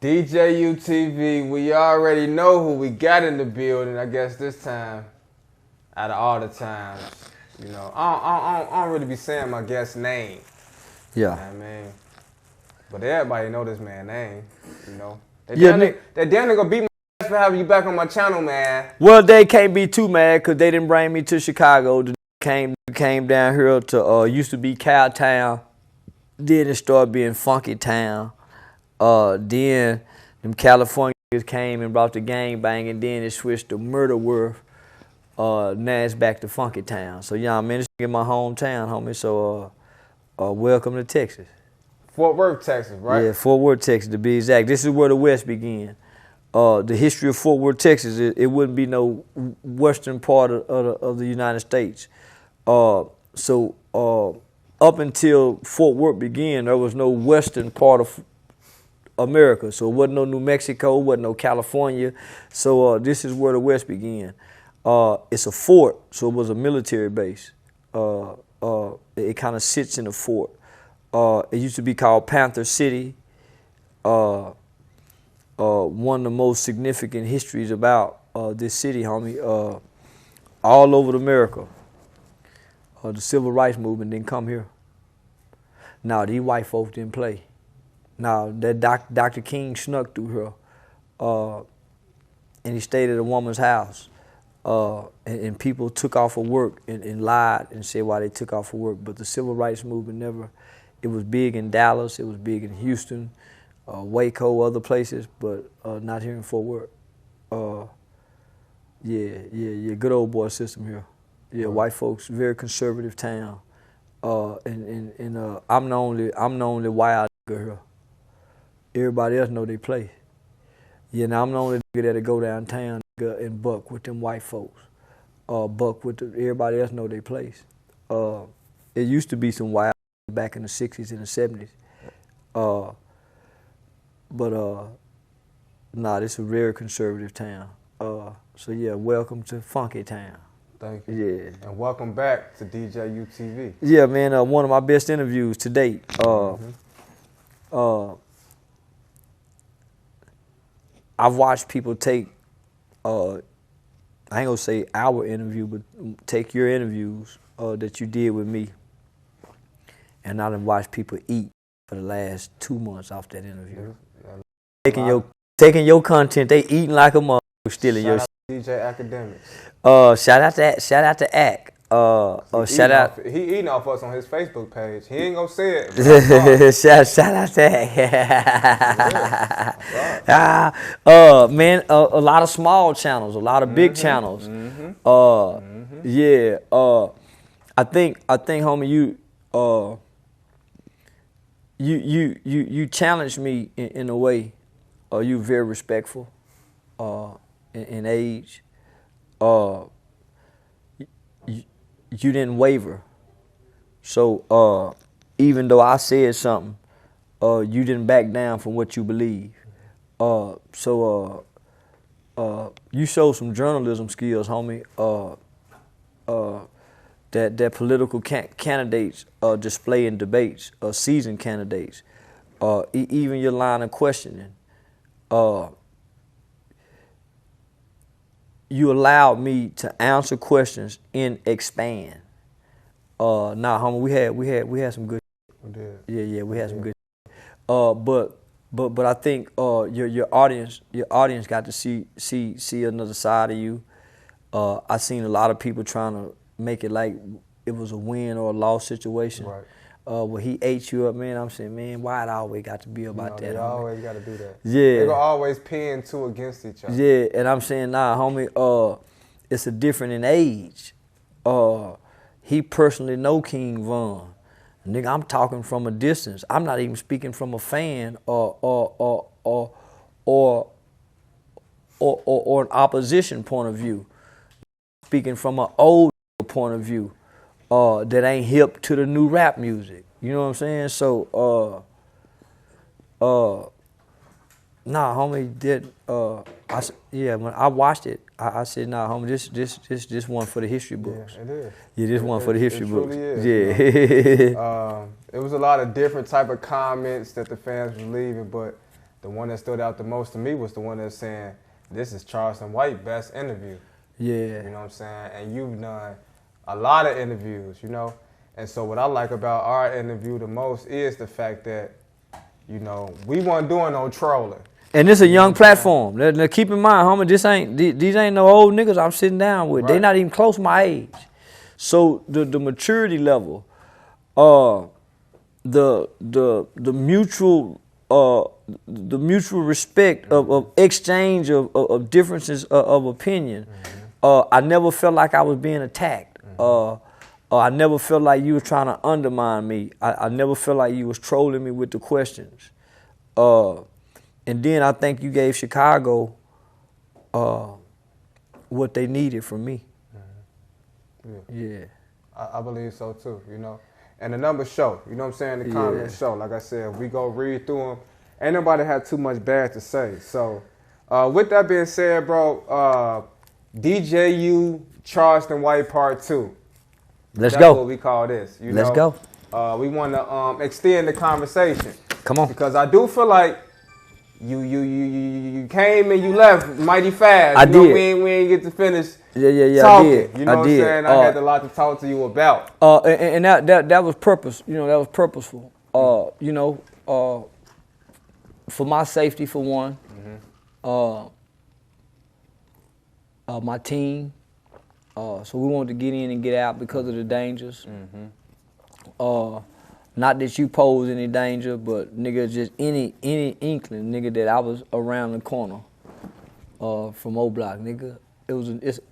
DJUTV, we already know who we got in the building. I guess this time, out of all the times, you know, I don't really be saying my guest's name. Yeah. You know what I mean? But everybody know this man's name, you know. They damn near gonna beat my ass for having you back on my channel, man. Well, they can't be too mad because they didn't bring me to Chicago. They came down here to, used to be Cowtown. Then it started being Funky Town. Then them Californians came and brought the gang bang, and then it switched to Murder Worth. Now it's back to Funky Town. So yeah, man, this is my hometown, homie. So welcome to Texas. Fort Worth, Texas, right? Yeah, Fort Worth, Texas, to be exact. This is where the West began. The history of Fort Worth, Texas, it wouldn't be no western part of the United States. So up until Fort Worth began, there was no western part of America. So it wasn't no New Mexico, wasn't no California. So this is where the West began. It's a fort, so it was a military base. It kind of sits in a fort. It used to be called Panther City. One of the most significant histories about this city, homie, all over America. The civil rights movement didn't come here. Now, these white folks didn't play. Now, that Dr. King snuck through here, and he stayed at a woman's house. And people took off of work and lied and said why they took off of work. But the civil rights movement never. It was big in Dallas, it was big in Houston, Waco, other places, but not here in Fort Worth. Yeah, good old boy system here. Yeah, white folks, very conservative town. And I'm the only wild nigga here. Everybody else know they play. Yeah, now I'm the only nigga that'll go downtown and buck with them white folks. Buck with everybody else know they place. It used to be some wild back in the 60s and the 70s. Nah, this is a very conservative town. So yeah, welcome to Funky Town. Thank you. Yeah. And welcome back to DJUTV. Yeah, man, one of my best interviews to date. I've watched people take, I ain't gonna say our interview, but take your interviews that you did with me. And I done watched people eat for the last 2 months off that interview. Taking your content, they eating like a motherfucker, stealing your shit. DJ Academics. Shout out to Ack. Shout out. He eating off us on his Facebook page. He ain't gonna say it. shout out to Ack. Man, a lot of small channels, a lot of big channels. Yeah. I think, homie, you challenged me in a way. You very respectful in age. You didn't waver. So even though I said something, you didn't back down from what you believe. So you showed some journalism skills, homie. That political candidates display in debates, seasoned candidates, even your line of questioning. You allowed me to answer questions and expand. Homie, we had some good. We did. Yeah, we had some good. But I think your audience got to see another side of you. I seen a lot of people trying to make it like it was a win or a loss situation. Right. Where he ate you up, man. I'm saying, man, why it always got to be about that? They always got to do that. Yeah. They gonna always pin two against each other. Yeah, and I'm saying, nah, homie, it's a different in age. He personally know King Von. Nigga, I'm talking from a distance. I'm not even speaking from a fan or an opposition point of view. Speaking from an old point of view. That ain't hip to the new rap music. You know what I'm saying? So, nah, homie, when I watched it, I said, nah, homie, this one for the history books. Yeah, it is. Yeah, this one for the history books. Is, yeah. It was a lot of different type of comments that the fans was leaving, but the one that stood out the most to me was the one that's saying, this is Charleston White best interview. Yeah. You know what I'm saying? And you've done a lot of interviews, you know? And so what I like about our interview the most is the fact that, you know, we weren't doing no trolling. And this is a young platform. Now keep in mind, homie, these ain't no old niggas I'm sitting down with. Right. They not even close my age. So the maturity level, the mutual respect of exchange of differences of opinion. I never felt like I was being attacked. I never felt like you was trying to undermine me. I never felt like you was trolling me with the questions. And then I think you gave Chicago what they needed from me. Yeah. I believe so too, you know. And the numbers show, you know what I'm saying? The comments show. Like I said, we go read through them. Ain't nobody had too much bad to say. So with that being said, bro, DJU Charleston White Part 2. That's That's what we call this. You Let's know? go. We want to extend the conversation. Come on. Because I do feel like you came and you left mighty fast. I you know, did. We ain't get to finish Yeah, talking. I did. You know what I'm saying? I had a lot to talk to you about. And that was purpose. You know, that was purposeful. You know, for my safety, for one. My team. So we wanted to get in and get out because of the dangers. Not that you pose any danger, but nigga, just any inkling, nigga, that I was around the corner from O Block, nigga.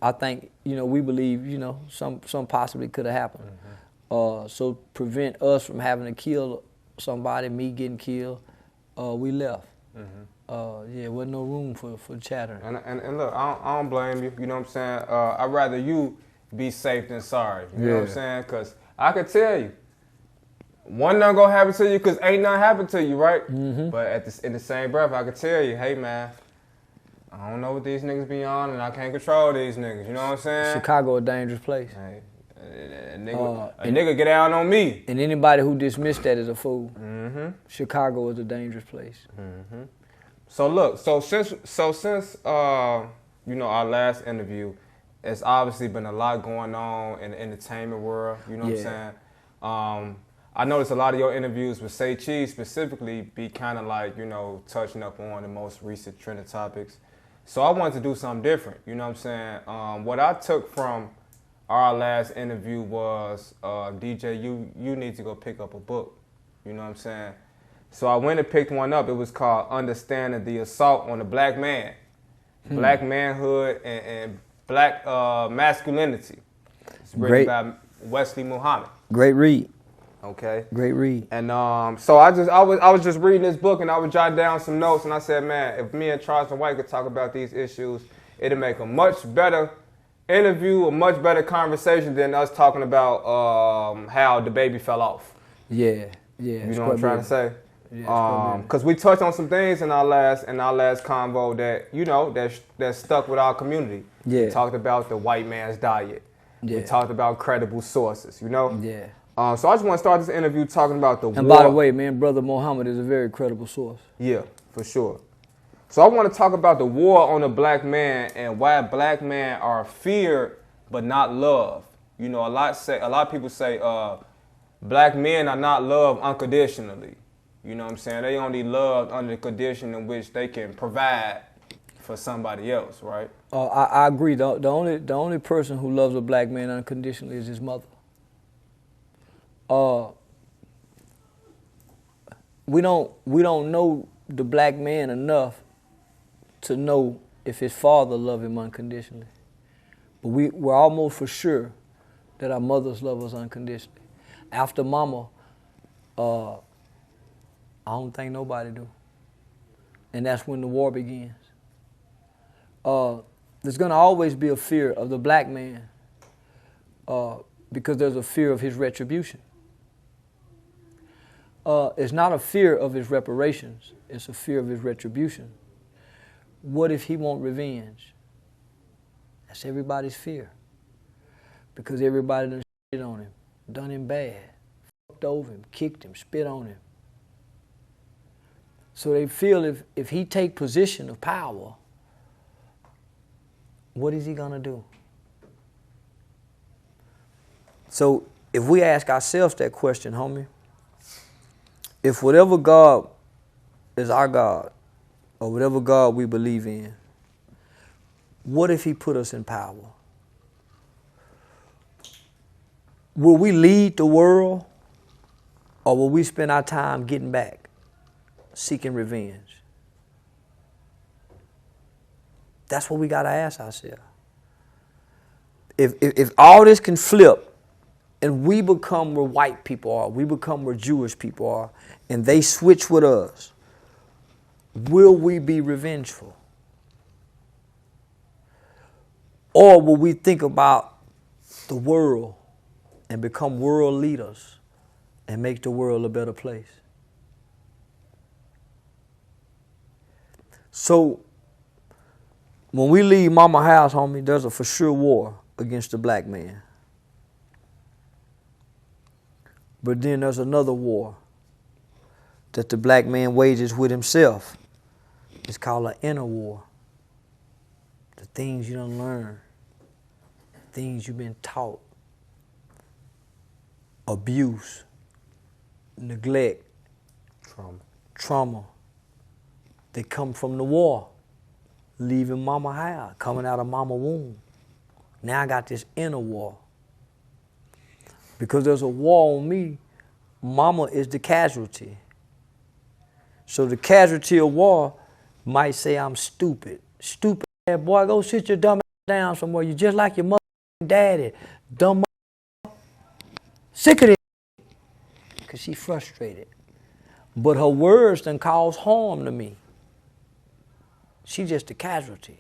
I think, you know, we believe, you know, some possibly could have happened. So prevent us from having to kill somebody, me getting killed, we left. Wasn't no room for chatter. And look, I don't blame you. You know what I'm saying? I'd rather you be safe than sorry. You know what I'm saying? Because I could tell you, one nothing gonna happen to you because ain't nothing happened to you, right? But in the same breath, I could tell you, hey man, I don't know what these niggas be on, and I can't control these niggas. You know what I'm saying? Chicago a dangerous place. Hey, a nigga get down on me. And anybody who dismissed that is a fool. Chicago is a dangerous place. So look, since you know, our last interview, it's obviously been a lot going on in the entertainment world. You know what I'm saying? I noticed a lot of your interviews with Say Cheese specifically be kind of like, you know, touching up on the most recent trending topics. So I wanted to do something different. You know what I'm saying? What I took from our last interview was, DJ, you need to go pick up a book. You know what I'm saying? So I went and picked one up. It was called Understanding the Assault on the Black Man. Black manhood and black masculinity. It's written by Wesley Muhammad. Great read. Okay. Great read. And so I was just reading this book and I would jot down some notes and I said, man, if me and Charleston White could talk about these issues, it'd make a much better interview, a much better conversation than us talking about how the baby fell off. Yeah. You know what I'm trying to say? Yeah, because we touched on some things in our last convo that, you know, that stuck with our community. Yeah. We talked about the white man's diet. We talked about credible sources, you know? Yeah. So I just want to start this interview talking about the war. And by the way, man, Brother Muhammad is a very credible source. Yeah, for sure. So I want to talk about the war on the black man and why black men are feared but not loved. You know, a lot of people say black men are not loved unconditionally. You know what I'm saying? They only loved under the condition in which they can provide for somebody else, right? I agree. The only person who loves a black man unconditionally is his mother. We don't know the black man enough to know if his father loved him unconditionally. But we're almost for sure that our mothers love us unconditionally. After mama, I don't think nobody do. And that's when the war begins. There's gonna always be a fear of the black man because there's a fear of his retribution. It's not a fear of his reparations, it's a fear of his retribution. What if he want revenge? That's everybody's fear. Because everybody done shit on him, done him bad, fucked over him, kicked him, spit on him. So they feel if he take position of power, what is he going to do? So if we ask ourselves that question, homie, if whatever God is our God, or whatever God we believe in, what if he put us in power? Will we lead the world, or will we spend our time getting back, seeking revenge? That's what we got to ask ourselves. If all this can flip, and we become where white people are, we become where Jewish people are, and they switch with us, will we be revengeful? Or will we think about the world and become world leaders and make the world a better place? So when we leave mama house, homie, there's a for sure war against the black man. But then there's another war that the black man wages with himself. It's called an inner war. The things you don't learn, things you've been taught, abuse, neglect, trauma. They come from the war, leaving mama house, coming out of mama womb. Now I got this inner war. Because there's a war on me, mama is the casualty. So the casualty of war might say I'm stupid. Stupid ass boy, go sit your dumb ass down somewhere. You just like your mother and daddy. Dumb sick of it. Because she's frustrated. But her words done cause harm to me. She's just a casualty.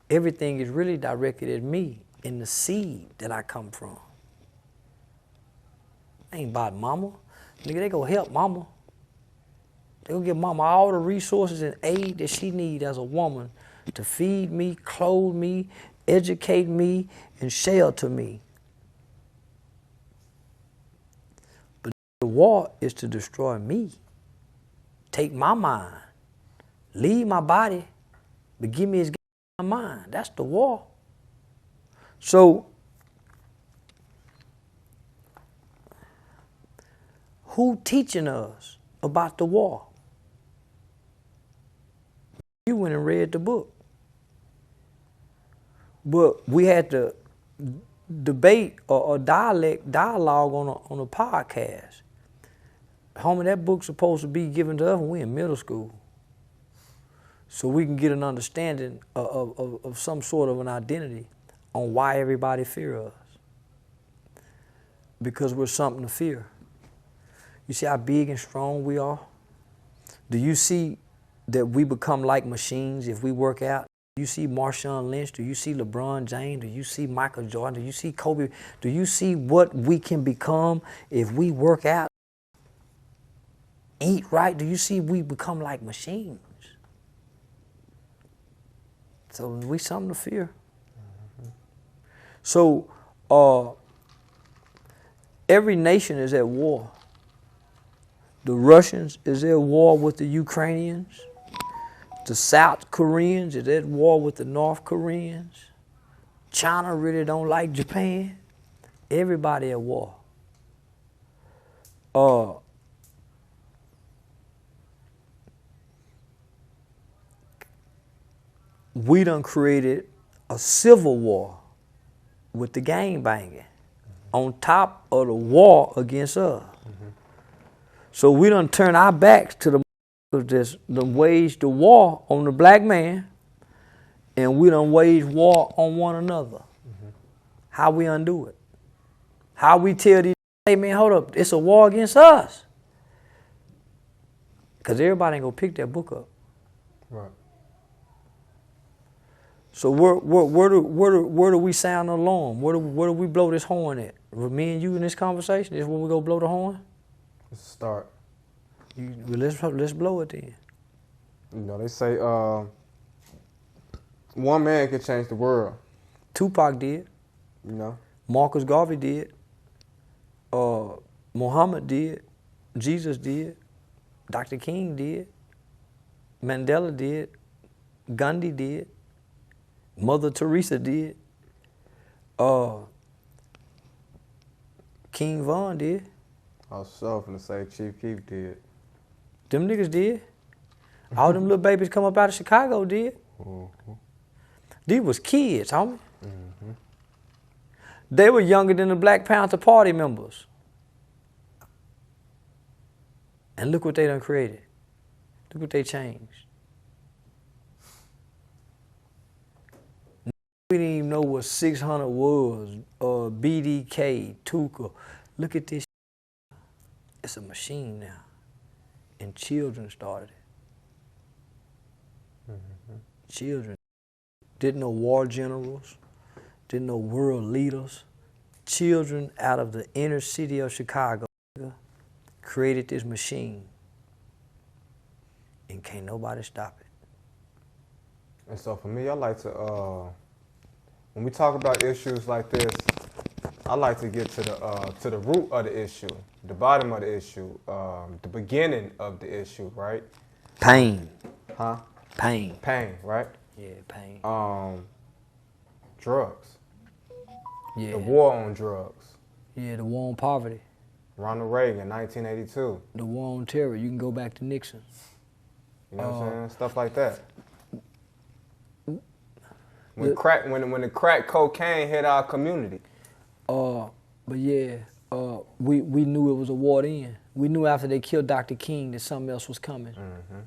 Everything is really directed at me in the seed that I come from. Ain't about mama. Nigga, they go help mama. They gonna give mama all the resources and aid that she needs as a woman to feed me, clothe me, educate me, and shelter me. But the war is to destroy me. Take my mind. Leave my body, but give me his mind. That's the war. So, who teaching us about the war? You went and read the book. But we had to debate or dialogue on a podcast. Homie, that book's supposed to be given to us when we in middle school. So we can get an understanding of some sort of an identity on why everybody fear us. Because we're something to fear. You see how big and strong we are? Do you see that we become like machines if we work out? Do you see Marshawn Lynch? Do you see LeBron James? Do you see Michael Jordan? Do you see Kobe? Do you see what we can become if we work out? Eat right? Do you see we become like machines? So we something to fear. Mm-hmm. So every nation is at war. The Russians is at war with the Ukrainians. The South Koreans is at war with the North Koreans. China really don't like Japan. Everybody at war. We done created a civil war with the gang banging on top of the war against us. Mm-hmm. So we done turn our backs to the wage the war on the black man, and we done wage war on one another. Mm-hmm. How we undo it? How we tell these, hey man, hold up, it's a war against us. Because everybody ain't gonna pick that book up. Right. So where do we sound the alarm? Where do we blow this horn at? With me and you in this conversation, is where we go blow the horn? Let's start. Let's blow it then. You know, they say one man can change the world. Tupac did. You know. Marcus Garvey did. Muhammad did. Jesus did. Dr. King did. Mandela did. Gandhi did. Mother Teresa did. King Von did. I was so finna say Chief Keef did. Them niggas did. All them little babies come up out of Chicago did. Mm-hmm. These was kids, homie. Mm-hmm. They were younger than the Black Panther Party members. And look what they done created. Look what they changed. We didn't even know what 600 was, BDK, Tuka. Look at this. It's a machine now. And children started it. Mm-hmm. Children. Didn't know war generals. Didn't know world leaders. Children out of the inner city of Chicago created this machine. And can't nobody stop it. And so for me, I like to, when we talk about issues like this, I like to get to the root of the issue, the bottom of the issue, the beginning of the issue, right? Pain. Huh? Pain. Pain, right? Yeah, pain. Drugs. Yeah. The war on drugs. Yeah, the war on poverty. Ronald Reagan, 1982. The war on terror. You can go back to Nixon. You know what I'm saying? Stuff like that. When the crack cocaine hit our community. But yeah, we knew it was a war then. We knew after they killed Dr. King that something else was coming. Mm-hmm.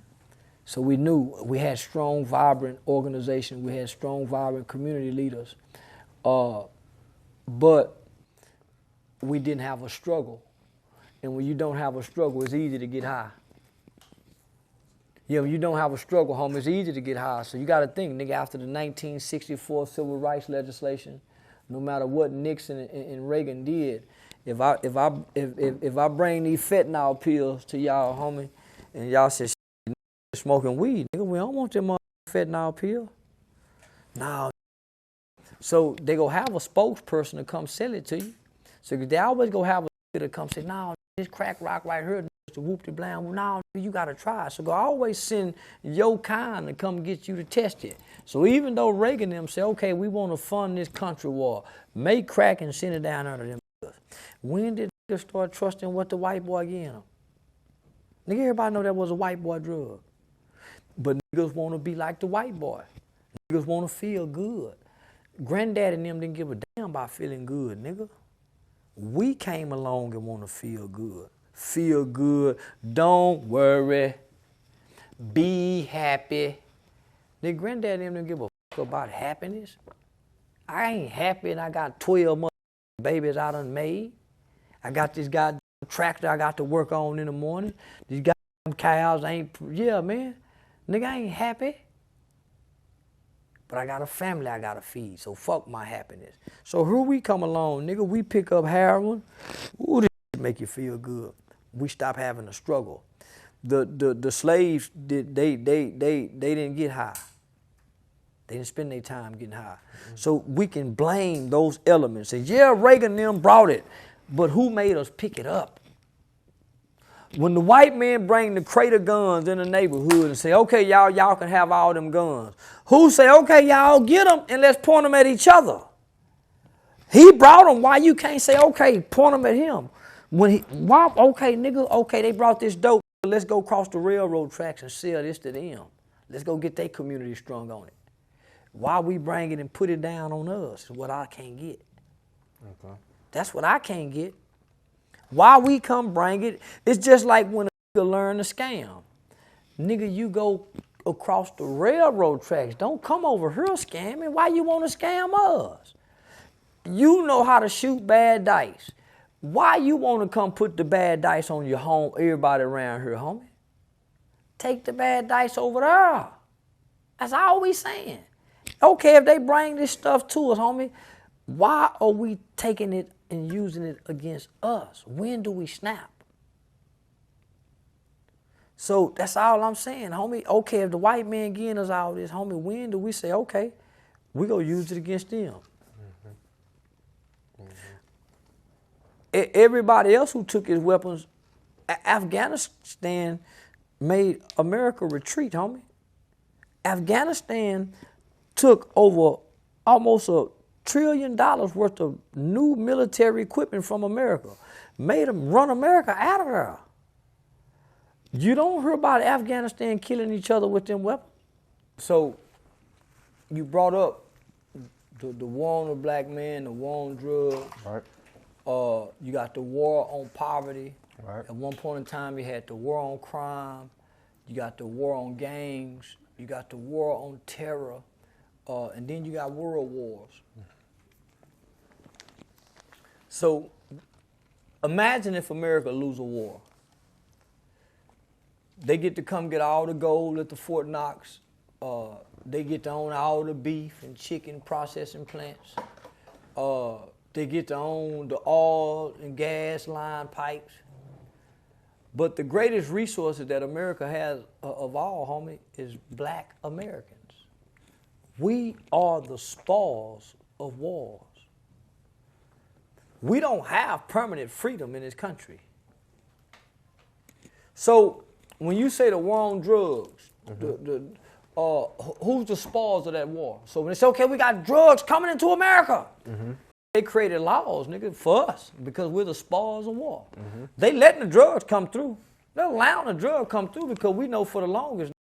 So we knew we had strong, vibrant organization. We had strong, vibrant community leaders. But we didn't have a struggle. And when you don't have a struggle, it's easy to get high. Yeah, when you don't have a struggle, homie, it's easy to get high. So you got to think, nigga, after the 1964 civil rights legislation, no matter what Nixon and Reagan did, if I bring these fentanyl pills to y'all, homie, and y'all say smoking weed, nigga, we don't want them fentanyl pill. No. So they go have a spokesperson to come sell it to you. So they always go have a to come say, no, this crack rock right here, to whoop the blam. Well, now you gotta try. So go always send your kind to come get you to test it. So even though Reagan them say, okay, we want to fund this country war, make crack and send it down under them. When did they start trusting what the white boy gave them? Nigga, everybody know that was a white boy drug. But niggas want to be like the white boy. Niggas want to feel good. Granddad and them didn't give a damn about feeling good, nigga. We came along and want to feel good. Feel good. Don't worry. Be happy. Their granddad and them didn't give a fuck about happiness. I ain't happy and I got 12 babies I done made. I got this goddamn tractor I got to work on in the morning. These goddamn cows ain't, yeah, man. Nigga, I ain't happy. But I got a family I got to feed, so fuck my happiness. So here we come along, nigga, we pick up heroin. Ooh, this make you feel good. We stop having a struggle. The slaves, they didn't get high. They didn't spend their time getting high. Mm-hmm. So we can blame those elements. Say, yeah, Reagan them brought it, but who made us pick it up? When the white men bring the crate of guns in the neighborhood and say, okay, y'all can have all them guns. Who say, okay, y'all get them and let's point them at each other? He brought them. Why you can't say, okay, point them at him? Why, okay, nigga, okay, they brought this dope. Let's go cross the railroad tracks and sell this to them. Let's go get their community strung on it. Why we bring it and put it down on us is what I can't get. Okay. That's what I can't get. Why we come bring it, it's just like when a nigga learn to scam. Nigga, you go across the railroad tracks. Don't come over here scamming. Why you want to scam us? You know how to shoot bad dice. Why you want to come put the bad dice on your home, everybody around here, homie? Take the bad dice over there. That's all we saying. Okay, if they bring this stuff to us, homie, why are we taking it and using it against us? When do we snap? So that's all I'm saying, homie. Okay, if the white man getting us all this, homie, when do we say, okay, we gonna use it against them? Mm-hmm. Mm-hmm. Everybody else who took his weapons, Afghanistan made America retreat, homie. Afghanistan took over almost $1 trillion worth of new military equipment from America, made them run America out of there. You don't hear about Afghanistan killing each other with them weapons. So you brought up the war on the black man, the war on drugs. Right. You got the war on poverty. Right. At one point in time, you had the war on crime. You got the war on gangs. You got the war on terror. And then you got world wars. So imagine if America lose a war. They get to come get all the gold at the Fort Knox. They get to own all the beef and chicken processing plants. They get to own the oil and gas line pipes. But the greatest resources that America has of all, homie, is black Americans. We are the spoils of wars. We don't have permanent freedom in this country. So when you say the war on drugs, who's the spoils of that war? So when they say, okay, we got drugs coming into America, they created laws, nigga, for us because we're the spoils of war. They letting the drugs come through. They're allowing the drugs come through because we know for the longest,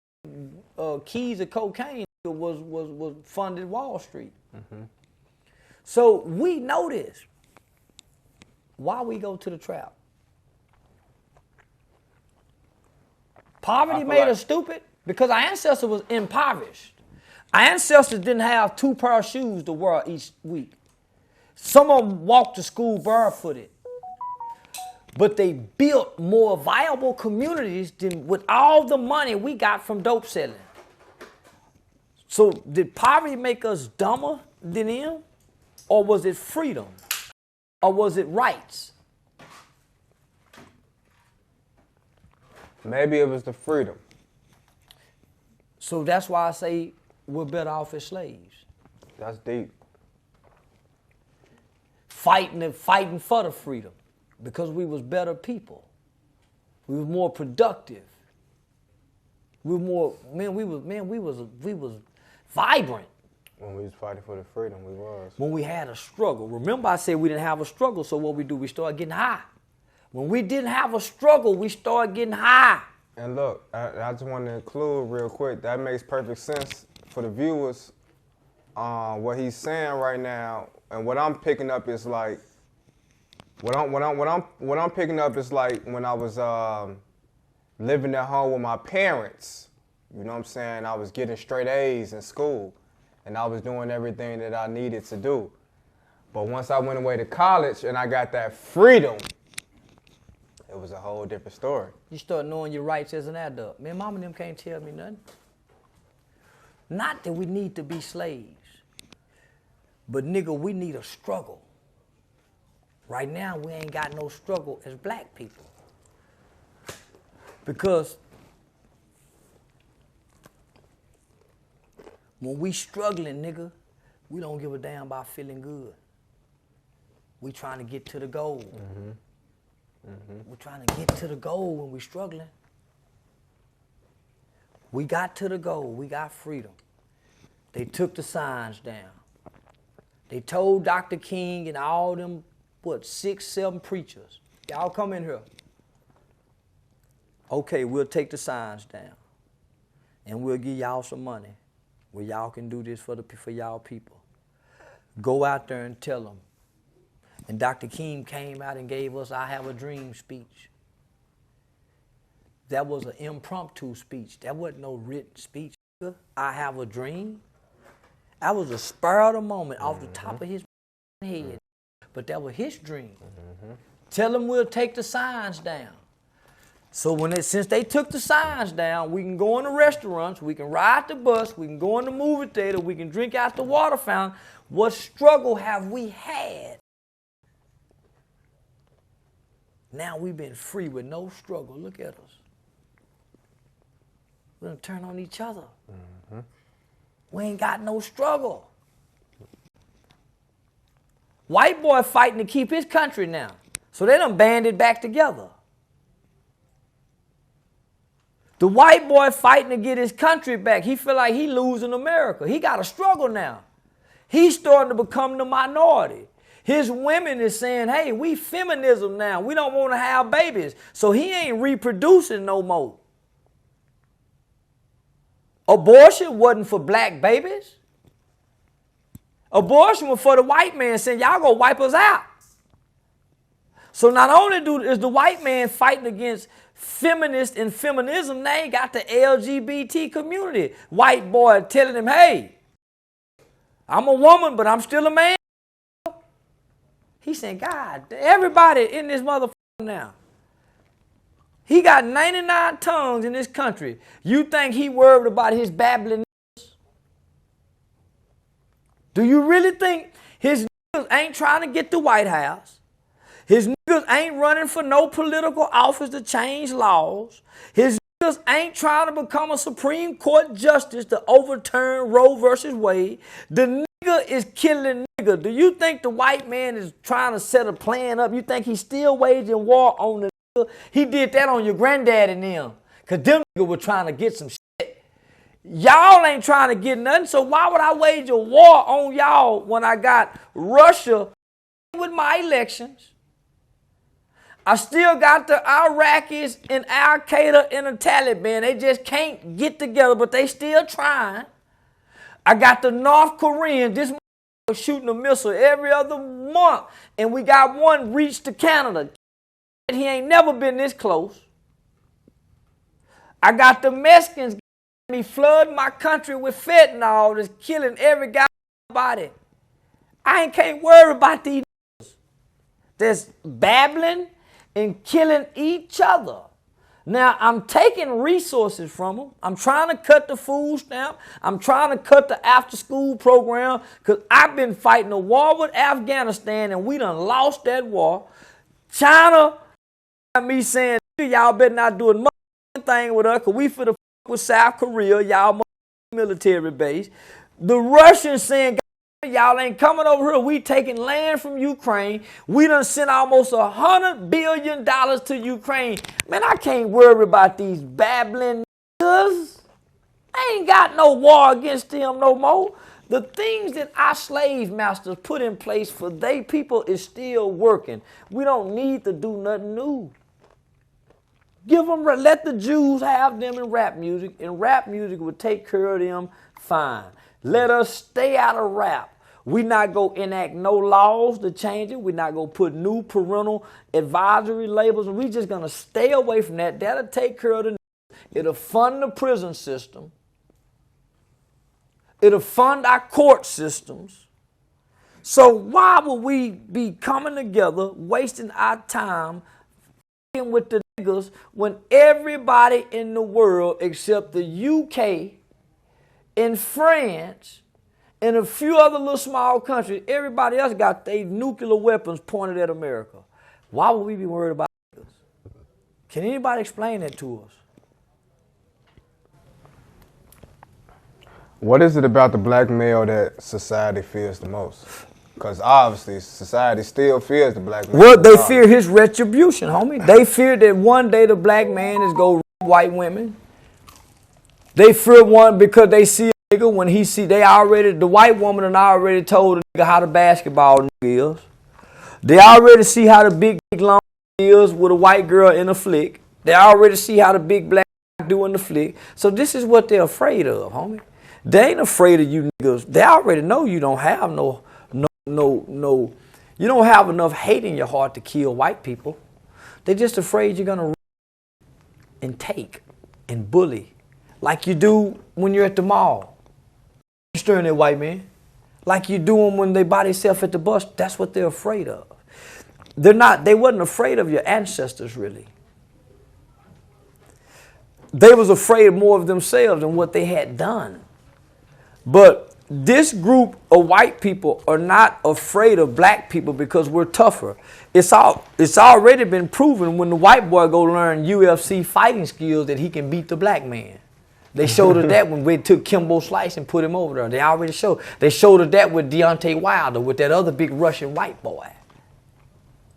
keys of cocaine was funded Wall Street. So we know this. Why we go to the trap? Poverty made us stupid because our ancestors was impoverished. Our ancestors didn't have 2 pair of shoes to wear each week. Some of them walked to school barefooted. But they built more viable communities than with all the money we got from dope selling. So did poverty make us dumber than them? Or was it freedom? Or was it rights? Maybe it was the freedom. So that's why I say we're better off as slaves. That's deep. Fighting for the freedom because we was better people. We was more productive. We were more, we was vibrant. When we was fighting for the freedom, we was. When we had a struggle. Remember I said we didn't have a struggle, so what we do, we started getting high. When we didn't have a struggle, we started getting high. And look, I just want to include real quick, that makes perfect sense for the viewers. What he's saying right now, and what I'm picking up is like, what I'm picking up is like when I was living at home with my parents. You know what I'm saying? I was getting straight A's in school, and I was doing everything that I needed to do. But once I went away to college and I got that freedom, it was a whole different story. You start knowing your rights as an adult. Man, mama and them can't tell me nothing. Not that we need to be slaves, but nigga, we need a struggle. Right now, we ain't got no struggle as black people. Because when we struggling, nigga, we don't give a damn about feeling good. We trying to get to the goal. We're trying to get to the goal when we struggling. We got to the goal. We got freedom. They took the signs down. They told Dr. King and all them, 6, 7 preachers, y'all come in here. Okay, we'll take the signs down. And we'll give y'all some money where y'all can do this for y'all people. Go out there and tell them. And Dr. King came out and gave us I Have a Dream speech. That was an impromptu speech. That wasn't no written speech. I have a dream. That was a spur of the moment off the top of his head. But that was his dream. Tell them we'll take the signs down. So since they took the signs down, we can go in the restaurants, we can ride the bus, we can go in the movie theater, we can drink out the water fountain. What struggle have we had? Now we've been free with no struggle. Look at us. We're gonna turn on each other. We ain't got no struggle. White boy fighting to keep his country now. So they done banded back together. The white boy fighting to get his country back. He feel like he losing America. He got to struggle now. He's starting to become the minority. His women is saying, hey, we feminism now. We don't want to have babies. So he ain't reproducing no more. Abortion wasn't for black babies. Abortion was for the white man saying, y'all gonna wipe us out. So not only is the white man fighting against feminists and feminism, they ain't got the LGBT community. White boy telling him, hey, I'm a woman, but I'm still a man. He's saying, God, everybody in this motherfucker now. He got 99 tongues in this country. You think he worried about his babbling niggas? Do you really think his niggas ain't trying to get the White House? His niggas ain't running for no political office to change laws. His niggas ain't trying to become a Supreme Court justice to overturn Roe versus Wade. The nigga is killing nigga. Do you think the white man is trying to set a plan up? You think he's still waging war on the nigga? He did that on your granddad and them. Because them niggas were trying to get some shit. Y'all ain't trying to get nothing, so why would I wage a war on y'all when I got Russia with my elections? I still got the Iraqis and Al Qaeda and the Taliban. They just can't get together, but they still trying. I got the North Koreans. This motherfucker shooting a missile every other month, and we got one reach to Canada. He ain't never been this close. I got the Mexicans me flooding my country with fentanyl that's killing every guy body. Can't worry about these that's babbling and killing each other. Now, I'm taking resources from them. I'm trying to cut the food stamp. I'm trying to cut the after-school program because I've been fighting a war with Afghanistan and we done lost that war. China got me saying, y'all better not do a thing with us because we for the with South Korea, y'all military base. The Russians saying, y'all ain't coming over here. We taking land from Ukraine. We done sent almost $100 billion to Ukraine. Man, I can't worry about these babbling niggas. I ain't got no war against them no more. The things that our slave masters put in place for they people is still working. We don't need to do nothing new. Let the Jews have them in rap music, and rap music will take care of them fine. Let us stay out of rap. We not go enact no laws to change it. We not go put new parental advisory labels. We just gonna stay away from that. That'll take care of the. It'll fund the prison system. It'll fund our court systems. So why would we be coming together, wasting our time with the niggas when everybody in the world except the UK and France and a few other little small countries, everybody else got their nuclear weapons pointed at America? Why would we be worried about niggas? Can anybody explain that to us? What is it about the black male that society fears the most? Because obviously society still fears the black man. Well, they fear his retribution, homie. They fear that one day the black man is going to rape white women. They fear one because they see a nigga when he see, the white woman and already told the nigga how the basketball nigga is. They already see how the big long is with a white girl in a flick. They already see how the big black do in the flick. So this is what they're afraid of, homie. They ain't afraid of you niggas. They already know you don't have you don't have enough hate in your heart to kill white people. They're just afraid you're going to and take and bully like you do when you're at the mall. You staring at white man like you do them when they buy themselves at the bus. That's what they're afraid of. They wasn't afraid of your ancestors really. They was afraid more of themselves and what they had done. But this group of white people are not afraid of black people because we're tougher. It's already been proven when the white boy go learn UFC fighting skills that he can beat the black man. They showed us that when we took Kimbo Slice and put him over there. They already showed. They showed us that with Deontay Wilder, with that other big Russian white boy.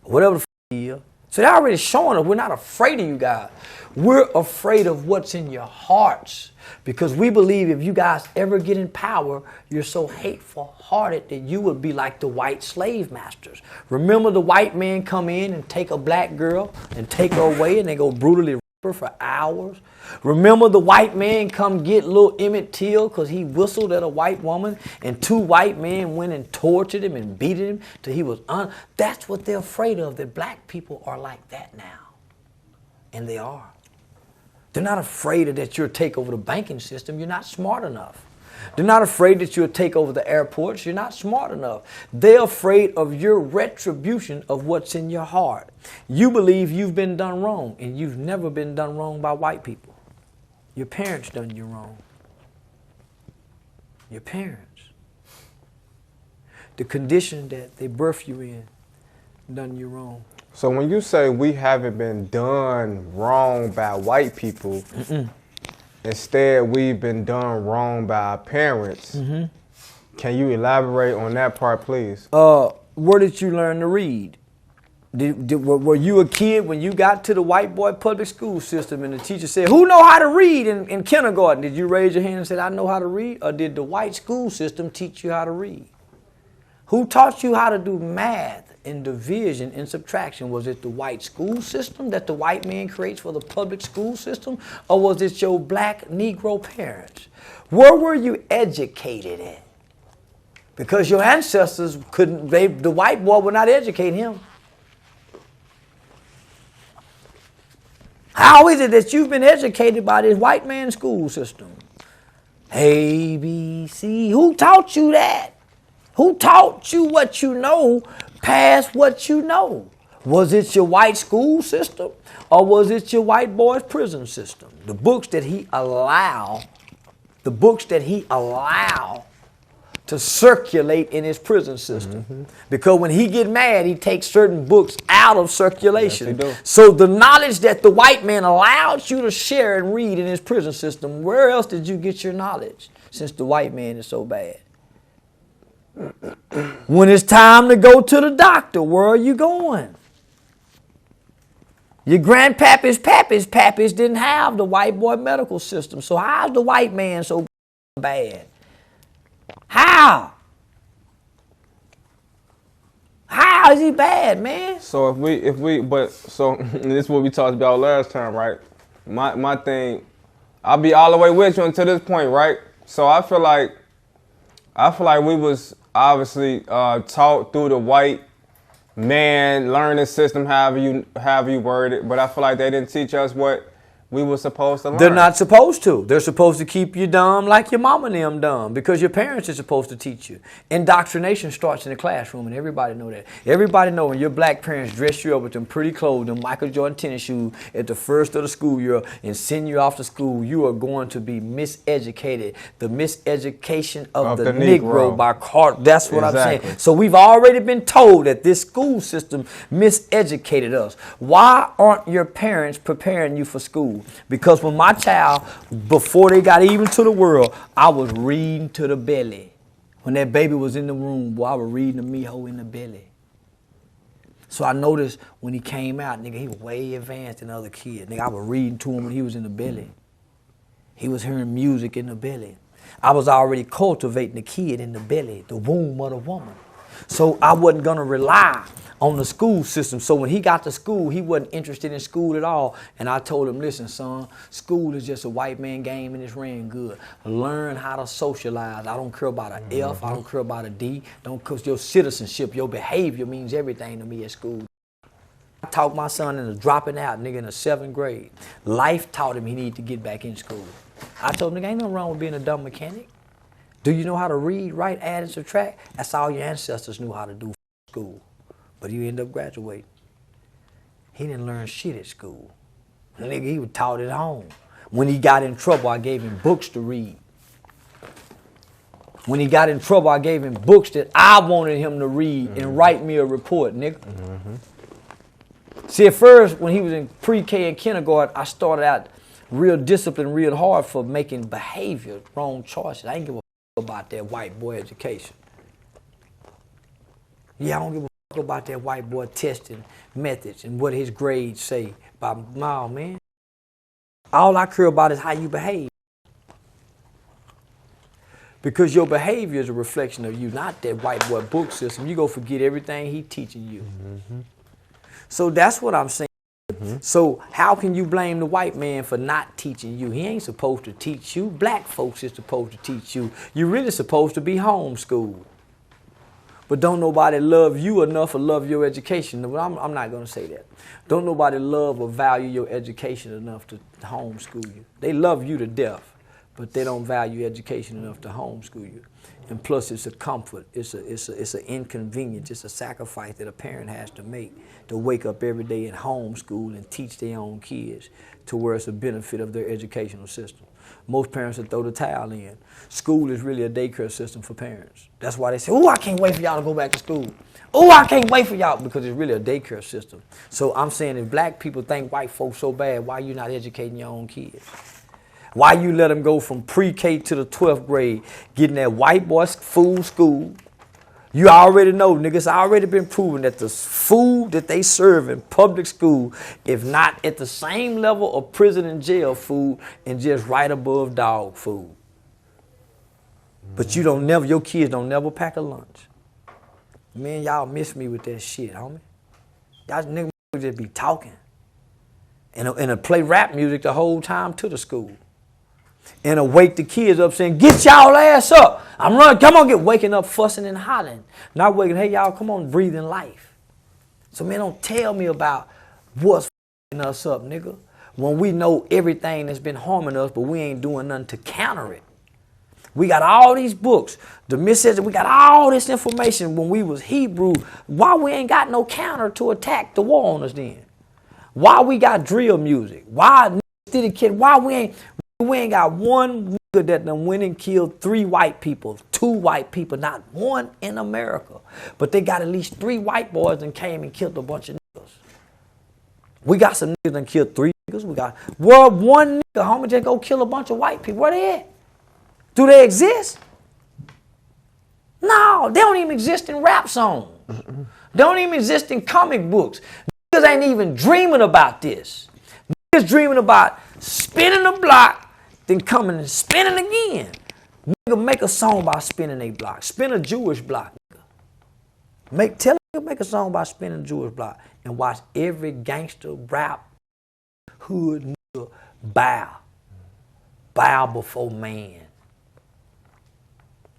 Whatever the he is. So they're already showing us we're not afraid of you guys. We're afraid of what's in your hearts because we believe if you guys ever get in power, you're so hateful-hearted that you would be like the white slave masters. Remember the white men come in and take a black girl and take her away and they go brutally rape her for hours? Remember the white man come get little Emmett Till because he whistled at a white woman and 2 white men went and tortured him and beat him till he was That's what they're afraid of, that black people are like that now. And they are. They're not afraid that you'll take over the banking system. You're not smart enough. They're not afraid that you'll take over the airports. You're not smart enough. They're afraid of your retribution of what's in your heart. You believe you've been done wrong, and you've never been done wrong by white people. Your parents done you wrong. Your parents. The condition that they birthed you in done you wrong. So when you say we haven't been done wrong by white people, instead we've been done wrong by our parents, can you elaborate on that part, please? Where did you learn to read? Were you a kid when you got to the white boy public school system and the teacher said, who know how to read in kindergarten? Did you raise your hand and say, I know how to read? Or did the white school system teach you how to read? Who taught you how to do math and division and subtraction? Was it the white school system that the white man creates for the public school system? Or was it your black Negro parents? Where were you educated at? Because your ancestors couldn't, the white boy would not educate him. How is it that you've been educated by this white man's school system? A, B, C. Who taught you that? Who taught you what you know past what you know? Was it your white school system or was it your white boy's prison system? The books that he allowed to circulate in his prison system. Because when he get mad, he takes certain books out of circulation. Yes, so the knowledge that the white man allowed you to share and read in his prison system, where else did you get your knowledge since the white man is so bad? When it's time to go to the doctor, where are you going? Your grandpappy's pappies didn't have the white boy medical system. So how's the white man so bad? How? How is he bad, man? So this is what we talked about last time, right? My thing, I'll be all the way with you until this point, right? So I feel like we was obviously taught through the white man learning system, however you word it, but I feel like they didn't teach us what we were supposed to learn. They're not supposed to. They're supposed to keep you dumb like your mama and them dumb because your parents are supposed to teach you. Indoctrination starts in the classroom, and everybody know that. Everybody know when your black parents dress you up with them pretty clothes, them Michael Jordan tennis shoes at the first of the school year and send you off to school, you are going to be miseducated. The miseducation of the Negro by Carter. That's what I'm saying. So we've already been told that this school system miseducated us. Why aren't your parents preparing you for school? Because when my child, before they got even to the world, I was reading to the belly. When that baby was in the room, boy, I was reading to Miho in the belly. So I noticed when he came out, nigga, he was way advanced than other kids. Nigga, I was reading to him when he was in the belly. He was hearing music in the belly. I was already cultivating the kid in the belly, the womb of the woman. So I wasn't going to rely on the school system. So when he got to school, he wasn't interested in school at all. And I told him, listen, son, school is just a white man game and it's ran good. Learn how to socialize. I don't care about an F. I don't care about a D. Because your citizenship, your behavior means everything to me at school. I taught my son into dropping out, nigga, in the 7th grade. Life taught him he needed to get back in school. I told him, nigga, ain't nothing wrong with being a dumb mechanic. Do you know how to read, write, add, and subtract? That's all your ancestors knew how to do for school. But you end up graduating. He didn't learn shit at school. Nigga, he was taught at home. When he got in trouble, I gave him books to read. When he got in trouble, I gave him books that I wanted him to read and write me a report, nigga. See, at first, when he was in pre-K and kindergarten, I started out real disciplined, real hard for making behavior, wrong choices. I didn't give a about that white boy education. Yeah, I don't give a about that white boy testing methods and what his grades say. No, man. All I care about is how you behave. Because your behavior is a reflection of you, not that white boy book system. You go forget everything he teaching you. Mm-hmm. So that's what I'm saying. Mm-hmm. So how can you blame the white man for not teaching you? He ain't supposed to teach you. Black folks is supposed to teach you. You're really supposed to be homeschooled. But don't nobody love you enough or love your education. I'm not going to say that. Don't nobody love or value your education enough to homeschool you. They love you to death, but they don't value education enough to homeschool you. And plus, it's a comfort. It's an inconvenience. It's a sacrifice that a parent has to make to wake up every day and homeschool and teach their own kids to where it's a benefit of their educational system. Most parents will throw the towel in. School is really a daycare system for parents. That's why they say, oh, I can't wait for y'all to go back to school. Oh, I can't wait for y'all, because it's really a daycare system. So I'm saying if black people think white folks so bad, why you not educating your own kids? Why you let them go from pre-K to the 12th grade, getting that white boy food school? You already know, niggas, it's already been proven that the food that they serve in public school, if not at the same level of prison and jail food, and just right above dog food. But your kids don't never pack a lunch. Man, y'all miss me with that shit, homie. Y'all niggas just be talking. And play rap music the whole time to the school. And wake the kids up saying, get y'all ass up. I'm running, come on, waking up fussing and hollering. Not waking, hey y'all, come on, breathing life. So man, don't tell me about what's f***ing us up, nigga. When we know everything that's been harming us, but we ain't doing nothing to counter it. We got all these books, the message, we got all this information when we was Hebrew. Why we ain't got no counter to attack the war on us then? Why we got drill music? Why we ain't got one nigga that done went and killed 3 white people, 2 white people, not one in America. But they got at least 3 white boys that came and killed a bunch of niggas. We got some niggas that killed 3 niggas. We got, one nigga, homie, just go kill a bunch of white people. Where they at? Do they exist? No, they don't even exist in rap songs. They don't even exist in comic books. Niggas ain't even dreaming about this. Niggas dreaming about spinning the block, then coming and spinning again. Nigga make a song about spinning a block. Spin a Jewish block. Tell a nigga make a song about spinning a Jewish block and watch every gangster, rap, hood nigga bow. Bow before man.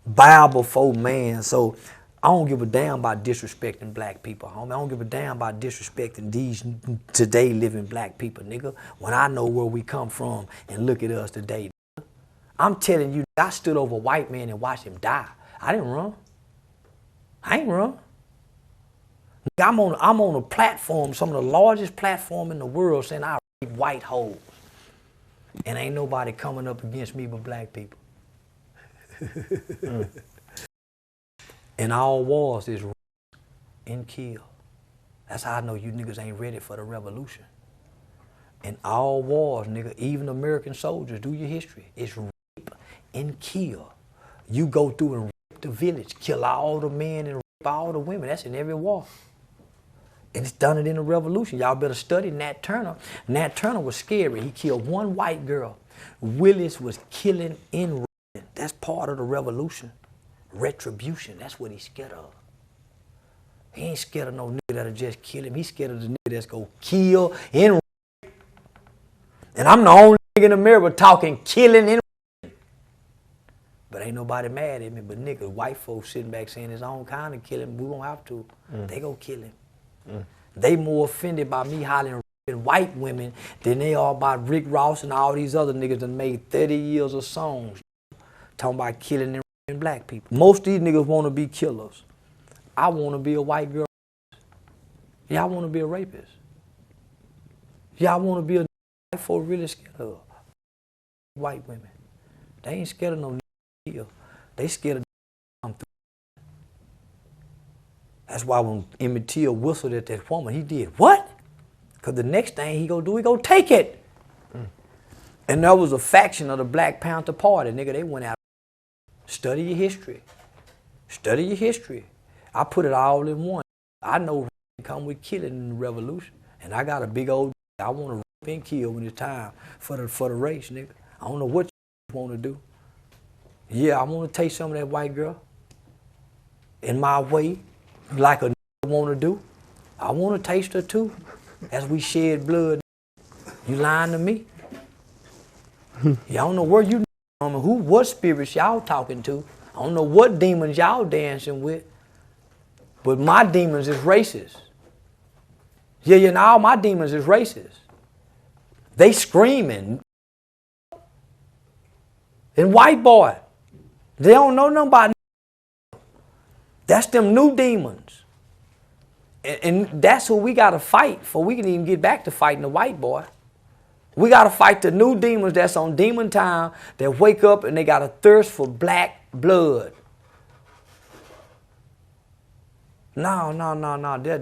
Bow before man. So I don't give a damn about disrespecting black people, homie. I don't give a damn about disrespecting these today living black people, nigga. When I know where we come from and look at us today, nigga. I'm telling you, I stood over a white man and watched him die. I didn't run. I ain't run. Nigga, I'm on a platform, some of the largest platform in the world, saying I rape white hoes. And ain't nobody coming up against me but black people. And all wars is and kill. That's how I know you niggas ain't ready for the revolution. In all wars, nigga, even American soldiers, do your history. It's rape and kill. You go through and rape the village, kill all the men and rape all the women. That's in every war. And it's done it in the revolution. Y'all better study Nat Turner. Nat Turner was scary. He killed 1 white girl. Willis was killing and raping. That's part of the revolution. Retribution, that's what he's scared of. He ain't scared of no nigga that'll just kill him. He's scared of the nigga that's gonna kill and rape. And I'm the only nigga in America talking killing and rape. But ain't nobody mad at me but niggas. White folks sitting back saying his own kind of killing. We don't have to. They go kill him. They more offended by me hollering raping white women than they are about Rick Ross and all these other niggas that made 30 years of songs talking about killing and raping black people. Most of these niggas want to be killers. I want to be a white girl. Y'all want to be a rapist. Y'all want to be a white folk really scared of white women. They ain't scared of no nigga. They scared of come through. That's why when Emmett Till whistled at that woman, he did what? Because the next thing he gonna do, he gonna take it. And there was a faction of the Black Panther Party, nigga. They went out. Study your history. Study your history. I put it all in one. I know come with killing in the revolution. And I got a big old, I want to been killed when it's time for the race, nigga. I don't know what you want to do. Yeah, I want to taste some of that white girl in my way, like a nigga want to do. I want to taste her too, as we shed blood. You lying to me? Y'all don't know where you from and what spirits y'all talking to. I don't know what demons y'all dancing with, but my demons is racist. Yeah, all my demons is racist. They screaming. And white boy, they don't know nothing about. That's them new demons. And that's who we got to fight before we can even get back to fighting the white boy. We got to fight the new demons that's on demon time that wake up and they got a thirst for black blood. No.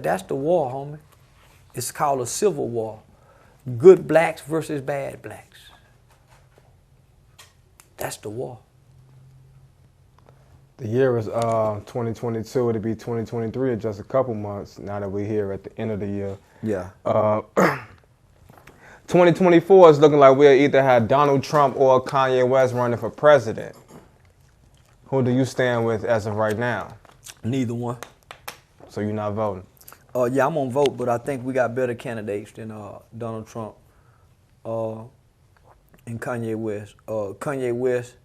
That's the war, homie. It's called a civil war. Good blacks versus bad blacks. That's the war. The year is 2022. It'll be 2023 in just a couple months now that we're here at the end of the year. Yeah. 2024 is looking like we'll either have Donald Trump or Kanye West running for president. Who do you stand with as of right now? Neither one. So you're not voting? Yeah, I'm gonna vote, but I think we got better candidates than Donald Trump and Kanye West. Kanye West,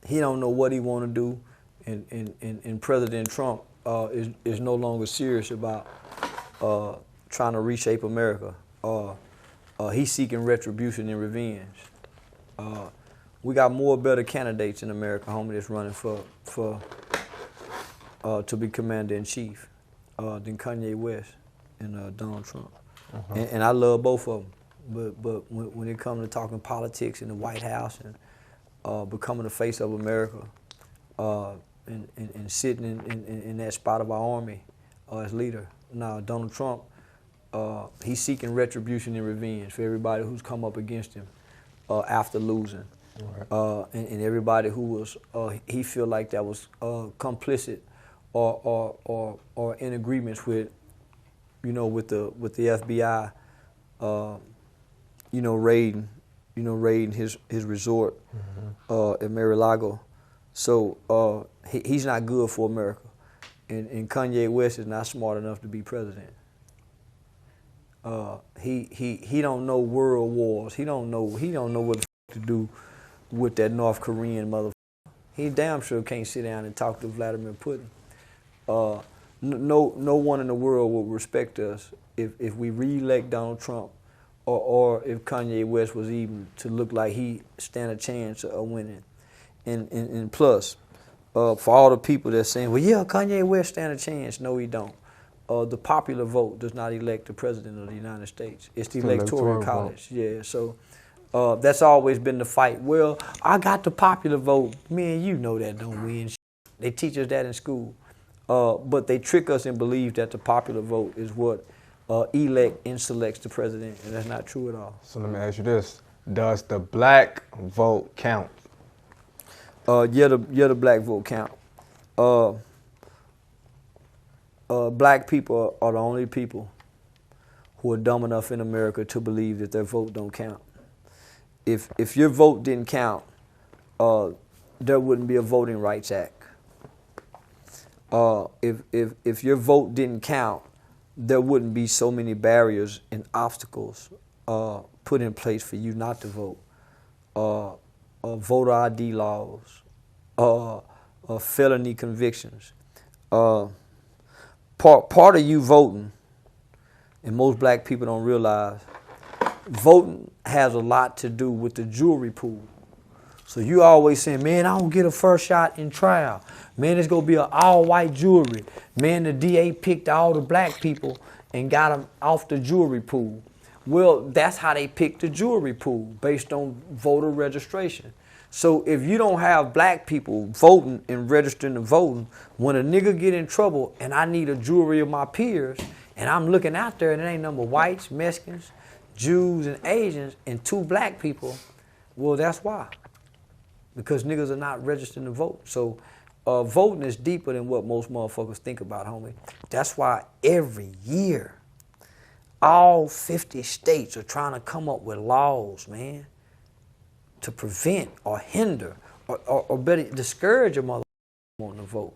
he don't know what he want to do, and President Trump is no longer serious about trying to reshape America. He's seeking retribution and revenge. We got more better candidates in America, homie, that's running for to be commander in chief than Kanye West and Donald Trump. And I love both of them. But when it comes to talking politics in the White House and becoming the face of America and sitting in that spot of our army as leader, now Donald Trump, he's seeking retribution and revenge for everybody who's come up against him after losing. Right. And everybody who was, he feel like that was complicit or in agreements with, with the FBI, raiding his resort at Mar-a-Lago. So he's not good for America, and Kanye West is not smart enough to be president. He don't know world wars. He don't know what to do with that North Korean motherfucker. He damn sure can't sit down and talk to Vladimir Putin. No one in the world will respect us if we re-elect Donald Trump or if Kanye West was even to look like he stand a chance of winning. And plus, for all the people that's saying, well, yeah, Kanye West stand a chance. No, he don't. The popular vote does not elect the president of the United States. It's the electoral college. Yeah, so that's always been the fight. Well, I got the popular vote. Man, you know that don't win. They teach us that in school. But they trick us and believe that the popular vote is what elect and selects the president, and that's not true at all. So let me ask you this. Does the black vote count? Yeah, the black vote count. Black people are the only people who are dumb enough in America to believe that their vote don't count. If your vote didn't count, there wouldn't be a Voting Rights Act. If your vote didn't count, there wouldn't be so many barriers and obstacles put in place for you not to vote. Voter ID laws, felony convictions. Part of you voting, and most black people don't realize, voting has a lot to do with the jury pool. So you always saying, man, I don't get a first shot in trial. Man, it's going to be an all-white jury. Man, the DA picked all the black people and got them off the jury pool. Well, that's how they picked the jury pool, based on voter registration. So if you don't have black people voting and registering and voting, when a nigga get in trouble and I need a jury of my peers, and I'm looking out there and it ain't number whites, Mexicans, Jews, and Asians, and 2 black people, well, that's why. Because niggas are not registering to vote. So voting is deeper than what most motherfuckers think about, homie. That's why every year all 50 states are trying to come up with laws, man, to prevent or hinder or better discourage a mother wanting to vote.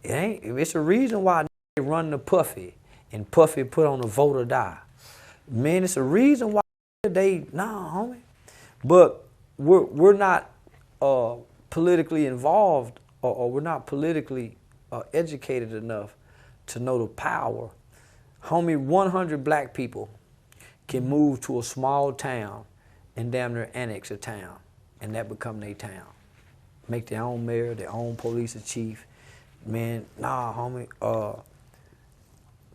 It's a reason why they run the Puffy and Puffy put on the vote or die. Man, it's a reason why homie. But we're not politically involved or we're not politically educated enough to know the power. Homie, 100 black people can move to a small town and damn near annex a town, and that become their town. Make their own mayor, their own police chief. Man, nah, homie.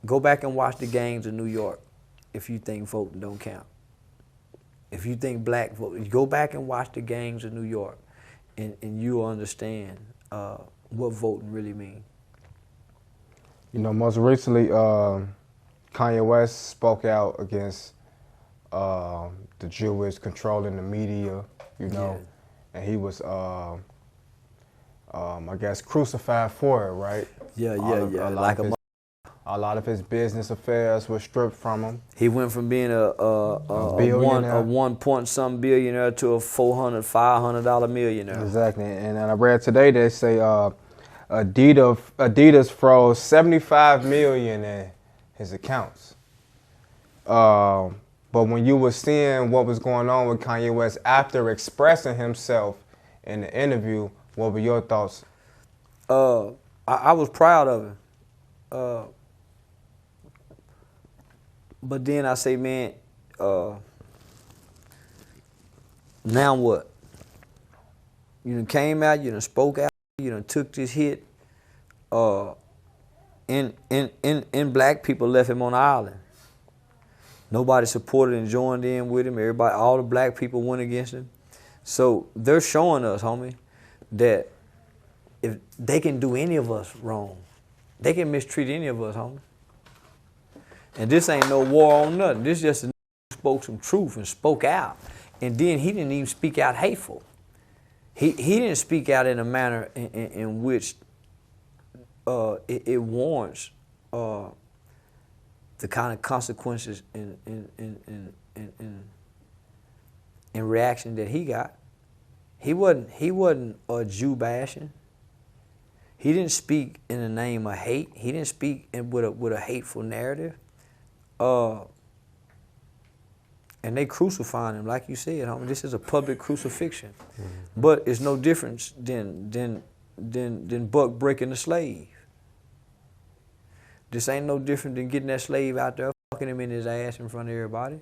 Go back and watch the games in New York if you think voting don't count. If you think black vote, go back and watch the games in New York, and you'll understand what voting really means. You know, most recently, Kanye West spoke out against the Jewish controlling the media, you know, and he was, I guess, crucified for it, right? Yeah. A lot of his business affairs were stripped from him. He went from being a one point some billionaire to a $400-500 millionaire. Exactly, and I read today they say Adidas froze $75 million in his accounts. But when you were seeing what was going on with Kanye West after expressing himself in the interview, what were your thoughts? I was proud of him. But then I say, man, now what? You done came out, you done spoke out, you done took this hit, and black people left him on the island. Nobody supported and joined in with him. Everybody, all the black people went against him. So they're showing us, homie, that if they can do any of us wrong, they can mistreat any of us, homie. And this ain't no war on nothing. This just a nigga who spoke some truth and spoke out. And then he didn't even speak out hateful. He didn't speak out in a manner in which it warrants the kind of consequences in reaction that he got. He wasn't a Jew bashing. He didn't speak in the name of hate. He didn't speak with a hateful narrative. And they crucifying him, like you said, homie. This is a public crucifixion. Mm-hmm. But it's no difference than Buck breaking a slave. This ain't no different than getting that slave out there, fucking him in his ass in front of everybody,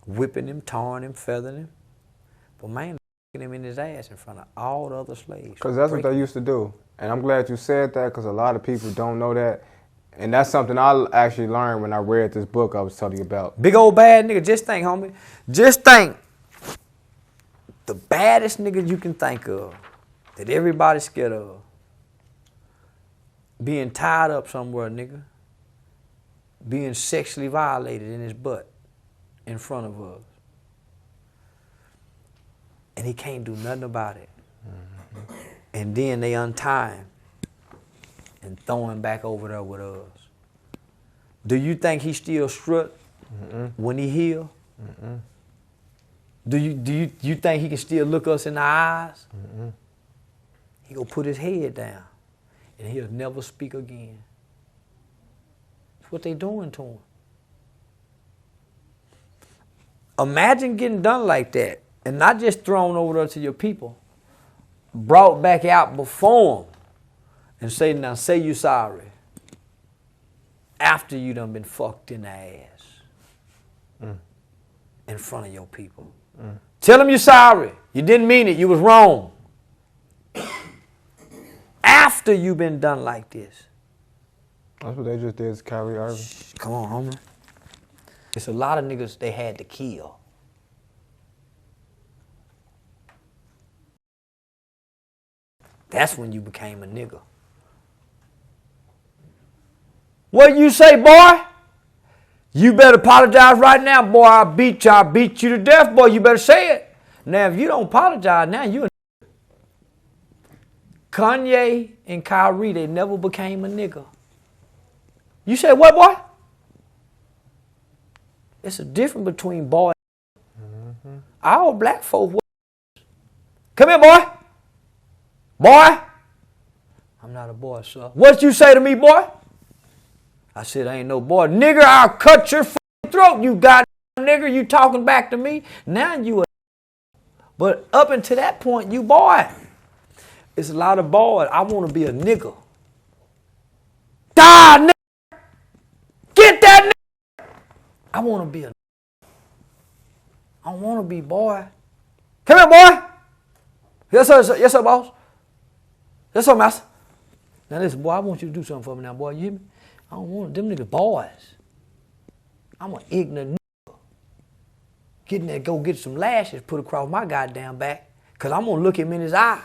whipping him, tarring him, feathering him. But man, fucking him in his ass in front of all the other slaves. Because that's what they used to do. And I'm glad you said that, because a lot of people don't know that. And that's something I actually learned when I read this book I was telling you about. Big old bad nigga. Just think, homie. Just think. The baddest nigga you can think of, that everybody's scared of, being tied up somewhere, nigga, being sexually violated in his butt in front of us. And he can't do nothing about it. Mm-hmm. And then they untie him and throw him back over there with us. Do you think he still strut when he heal? Do you think he can still look us in the eyes? He gonna put his head down and he'll never speak again. That's what they doing to him. Imagine getting done like that and not just thrown over there to your people, brought back out before them and say, now say you sorry after you done been fucked in the ass in front of your people. Tell them you're sorry. You didn't mean it. You was wrong. After you been done like this. That's what they just did to Kyrie Irving. Come on, homie. It's a lot of niggas they had to kill. That's when you became a nigga. What you say, boy? You better apologize right now, boy. I beat you to death, boy. You better say it. Now, if you don't apologize, now you a nigga. Kanye and Kyrie, they never became a nigga. You said what, boy? It's a difference between boy and all black folk. Come here, boy. Boy. I'm not a boy, sir. What you say to me, boy? I said, I ain't no boy. Nigger, I'll cut your throat, you goddamn nigger. You talking back to me? Now you a. But up until that point, you boy. It's a lot of boys. I want to be a nigger. Die, nigger. Get that nigger. I want to be a. I want to be boy. Come here, boy. Yes, sir. Yes, sir, boss. Yes, sir, master. Now listen, boy, I want you to do something for me now, boy. You hear me? I don't want them niggas boys. I'm an ignorant nigga. Getting there, go get some lashes put across my goddamn back. Because I'm going to look him in his eye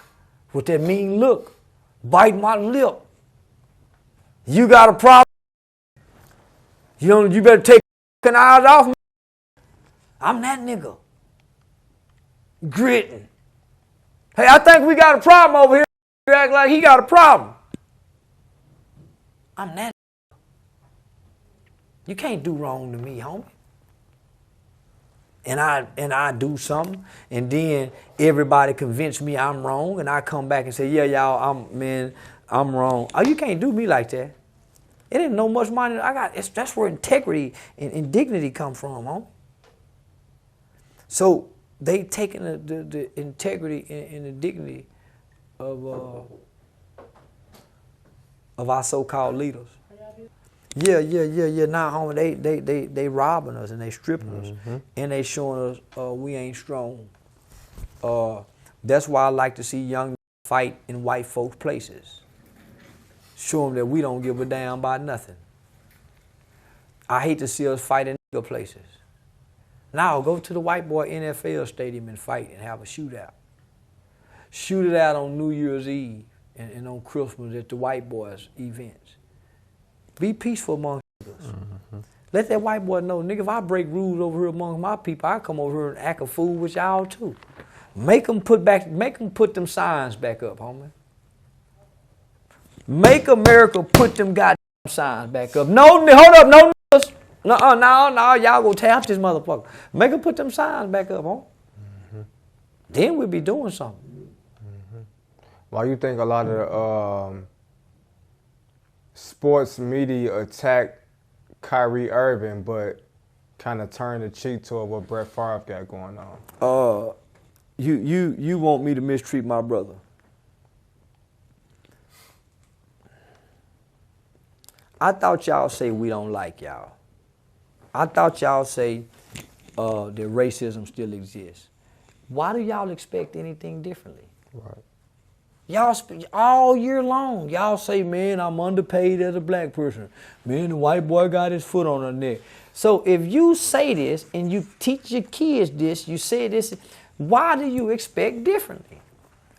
with that mean look. Bite my lip. You got a problem? You better take your eyes off me. I'm that nigga. Gritting. Hey, I think we got a problem over here. You act like he got a problem. I'm that. You can't do wrong to me, homie. And I do something, and then everybody convince me I'm wrong, and I come back and say, yeah, y'all, I'm wrong. Oh, you can't do me like that. It ain't no much money I got. That's where integrity and dignity come from, homie. So they taking the integrity and the dignity of our so-called leaders. Yeah. Now, homie, they robbing us and they stripping us, and they showing us we ain't strong. That's why I like to see young fight in white folks' places. Show them that we don't give a damn about nothing. I hate to see us fight in nigger places. Now go to the white boy NFL stadium and fight and have a shootout. Shoot it out on New Year's Eve and on Christmas at the white boys' events. Be peaceful among niggas. Let that white boy know, nigga, if I break rules over here among my people, I come over here and act a fool with y'all too. Make them put them signs back up, homie. Make America put them goddamn signs back up. No, hold up, no niggas. No, y'all go tap this motherfucker. Make them put them signs back up, homie. Then we'll be doing something. Why you think a lot of sports media attack Kyrie Irving, but kind of turn the cheek toward what Brett Favre got going on? You want me to mistreat my brother? I thought y'all say we don't like y'all. I thought y'all say that racism still exists. Why do y'all expect anything differently? Right. Y'all all year long, y'all say, man, I'm underpaid as a black person. Man, the white boy got his foot on her neck. So if you say this and you teach your kids this, you say this, why do you expect differently?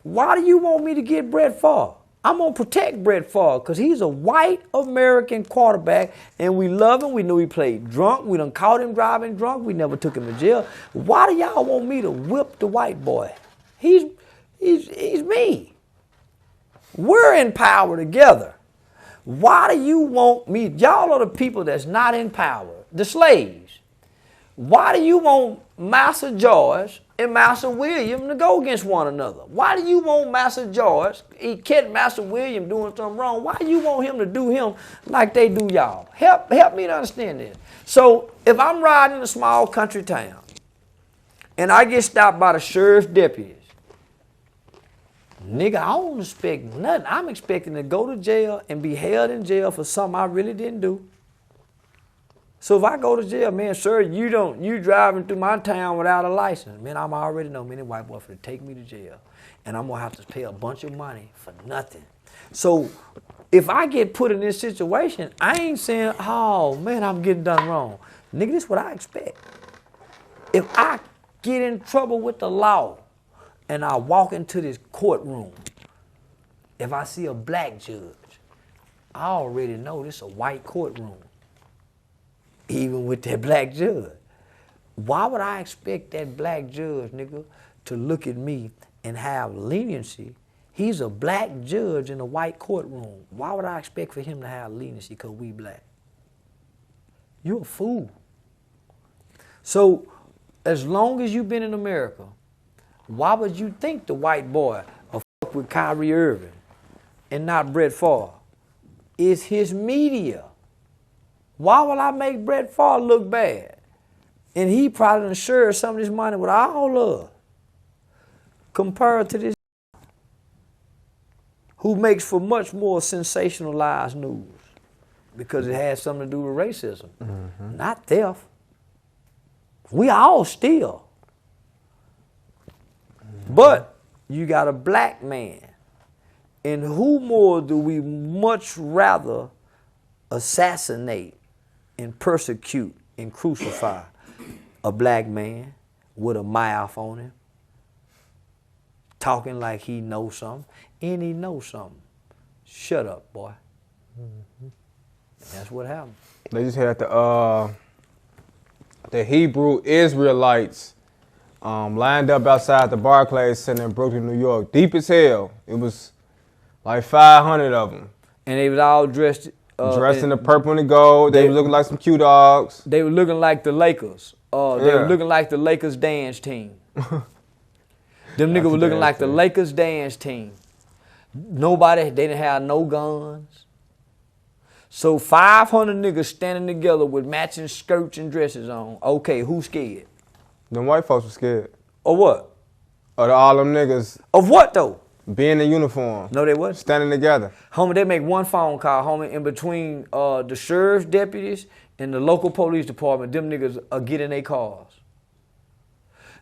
Why do you want me to get Brett Favre? I'm going to protect Brett Favre because he's a white American quarterback and we love him. We knew he played drunk. We done caught him driving drunk. We never took him to jail. Why do y'all want me to whip the white boy? He's me. We're in power together. Why do you want me? Y'all are the people that's not in power, the slaves. Why do you want Master George and Master William to go against one another? Why do you want Master George, he catch Master William doing something wrong? Why do you want him to do him like they do y'all? Help me to understand this. So if I'm riding in a small country town and I get stopped by the sheriff's deputies, nigga, I don't expect nothing. I'm expecting to go to jail and be held in jail for something I really didn't do. So if I go to jail, man, sir, you driving through my town without a license. Man, I'm already know, man, that white boy finna take me to jail. And I'm gonna have to pay a bunch of money for nothing. So if I get put in this situation, I ain't saying, oh, man, I'm getting done wrong. Nigga, this is what I expect. If I get in trouble with the law, and I walk into this courtroom, if I see a black judge, I already know this is a white courtroom, even with that black judge. Why would I expect that black judge, nigga, to look at me and have leniency? He's a black judge in a white courtroom. Why would I expect for him to have leniency because we black? You a fool. So as long as you've been in America, why would you think the white boy will fuck with Kyrie Irving and not Brett Favre? It's his media. Why will I make Brett Favre look bad? And he probably done shared some of this money with all love. Compared to this who makes for much more sensationalized news because it has something to do with racism, not theft. We all steal. But you got a black man, and who more do we much rather assassinate and persecute and crucify? A black man with a mouth on him, talking like he knows something, and he knows something. Shut up, boy. That's what happened. They just had the Hebrew Israelites lined up outside the Barclays Center in Brooklyn, New York. Deep as hell. It was like 500 of them. And they was all dressed in the purple and the gold. They were looking like some cute dogs. They were looking like the Lakers. They were looking like the Lakers dance team. Them niggas were looking like the Lakers dance team. They didn't have no guns. So 500 niggas standing together with matching skirts and dresses on. Okay, who's scared? Them white folks were scared. Of what? Of all them niggas. Of what though? Being in uniform. No, they wasn't. Standing together. Homie, they make one phone call, homie, in between the sheriff's deputies and the local police department. Them niggas get in their cars.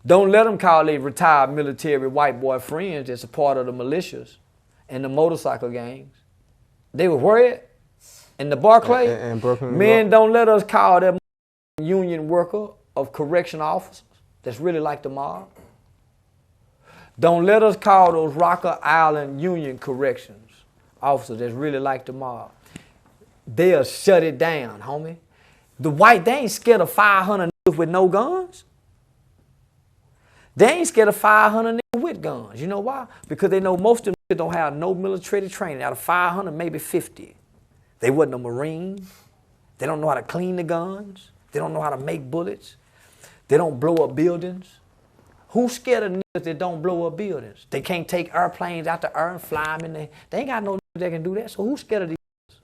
Don't let them call their retired military white boy friends that's a part of the militias and the motorcycle gangs. They were worried. In the Barclay, and Brooklyn, men don't let us call that union worker of correction officers that's really like the mob. Don't let us call those Rocker Island Union corrections officers that's really like the mob. They'll shut it down, homie. The white, they ain't scared of 500 niggas with no guns. They ain't scared of 500 niggas with guns. You know why? Because they know most of them don't have no military training. Out of 500, maybe 50. They wasn't no Marine. They don't know how to clean the guns. They don't know how to make bullets. They don't blow up buildings. Who's scared of niggas that don't blow up buildings? They can't take airplanes out the air and fly them in there. They ain't got no niggas that can do that. So who's scared of these niggas?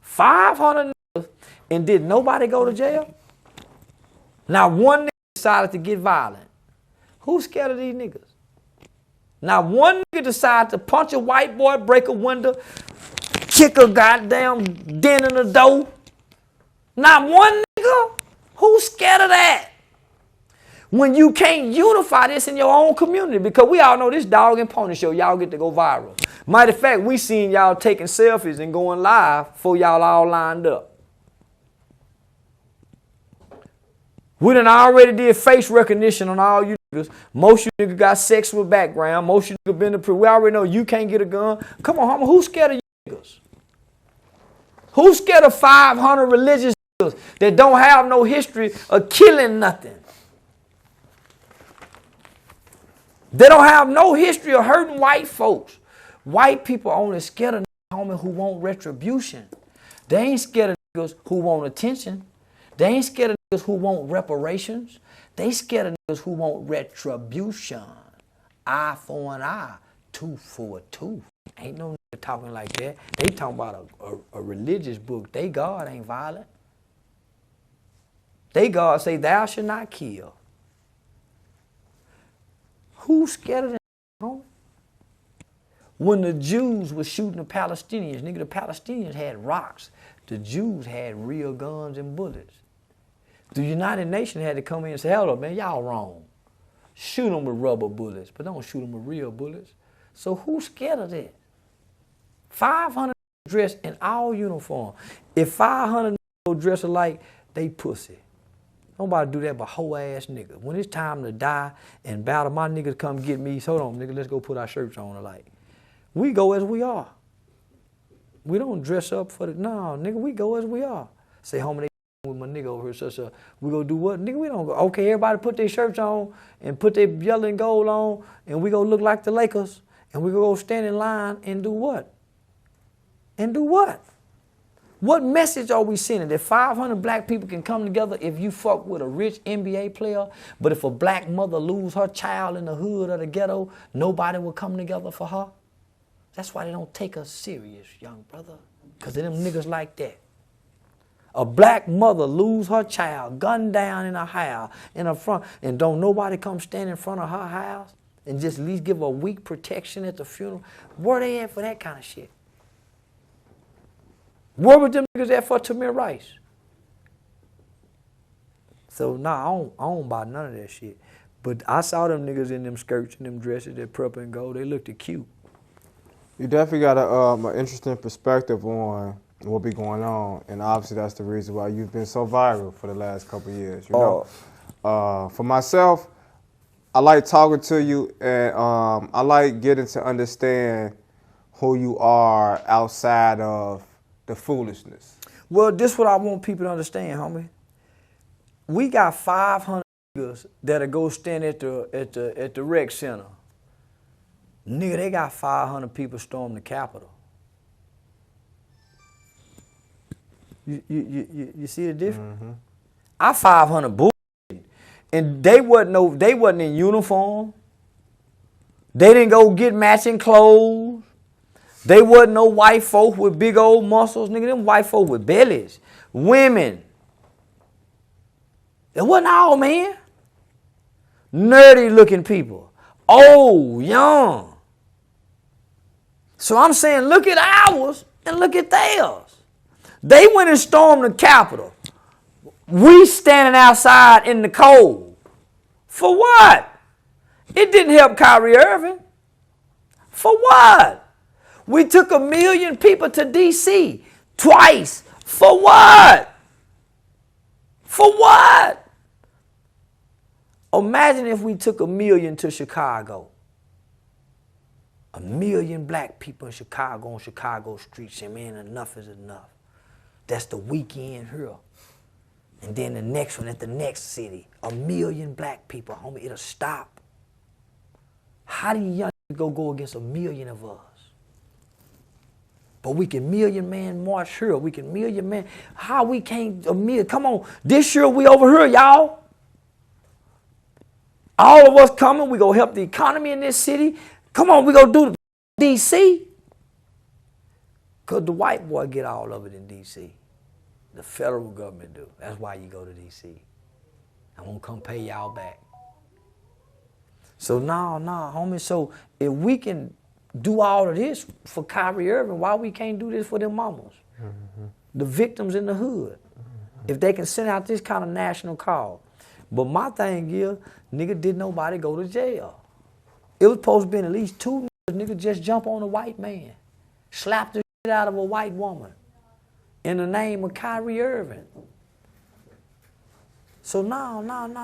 500 niggas, and did nobody go to jail? Now one nigga decided to get violent. Who's scared of these niggas? Now one nigga decided to punch a white boy, break a window, kick a goddamn dent in the door. Not one nigga. Who's scared of that? When you can't unify this in your own community, because we all know this dog and pony show, y'all get to go viral. Matter of fact, we seen y'all taking selfies and going live before y'all all lined up. We done already did face recognition on all you niggas. Most you niggas got sexual background. Most you niggas been to prison. We already know you can't get a gun. Come on, homie, who's scared of you niggas? Who's scared of 500 religious niggas that don't have no history of killing nothing? They don't have no history of hurting white folks. White people only scared of niggas, homie, who want retribution. They ain't scared of niggas who want attention. They ain't scared of niggas who want reparations. They scared of niggas who want retribution. Eye for an eye, tooth for a tooth. Ain't no nigga talking like that. They talking about a religious book. They God ain't violent. They God say, thou shalt not kill. Who's scared of that, homie? When the Jews were shooting the Palestinians, nigga, the Palestinians had rocks. The Jews had real guns and bullets. The United Nations had to come in and say, hold up, man, y'all wrong. Shoot them with rubber bullets, but don't shoot them with real bullets. So who's scared of that? 500 dressed in all uniform. If 500 dress alike, they pussy. Nobody do that but hoe ass nigga. When it's time to die and battle, my niggas come get me. So hold on, nigga, let's go put our shirts on alike. We go as we are. We don't dress up for the, no, nigga, we go as we are. Say, homie, they with my nigga over here, so we go do what? Nigga, we don't go. Okay, everybody put their shirts on and put their yellow and gold on, and we go look like the Lakers, and we go stand in line and do what? And do what? What message are we sending? That 500 black people can come together if you fuck with a rich NBA player, but if a black mother lose her child in the hood or the ghetto, nobody will come together for her? That's why they don't take us serious, young brother, because of them niggas like that. A black mother lose her child, gunned down in her house, in her front, and don't nobody come stand in front of her house and just at least give her weak protection at the funeral? Where they at for that kind of shit? Where were them niggas at for Tamir Rice? So, nah, I don't buy none of that shit. But I saw them niggas in them skirts and them dresses, that purple and gold. They looked cute. You definitely got an interesting perspective on what be going on, and obviously that's the reason why you've been so viral for the last couple of years. You know, for myself, I like talking to you, and I like getting to understand who you are outside of the foolishness. Well, this is what I want people to understand, homie. We got 500 niggas that'll go stand at the rec center. Nigga, they got 500 people storm the Capitol. You see the difference? Mm-hmm. Our 500 bullshit, and they wasn't in uniform. They didn't go get matching clothes. They wasn't no white folk with big old muscles, nigga. Them white folk with bellies, women. It wasn't all man. Nerdy looking people, old, young. So I'm saying, look at ours and look at theirs. They went and stormed the Capitol. We standing outside in the cold. For what? It didn't help Kyrie Irving. For what? We took 1 million people to D.C. twice. For what? For what? Imagine if we took 1 million to Chicago. 1 million black people in Chicago on Chicago streets saying, man, enough is enough. That's the weekend here. And then the next one at the next city. 1 million black people, homie, it'll stop. How do you young go against 1 million of us? But we can million man march here. We can million man. How we can't 1 million? Come on. This year we over here, y'all. All of us coming. We gonna help the economy in this city. Come on, we gonna do the D.C. Because the white boy get all of it in D.C. The federal government do. That's why you go to D.C. I won't come pay y'all back. So nah, homie. So if we can do all of this for Kyrie Irving, why we can't do this for them mamas? Mm-hmm. The victims in the hood. Mm-hmm. If they can send out this kind of national call. But my thing is, nigga, did nobody go to jail? It was supposed to be at least 2 niggas just jump on a white man. Slap the shit out of a white woman. In the name of Kyrie Irving. So no, man.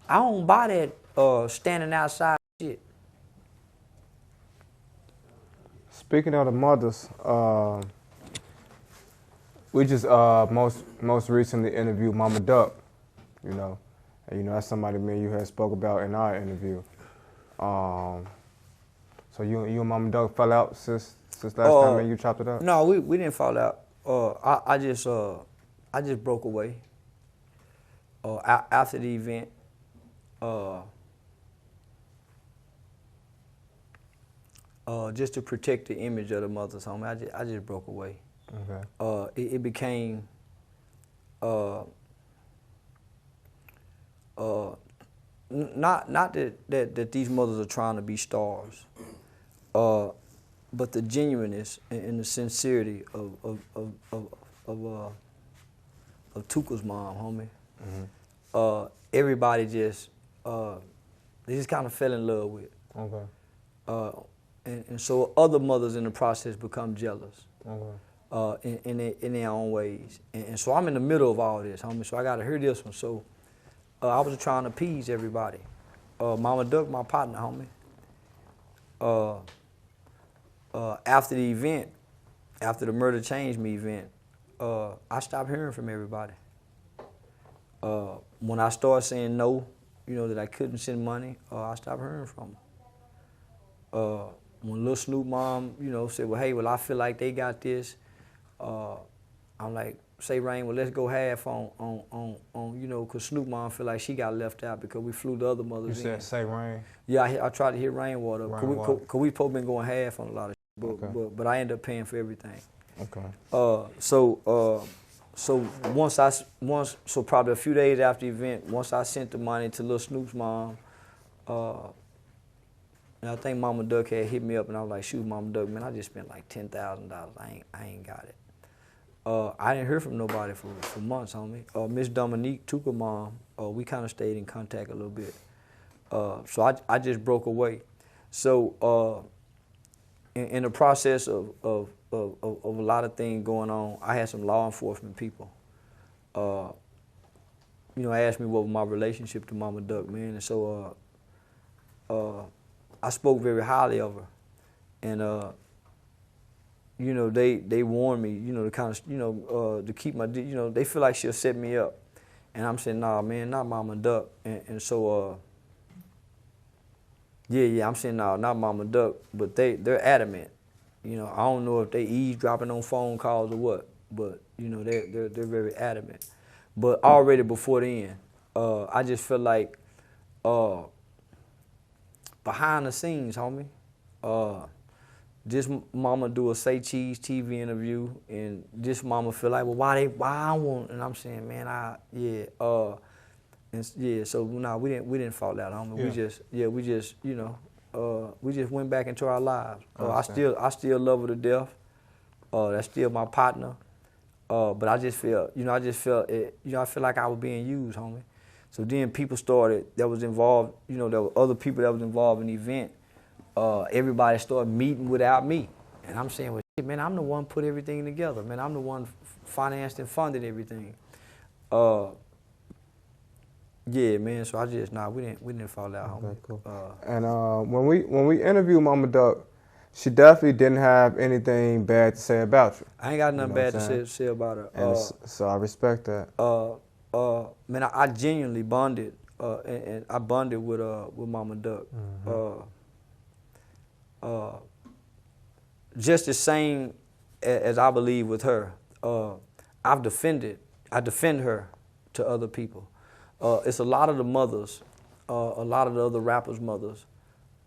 I don't buy that standing outside shit. Speaking of the mothers, we just most recently interviewed Mama Duck, you know. And, you know, that's somebody me and you had spoke about in our interview. So you and Mama Duck fell out since last time and you chopped it up? No, we didn't fall out. I just broke away. After the event, just to protect the image of the mothers, homie, I just broke away. Okay. It became not that these mothers are trying to be stars, but the genuineness and the sincerity of Tuka's mom, homie. Mm-hmm. Everybody just they just kind of fell in love with. Okay. And so other mothers in the process become jealous. Okay. In their own ways. And so I'm in the middle of all this, homie. So I got to hear this one. So I was trying to appease everybody. Mama Duck, my partner, homie. After the event, after the Murder Changed Me event, I stopped hearing from everybody. When I started saying no, you know, that I couldn't send money, I stopped hearing from them. when Lil Snoop mom, you know, said, well, hey, well, I feel like they got this, I'm like, say, Rain, well, let's go half on you know, because Snoop mom feel like she got left out because we flew the other mothers in. You said say Rain? Yeah, I tried to hit Rainwater. Because we probably been going half on a lot of shit, but I ended up paying for everything. Okay. So probably a few days after the event, once I sent the money to Lil Snoop's mom, and I think Mama Duck had hit me up, and I was like, shoot, Mama Duck, man, I just spent like $10,000. I ain't got it. I didn't hear from nobody for months, homie. Miss Dominique took her mom. We kind of stayed in contact a little bit. So I just broke away. So in the process of a lot of things going on, I had some law enforcement people, you know, asked me what was my relationship to Mama Duck, man. And so I spoke very highly of her. And, you know, they warned me, you know, to kind of, you know, to keep my, you know, they feel like she'll set me up. And I'm saying, nah, man, not Mama Duck. And so, yeah, I'm saying, no, not Mama Duck, but they're adamant. You know, I don't know if they eavesdropping on phone calls or what, but, you know, they're very adamant. But already before then, I just felt like behind the scenes, homie, this mama do a Say Cheese TV interview, and this mama feel like, well, why I want, and I'm saying, man, so no, we didn't fall out, homie. Yeah. We just, you know, we just went back into our lives. I still love her to death. That's still my partner. But I felt it, you know, I feel like I was being used, homie. So then people started that was involved, you know, there were other people that was involved in the event. Everybody started meeting without me. And I'm saying, well, shit, man, I'm the one put everything together. Man, I'm the one financed and funded everything. Yeah, man, so we didn't fall out, homie. Okay, cool. And when we interviewed Mama Duck, she definitely didn't have anything bad to say about you. I ain't got nothing bad to say about her. And so I respect that. Man, I genuinely bonded, and I bonded with Mama Duck. Just the same as I believe with her. I defend her to other people. It's a lot of the mothers, a lot of the other rappers' mothers.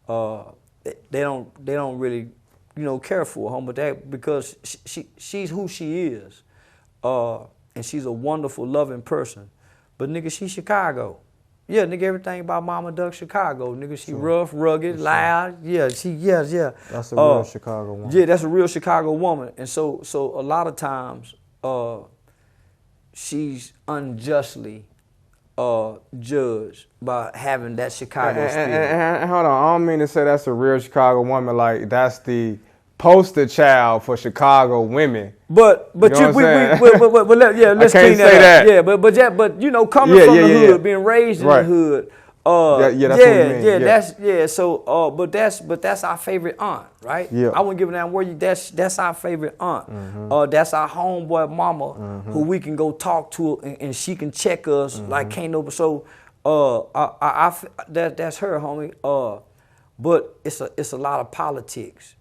They don't really, you know, care for her, but that because she's who she is, and she's a wonderful, loving person. But nigga, she Chicago. Yeah, nigga, everything about Mama Duck Chicago. Nigga, she rough, rugged, loud. Yeah, yeah. That's a real Chicago woman. Yeah, that's a real Chicago woman. And so a lot of times, she's unjustly judged by having that Chicago spirit. And hold on, I don't mean to say that's a real Chicago woman, like that's the poster child for Chicago women. But let's clean that up. Yeah, but you know, coming from the hood, being raised in the hood. That's what you mean. But that's our favorite aunt, right? Yeah. I wouldn't give a damn where you. That's our favorite aunt. That's our homeboy mama who we can go talk to and she can check us like can't nobody. So that's her, homie. But it's a lot of politics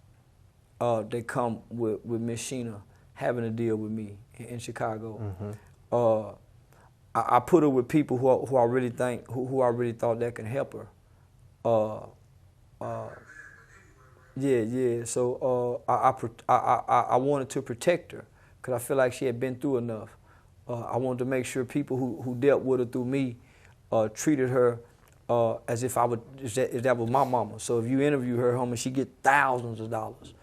that come with Miss Sheena having to deal with me in Chicago. I put her with people who I really think who I really thought that can help her. So I wanted to protect her because I feel like she had been through enough. I wanted to make sure people who dealt with her through me treated her as if that was my mama. So if you interview her, homie, she get thousands of dollars.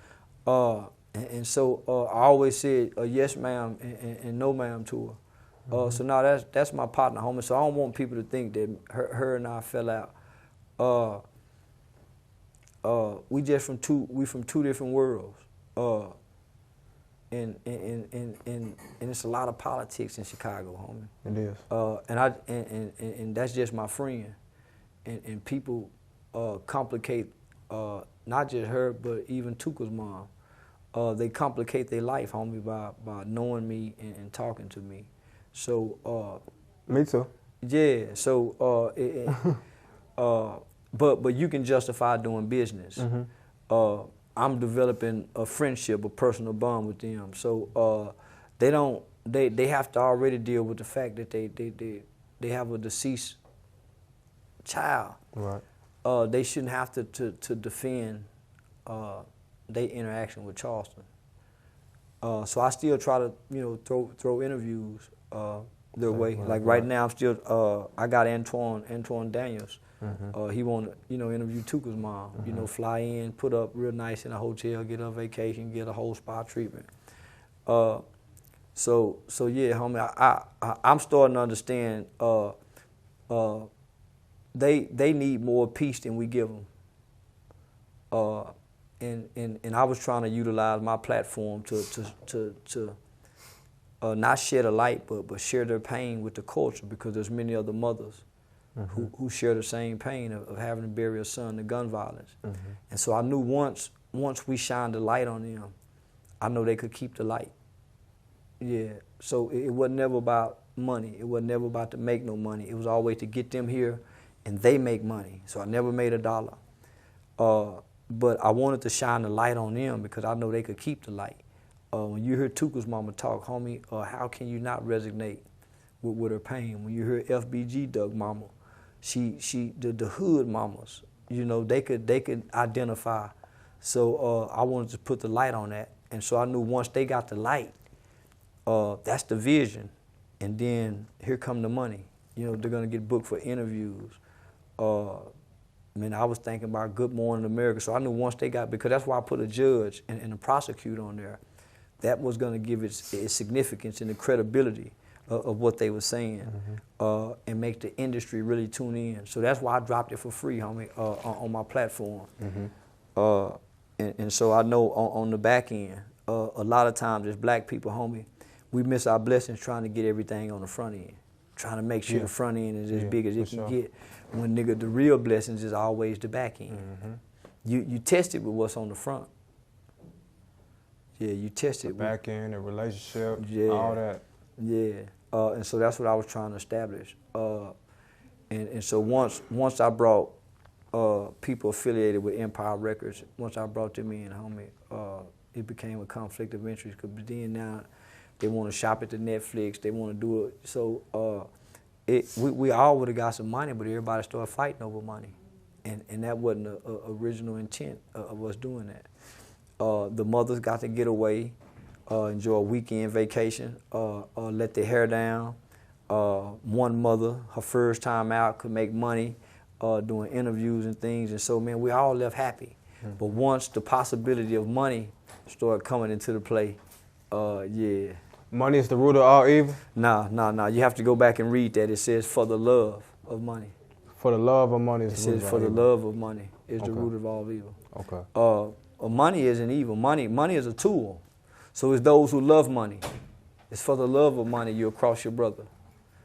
And so I always said yes, ma'am, and no, ma'am to her. So now that's my partner, homie. So I don't want people to think that her and I fell out. We from two different worlds. And it's a lot of politics in Chicago, homie. It is. And that's just my friend. And people complicate not just her, but even Tuka's mom. They complicate their life, homie, by knowing me and talking to me. So me too. Yeah. So but you can justify doing business. I'm developing a friendship, a personal bond with them. So they have to already deal with the fact that they have a deceased child. Right. They shouldn't have to defend their interaction with Charleston. So I still try to, throw interviews their way. Like right now, I'm still, I got Antoine Daniels. Mm-hmm. He want to, interview Tuka's mom. Mm-hmm. Fly in, put up real nice in a hotel, get a vacation, get a whole spa treatment. So yeah, homie, I'm starting to understand. They need more peace than we give them. And I was trying to utilize my platform to not shed a light, but share their pain with the culture, because there's many other mothers Mm-hmm. who share the same pain of having to bury a son to gun violence. Mm-hmm. And so I knew once we shined the light on them, I know they could keep the light. Yeah. So it wasn't never about money. It wasn't never about to make no money. It was always to get them here, and they make money. So I never made a dollar. But I wanted to shine the light on them because I know they could keep the light. When you hear Tuka's mama talk, homie, how can you not resonate with her pain? When you hear FBG Doug mama, the hood mamas, they could identify. So I wanted to put the light on that. And so I knew once they got the light, that's the vision. And then here come the money. They're gonna get booked for interviews. I was thinking about Good Morning America. So I knew once they got, because that's why I put a judge and a prosecutor on there. That was gonna give its significance and the credibility of what they were saying, mm-hmm. And make the industry really tune in. So that's why I dropped it for free, homie, on my platform. Mm-hmm. And so I know on the back end, a lot of times as black people, homie, we miss our blessings trying to get everything on the front end, trying to make sure the front end is as big as it can get. When the real blessings is always the back end. Mm-hmm. You test it with what's on the front. Yeah, you test it. The back end, the relationship, all that. Yeah, and so that's what I was trying to establish. And so once I brought people affiliated with Empire Records, once I brought them in, homie, it became a conflict of interest. Because then now they want to shop at the Netflix, they want to do it. So we all would have got some money, but everybody started fighting over money, and that wasn't the original intent of us doing that. The mothers got to get away, enjoy a weekend vacation, let their hair down. One mother, her first time out, could make money doing interviews and things. And so, man, we all left happy. But once the possibility of money started coming into the play, yeah. Money is the root of all evil? Nah. You have to go back and read that. It says, for the love of money. For the love of money is it the root says, of for all the evil. love of money is the root of all evil. Okay. Money isn't evil. Money is a tool. So it's those who love money. It's for the love of money you'll cross your brother.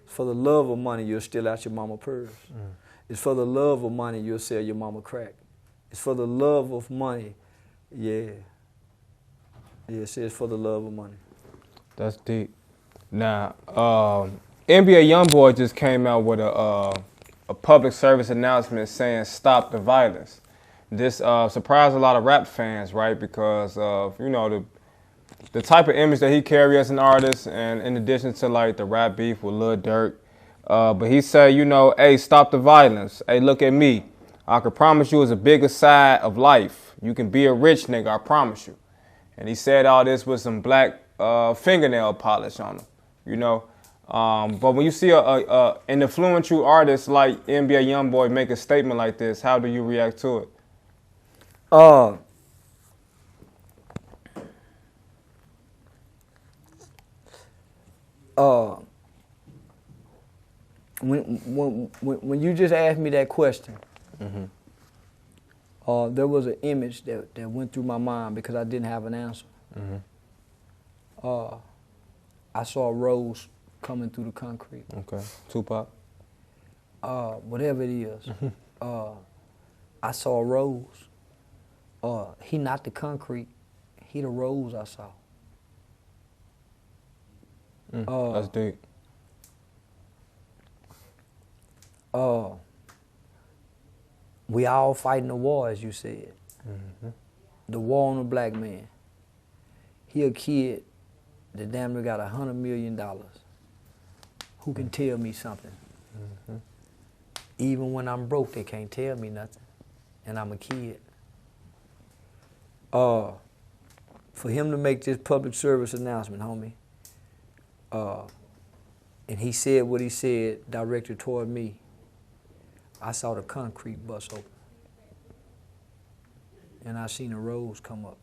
It's for the love of money you'll steal out your mama purse. It's for the love of money you'll sell your mama crack. It's for the love of money. Yeah. Yeah, it says for the love of money. That's deep. Now, NBA YoungBoy just came out with a public service announcement saying stop the violence. This surprised a lot of rap fans, right? Because of, the type of image that he carries as an artist, and in addition to like the rap beef with Lil Durk. But he said, hey, stop the violence. Hey, look at me. I can promise you it's a bigger side of life. You can be a rich nigga, I promise you. And he said all this with some black fingernail polish on him, But when you see an influential artist like NBA YoungBoy make a statement like this, how do you react to it? When you just asked me that question, there was an image that went through my mind because I didn't have an answer. I saw a rose coming through the concrete. Okay. Tupac? Whatever it is. I saw a rose. He not the concrete. He the rose I saw. That's deep. We all fighting a war, as you said. the war on the black man. He a kid that damn near got $100 million. Who can tell me something? Mm-hmm. Even when I'm broke, they can't tell me nothing. And I'm a kid. For him to make this public service announcement, homie, and he said what he said directed toward me, I saw the concrete bust open. And I seen the roads come up.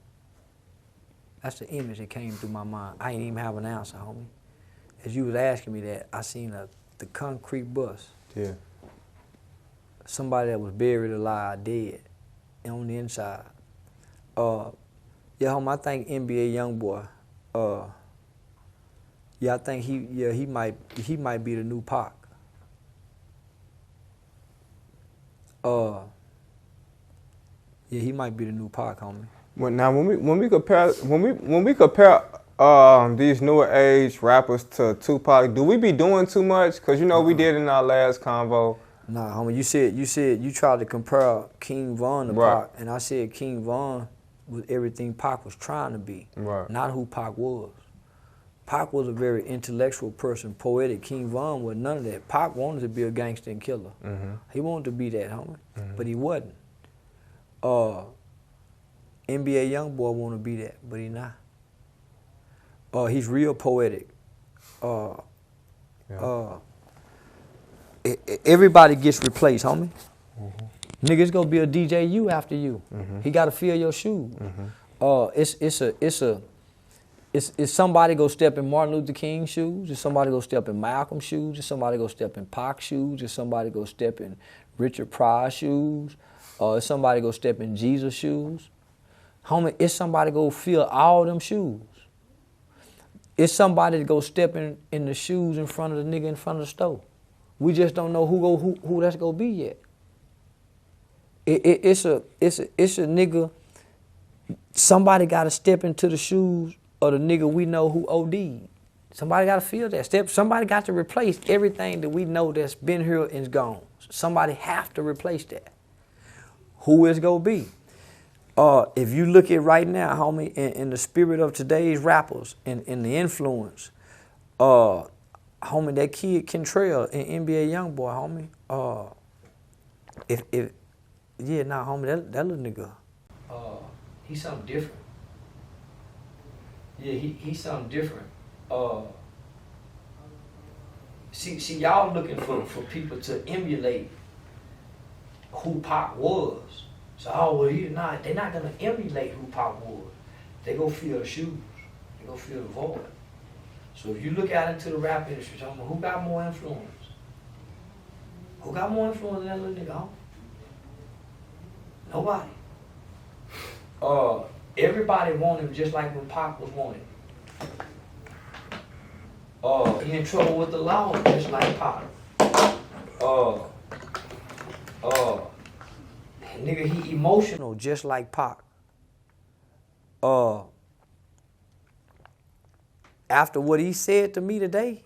That's the image that came through my mind. I ain't even have an answer, homie. As you was asking me that, I seen the concrete bust. Yeah. Somebody that was buried alive, dead, and on the inside. Yeah, homie, I think NBA YoungBoy. Yeah, I think he might be the new Pac. Yeah, he might be the new Pac, homie. Well, now when we compare these newer age rappers to Tupac, do we be doing too much? Cause you know we did in our last convo. Nah, homie, you said you tried to compare King Von to Right. Pac, and I said King Von was everything Pac was trying to be, Right. not who Pac was. Pac was a very intellectual person, poetic. King Von was none of that. Pac wanted to be a gangster and killer. Mm-hmm. He wanted to be that, homie, but he wasn't. NBA YoungBoy want to be that, but he not. He's real poetic. Everybody gets replaced, homie. Mm-hmm. Nigga, it's gonna be a DJU after you. Mm-hmm. He gotta fill your shoes. Mm-hmm. It's somebody go step in Martin Luther King's shoes. Is somebody go step in Malcolm's shoes. Is somebody go step in Pac's shoes. Is somebody go step in Richard Pryor's shoes. Is somebody go step in Jesus' shoes. Homie, it's somebody go fill all them shoes. It's somebody to go step in the shoes in front of the nigga in front of the store. We just don't know who that's gonna be yet. It's a nigga. Somebody gotta step into the shoes of the nigga we know who OD'd. Somebody gotta fill that step. Somebody got to replace everything that we know that's been here and is gone. Somebody have to replace that. Who is gonna be? If you look at right now, homie, in the spirit of today's rappers and the influence, homie, that kid Kentrell in NBA YoungBoy, homie. Homie, that little nigga. He's something different. Yeah, he's something different. See, y'all looking for people to emulate who Pac was. So, they're not gonna emulate who Pac was. They go fill the shoes. They go fill the void. So if you look out into the rap industry, talking about who got more influence? Who got more influence than that little nigga, huh? Nobody. Everybody want him just like when Pac was wanted. He in trouble with the law just like Pac. Nigga, he emotional just like Pac. After what he said to me today.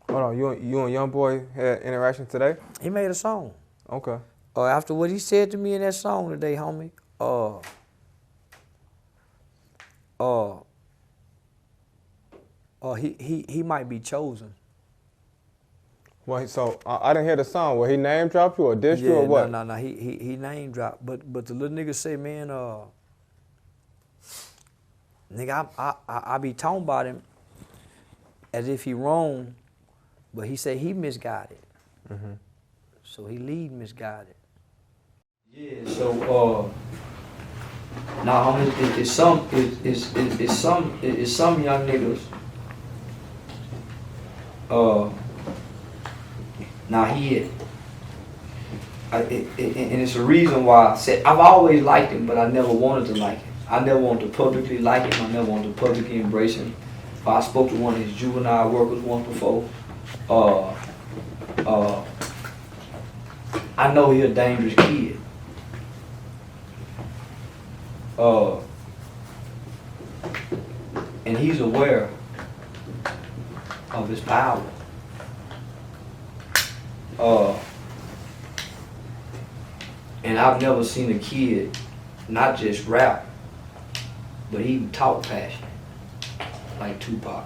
Hold on, you and YoungBoy had interaction today? He made a song. Okay. After what he said to me in that song today, homie, he might be chosen. Well, so I didn't hear the song. Well, he name dropped you or dissed you or what? No. He name dropped. But the little nigga say, man, nigga, I be talking about him as if he wrong, but he said he misguided. Mm-hmm. So he lead misguided. Yeah. So now homie, it's some young niggas. Now and it's a reason why I said I've always liked him, but I never wanted to like him. I never wanted to publicly like him. I never wanted to publicly embrace him. I spoke to one of his juvenile workers once before. I know he's a dangerous kid. And he's aware of his power. And I've never seen a kid not just rap, but he even talk passionate, like Tupac.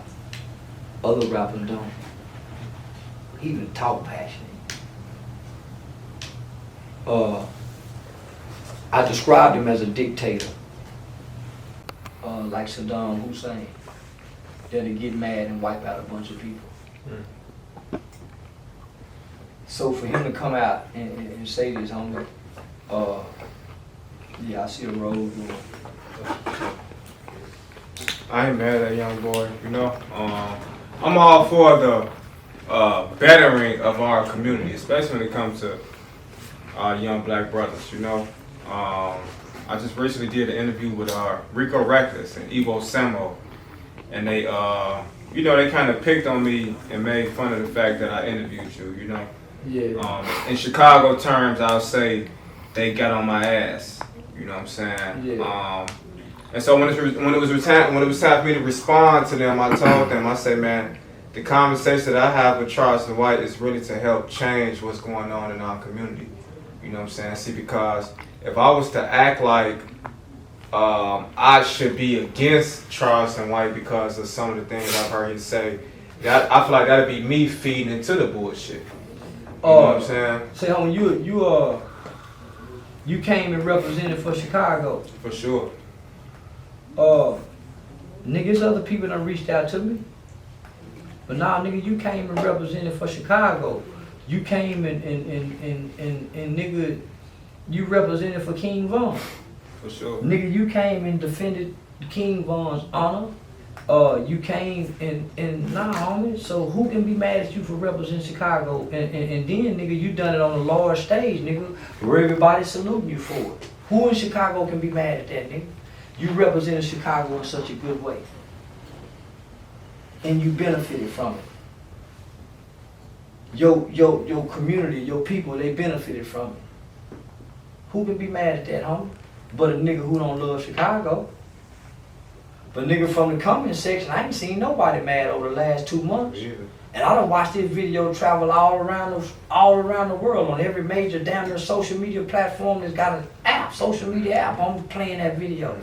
Other rappers don't. He even talk passionate. I described him as a dictator, like Saddam Hussein, that'll get mad and wipe out a bunch of people. So for him to come out and say this, homie, yeah, I see a road going. I ain't mad at YoungBoy, you know. I'm all for the bettering of our community, especially when it comes to our young black brothers, you know. I just recently did an interview with Rico Reckless and Evo Samo, and they, you know, they kind of picked on me and made fun of the fact that I interviewed you, you know. Yeah. In Chicago terms, I'll say they got on my ass, you know what I'm saying? Yeah. And so when it was time for me to respond to them, I told them, I said, man, the conversation that I have with Charleston White is really to help change what's going on in our community. You know what I'm saying? See, because if I was to act like I should be against Charleston White because of some of the things I've heard him say, that I feel like that'd be me feeding into the bullshit. You know what I'm saying? Say, homie, you came and represented for Chicago. For sure. Niggas, other people done reached out to me. But nah, nigga, you came and represented for Chicago. You came and nigga, you represented for King Von. For sure. Nigga, you came and defended King Von's honor. You came and nah, homie. So who can be mad at you for representing Chicago? And then, nigga, you done it on a large stage, nigga, where everybody saluting you for it. Who in Chicago can be mad at that, nigga? You represented Chicago in such a good way. And you benefited from it. Your community, your people, they benefited from it. Who can be mad at that, homie? But a nigga who don't love Chicago. But nigga, from the comment section, I ain't seen nobody mad over the last 2 months. And I done watched this video travel all around the world on every major damn near social media platform that's got an app, social media app. I'm playing that video.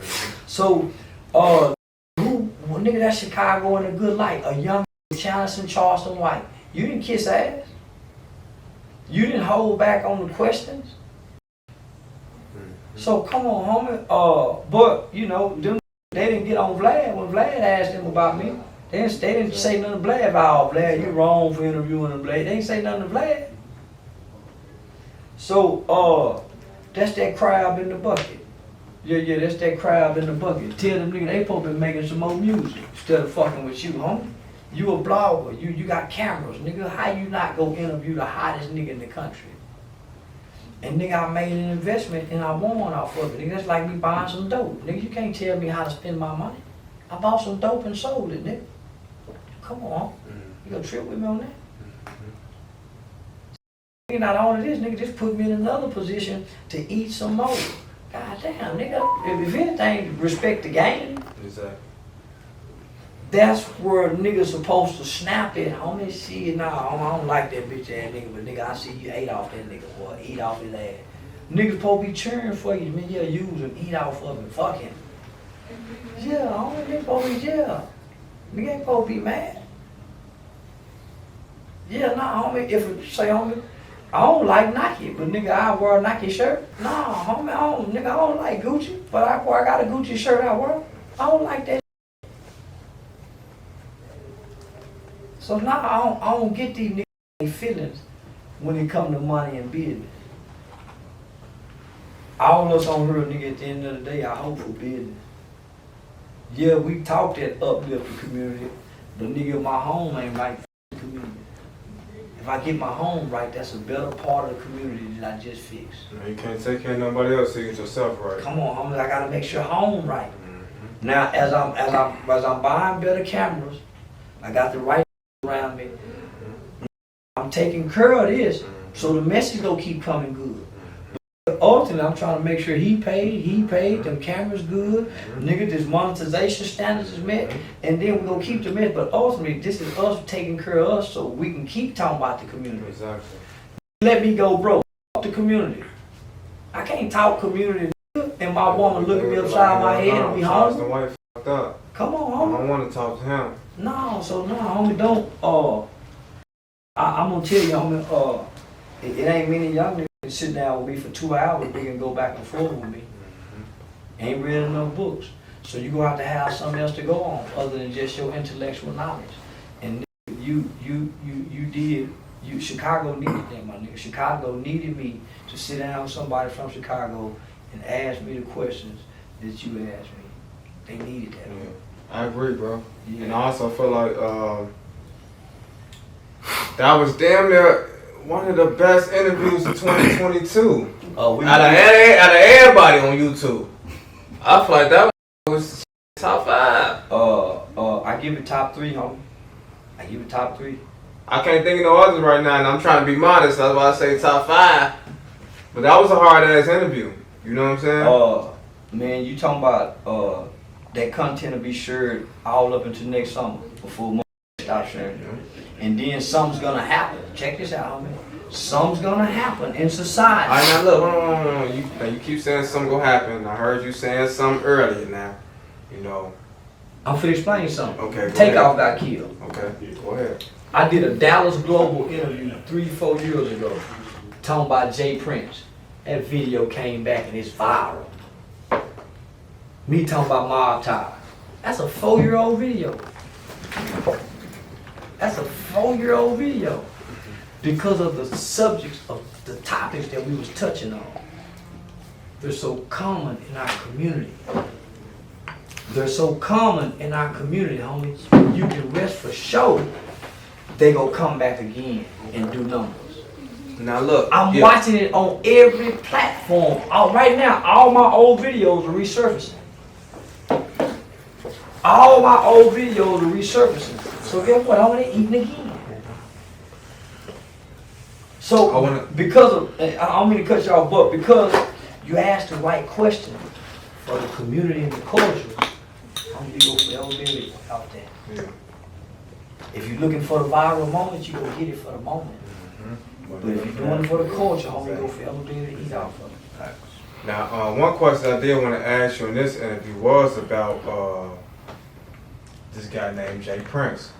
So, nigga, that's Chicago in a good light. A young Charleston White. You didn't kiss ass. You didn't hold back on the questions. So come on, homie. But you know, they didn't get on Vlad when Vlad asked them about me. They didn't say nothing to Vlad about, oh, Vlad, you wrong for interviewing him, Vlad. They didn't say nothing to Vlad. So, that's that crab in the bucket. Yeah, that's that crab in the bucket. Tell them nigga they supposed to be making some more music instead of fucking with you, homie. You a blogger, you got cameras, nigga. How you not go interview the hottest nigga in the country? And nigga, I made an investment and I won off of it. Nigga, that's like me buying some dope. Nigga, you can't tell me how to spend my money. I bought some dope and sold it, nigga. Come on. You gonna trip with me on that? Nigga, not only this, nigga, just put me in another position to eat some more. God damn, nigga. If anything, respect the game. Exactly. That's where niggas supposed to snap it, homie. Shit, nah, I don't like that bitch ass nigga, but nigga, I see you ate off that nigga, boy. Eat off his ass. Niggas supposed to be cheering for you, man. Yeah, use him, eat off of him, fuck him. Yeah, homie, nigga supposed to be, yeah. Nigga ain't supposed to be mad. Yeah, nah, homie, say, homie, I don't like Nike, but nigga, I wear a Nike shirt. Nah, homie, I don't like Gucci, but I got a Gucci shirt I wear. I don't like that. So now I don't get these niggas feelings when it come to money and business. All of us on here, nigga, at the end of the day, I hope for business. Yeah, we talk that uplift the community, but nigga, my home ain't right for the community. If I get my home right, that's a better part of the community that I just fixed. You can't take care of nobody else, so you get yourself right. Come on, homie, I gotta make sure home right. Now, as I'm buying better cameras, I got the right around me. I'm taking care of this, so the message gonna keep coming good. But ultimately, I'm trying to make sure he paid, them cameras good, nigga, this monetization standards is met, and then we're gonna keep the message. But ultimately, this is us taking care of us so we can keep talking about the community. Exactly. Let me go broke. Fuck the community. I can't talk community and man, my woman looking me upside my head and we Charleston home. White fucked up. Come on, I homie. don't want to talk to him. No, so no, homie, don't. I'm gonna tell you, homie. It ain't many young niggas can sit down with me for 2 hours. They can go back and forth with me. Ain't read enough books, so you gonna have to have something else to go on other than just your intellectual knowledge. And Chicago needed that, my nigga. Chicago needed me to sit down with somebody from Chicago and ask me the questions that you asked me. They needed that. Yeah, I agree, bro. Yeah. And I also feel like that was damn near one of the best interviews of 2022. Out of everybody on YouTube. I feel like that was top 5. I give it top 3, homie. I give it top 3. I can't think of no others right now, and I'm trying to be modest. That's why I say top 5. But that was a hard ass interview. You know what I'm saying? Man, you talking about that content will be shared all up until next summer before stop sharing it. And then something's gonna happen. Check this out, homie. Something's gonna happen in society. All right, now look, hold on. You keep saying something gonna happen. I heard you saying something earlier now. You know. I'm finna explain something. Okay. Takeoff got killed. Okay, go ahead. I did a Dallas Global interview 3-4 years ago, talking about Jay Prince. That video came back and it's viral. Me talking about Mob Tie. That's a 4-year-old video. That's a 4-year-old video. Because of the subjects of the topics that we was touching on. They're so common in our community. They're so common in our community, homie. You can rest for sure they gonna come back again and do numbers. Now look, I'm watching it on every platform. Right now, all my old videos are resurfacing. All my old videos are resurfacing. So guess what? I'm gonna eat again. So because of, I don't mean to cut you off, but because you asked the right question for the community and the culture, I'm gonna go forever be out there. Yeah. If you're looking for the viral moment, you go get it for the moment. But if you're doing it for the culture, I'm gonna go forever be able to eat out for it. Now, one question I did want to ask you in this interview was about this guy named Jay Prince.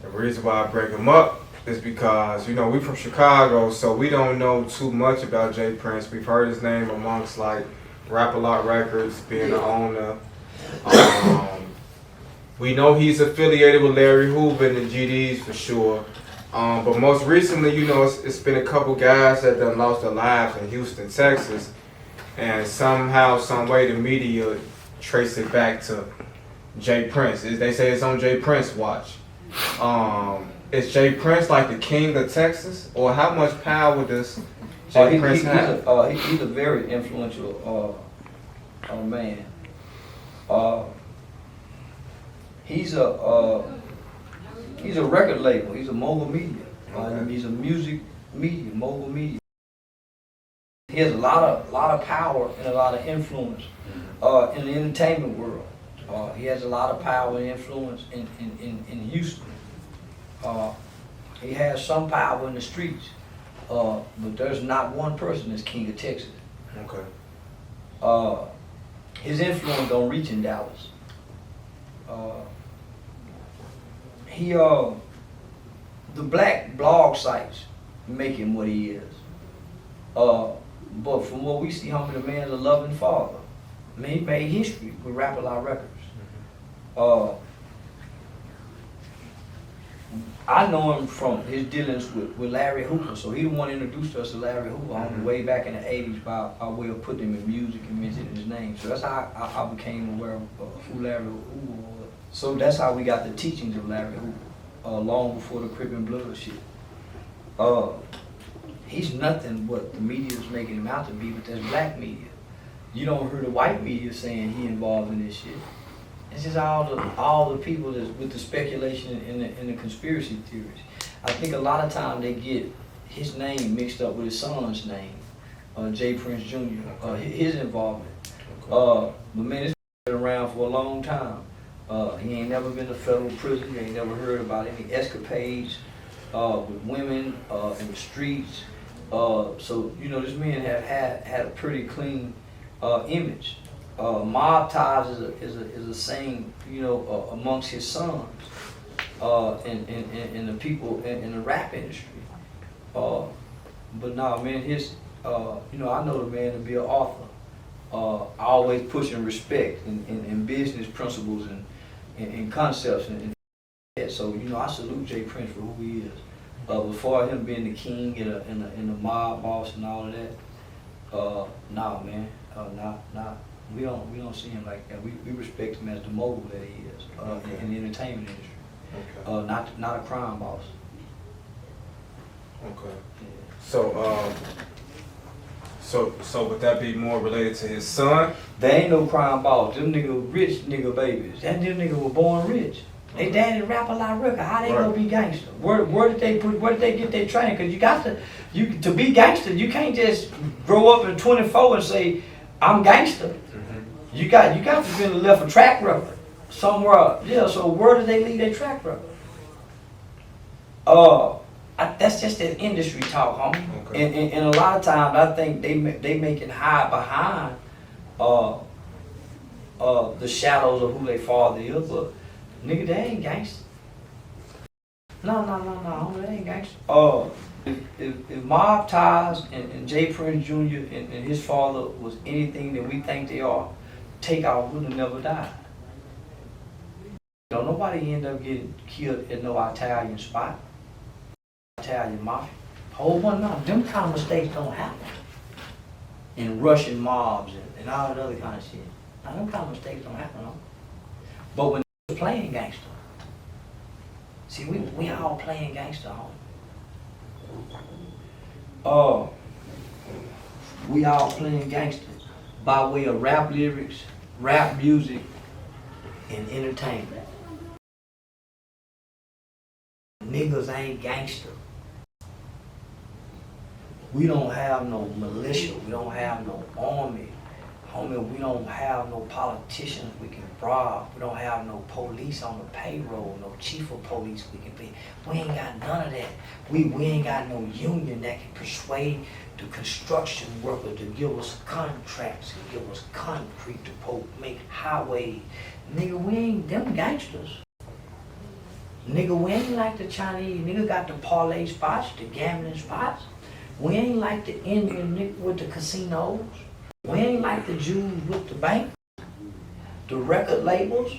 The reason why I bring him up is because, you know, we from Chicago, so we don't know too much about Jay Prince. We've heard his name amongst like Rap-A-Lot Records, being the owner. We know he's affiliated with Larry Hoover and the GDs for sure. But most recently, you know, it's been a couple guys that done lost their lives in Houston, Texas. And somehow, some way, the media trace it back to Jay Prince. They say it's on Jay Prince watch. Is Jay Prince like the king of Texas? Or how much power does Jay Prince have? He's a very influential man. He's a record label. He's a mogul media. He's a music media, mogul media. He has a lot of power and a lot of influence in the entertainment world. He has a lot of power and influence in Houston. He has some power in the streets, but there's not one person that's king of Texas. Okay. His influence don't reach in Dallas. The black blog sites make him what he is. But from what we see, homie, the man's a loving father. I mean, he made history with Rap-A-Lot Records. I know him from his dealings with Larry Hoover, so he the one introduced us to Larry Hoover on way back in the 80s by way of putting him in music and mentioning his name. So that's how I became aware of who Larry Hoover was. So that's how we got the teachings of Larry Hoover, long before the Crip and Blood shit. He's nothing what the media is making him out to be, but that's black media. You don't hear the white media saying he involved in this shit. It's just all the people that's with the speculation and the conspiracy theories. I think a lot of time they get his name mixed up with his son's name, Jay Prince Jr., his involvement. But man, this been around for a long time. He ain't never been to federal prison. You ain't never heard about any escapades with women in the streets. So, you know, this man had a pretty clean image. Mob ties is a saying, you know, amongst his sons, and the people in the rap industry. But nah, man, his, you know, I know the man to be an author. Always pushing respect and business principles and concepts and so, you know, I salute Jay Prince for who he is. Before him being the king and the mob boss and all of that, nah, man, nah. We don't see him like that. We respect him as the mogul that he is in the entertainment industry. Okay. Not a crime boss. Okay. Yeah. So would that be more related to his son? They ain't no crime boss. Them nigga rich nigga babies. Them nigga were born rich. They daddy rap a lot record. How they gonna be gangster? Where did they get their training? Cause you got to be gangster. You can't just grow up at 24 and say I'm gangster. Mm-hmm. You got to be left a track record somewhere. Yeah. So where did they leave their track record? That's just that industry talk, homie. Okay. And a lot of times I think they make it hide behind the shadows of who they father is, but nigga, they ain't gangster. No, homie, they ain't gangster. If Mob Ties and Jay Prince Jr. and his father was anything that we think they are, Takeoff would have never died. Don't nobody end up getting killed in no Italian spot. Italian mafia. Whole one now. Them kind of mistakes don't happen. In Russian mobs and all that other kind of shit. Now them kind of mistakes don't happen, no. But when they're playing gangster, see, we all playing gangster, home. We all playing gangster by way of rap lyrics, rap music, and entertainment. Niggas ain't gangster. We don't have no militia. We don't have no army. Homie, we don't have no politicians we can rob. We don't have no police on the payroll, no chief of police we can be. We ain't got none of that. We ain't got no union that can persuade the construction worker to give us contracts, to give us concrete to make highways. Nigga, we ain't them gangsters. Nigga, we ain't like the Chinese. Nigga got the parlay spots, the gambling spots. We ain't like the Indian nigga with the casinos. We ain't like the Jews with the bank, the record labels,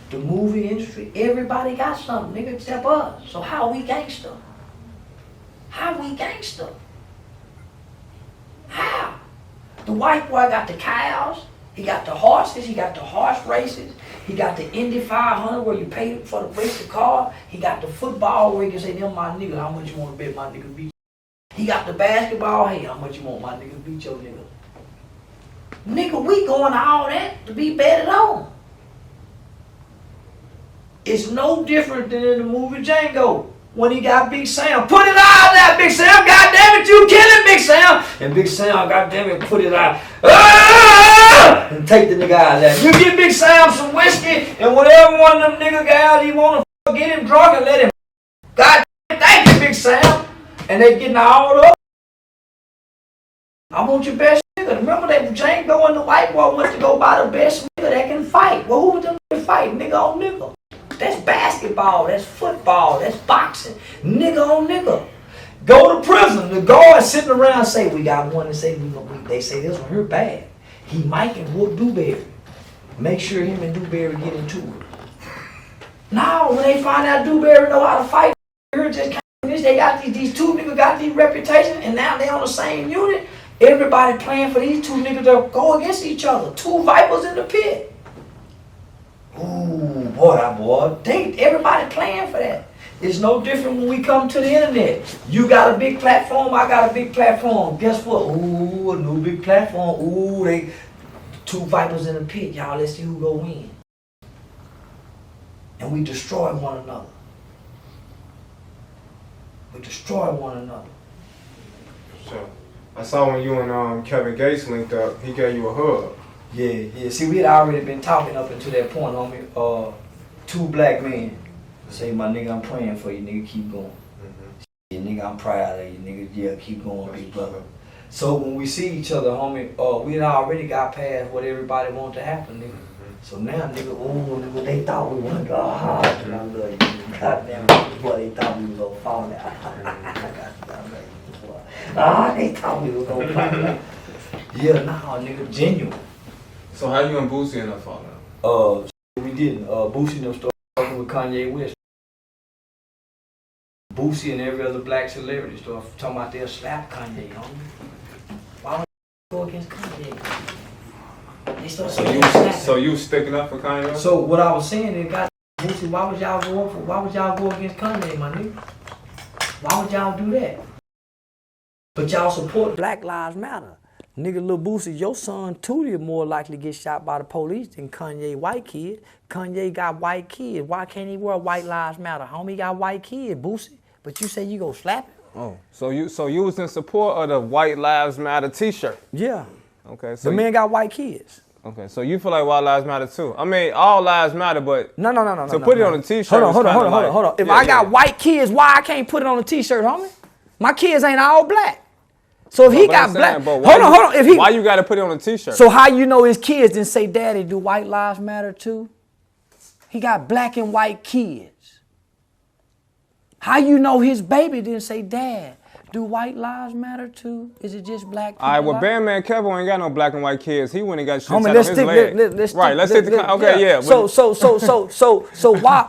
the movie industry. Everybody got something, nigga, except us. So how we gangster? How we gangster? How? The white boy got the cows, he got the horses, he got the horse races, he got the Indy 500 where you pay for the race the car, he got the football where you can say, them my nigga, how much you want to bet my nigga beat? He got the basketball, hey, how much you want my nigga beat your nigga? Nigga, we going to all that to be betted on. It's no different than in the movie Django when he got Big Sam. Put it out there, Big Sam. God damn it, you killing Big Sam. And Big Sam, God damn it, put it out. And take the nigga out of there. You give Big Sam some whiskey and whatever one of them niggas got, he want to get him drunk and let him. God damn it, thank you, Big Sam. And they getting all up. I want your best nigga. Remember that Django and the white boy went to go buy the best nigga that can fight. Well, who was them to fight? Nigga on nigga. That's basketball. That's football. That's boxing. Nigga on nigga. Go to prison. The guards sitting around say, we got one and say, they say this one here bad. He might can whoop Dewberry. Make sure him and Dewberry get into it. Now, when they find out Dewberry know how to fight, just they got these two niggas got these reputations, and now they on the same unit. Everybody playing for these two niggas to go against each other. Two vipers in the pit. Ooh, boy, that boy. Everybody playing for that. It's no different when we come to the internet. You got a big platform, I got a big platform. Guess what? Ooh, a new big platform. Ooh, they two vipers in the pit. Y'all, let's see who go win. And we destroy one another. We destroy one another. Sure. I saw when you and Kevin Gates linked up, he gave you a hug. Yeah. See, we had already been talking up until that point, homie. Two black men say, my nigga, I'm praying for you, nigga, keep going. Mm-hmm. Yeah, nigga, I'm proud of you, nigga, yeah, keep going, big brother. So when we see each other, homie, we had already got past what everybody wanted to happen, nigga. So now, nigga, nigga, they thought we were gonna hard. And I love you. Goddamn, boy, they thought we was gonna fall out. They thought we was gonna fall out. Yeah, nah, nigga, genuine. So how you and Boosie end up falling out? We didn't. Boosie them started talking with Kanye West. Boosie and every other black celebrity started talking about they'll slap Kanye, homie. Why don't you go against Kanye? They started So you sticking up for Kanye? So what I was saying is, God, Boosie, why would y'all go against Kanye, my nigga? Why would y'all do that? But y'all support Black Lives Matter. Nigga, Lil Boosie, your son Tootie more likely get shot by the police than Kanye white kid. Kanye got white kids. Why can't he wear White Lives Matter? Homie got white kids, Boosie. But you say you go slap him? Oh, so you was in support of the White Lives Matter T-shirt? Yeah. Okay. So the man got white kids. Okay, so you feel like White Lives Matter too? I mean, all lives matter, but no. To put it on a T-shirt. Hold on. If I got white kids, why I can't put it on a T-shirt, homie? My kids ain't all black. So if he got black, hold on. Why you got to put it on a T-shirt? So how you know his kids didn't say, "Daddy, do white lives matter too"? He got black and white kids. How you know his baby didn't say, "Dad, do white lives matter too"? Is it just black people? All right, well, Bandman Kevo ain't got no black and white kids. He went and got shit on his leg. Let's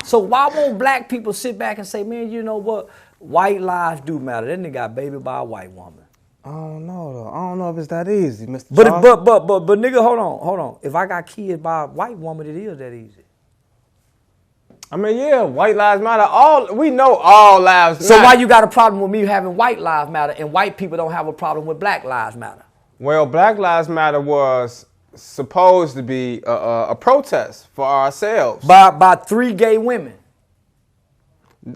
So why won't black people sit back and say, "Man, you know what? White lives do matter." That nigga got baby by a white woman. I don't know though. I don't know if it's that easy, Mr. But nigga, hold on. If I got kids by a white woman, it is that easy. I mean, yeah, white lives matter. We know all lives matter. So why you got a problem with me having white lives matter and white people don't have a problem with black lives matter? Well, Black Lives Matter was supposed to be a protest for ourselves by 3 gay women.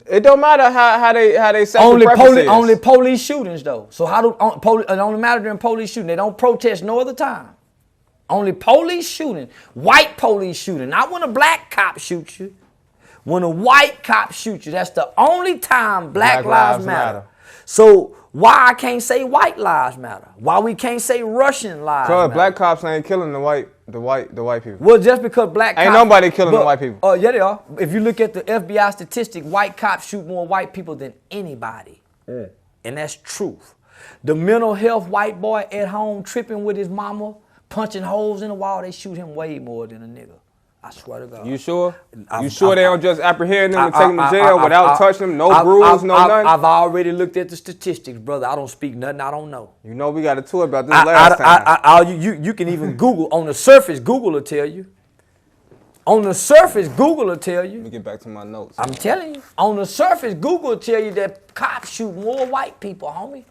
It don't matter how they say only police shootings though. So how do it only matter during police shooting? They don't protest no other time. Only police shooting, white police shooting, not when a black cop shoots you. When a white cop shoots you, that's the only time Black lives matter. So why I can't say white lives matter? Why we can't say Russian lives matter? Because black cops ain't killing the white people. Well, just because black cops... Ain't nobody killing the white people. Oh, yeah, they are. If you look at the FBI statistic, white cops shoot more white people than anybody. Yeah. And that's truth. The mental health white boy at home tripping with his mama, punching holes in the wall, they shoot him way more than a nigga. I swear to God. You sure? You sure they don't just apprehend them and take them to jail without touching them? No bruise, no nothing? I've already looked at the statistics, brother. I don't speak nothing I don't know. You know we got a tour about this last time. You can even Google. On the surface, Google will tell you. On the surface, Google will tell you. Let me get back to my notes. I'm telling you. On the surface, Google will tell you that cops shoot more white people, homie.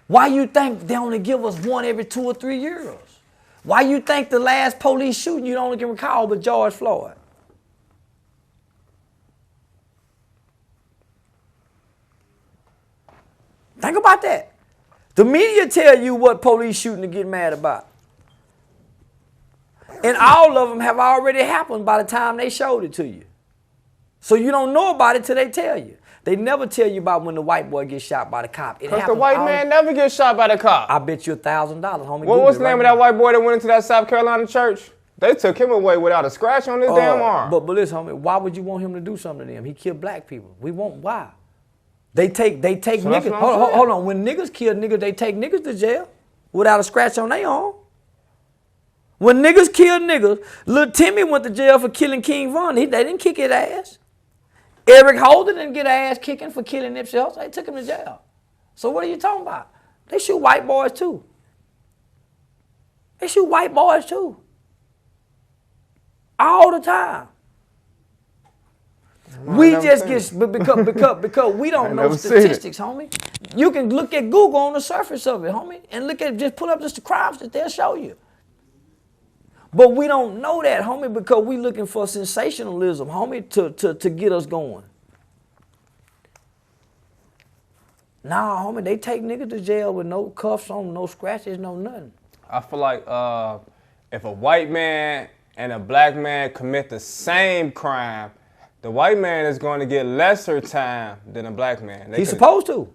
Why you think they only give us one every 2 or 3 years? Why you think the last police shooting you only can recall but George Floyd? Think about that. The media tell you what police shooting to get mad about. And all of them have already happened by the time they showed it to you. So you don't know about it till they tell you. They never tell you about when the white boy gets shot by the cop. Because the white man never gets shot by the cop. I bet you $1,000, homie. What was the name of that white boy that went into that South Carolina church? They took him away without a scratch on his damn arm. But listen, homie, why would you want him to do something to them? He killed black people. We won't. Why? They take niggas. Hold on. When niggas kill niggas, they take niggas to jail without a scratch on their arm. When niggas kill niggas, Lil Timmy went to jail for killing King Von. They didn't kick his ass. Eric Holder didn't get ass kicking for killing Nipsey Hussle. They took him to jail. So what are you talking about? They shoot white boys too. They shoot white boys too. All the time. We just get because we don't know statistics, homie. You can look at Google on the surface of it, homie, and just pull up just the crimes that they'll show you. But we don't know that, homie, because we looking for sensationalism, homie, to get us going. Nah, homie, they take niggas to jail with no cuffs on, no scratches, no nothing. I feel like if a white man and a black man commit the same crime, the white man is going to get lesser time than a black man. He's supposed to.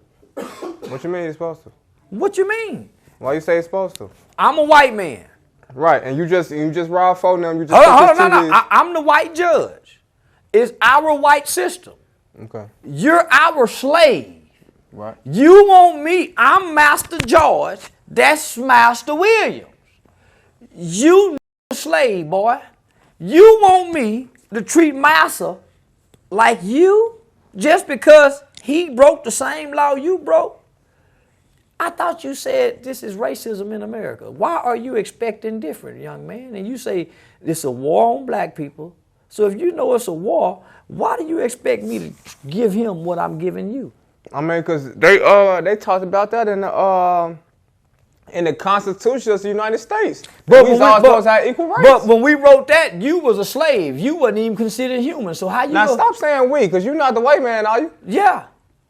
What you mean he's supposed to? What you mean? Why you say it's supposed to? I'm a white man. Right, and you just rob phone them. You just hold on, no. I'm the white judge. It's our white system. Okay. You're our slave. Right. You want me? I'm Master George. That's Master Williams. You slave boy. You want me to treat Massa like you just because he broke the same law you broke? I thought you said this is racism in America. Why are you expecting different, young man? And you say it's a war on black people. So if you know it's a war, why do you expect me to give him what I'm giving you? I mean, because they talked about that in the Constitution of the United States. But we all supposed to have equal rights. But when we wrote that, you was a slave. You wasn't even considered human. So how you now stop saying we, because you're not the white man, are you? Yeah,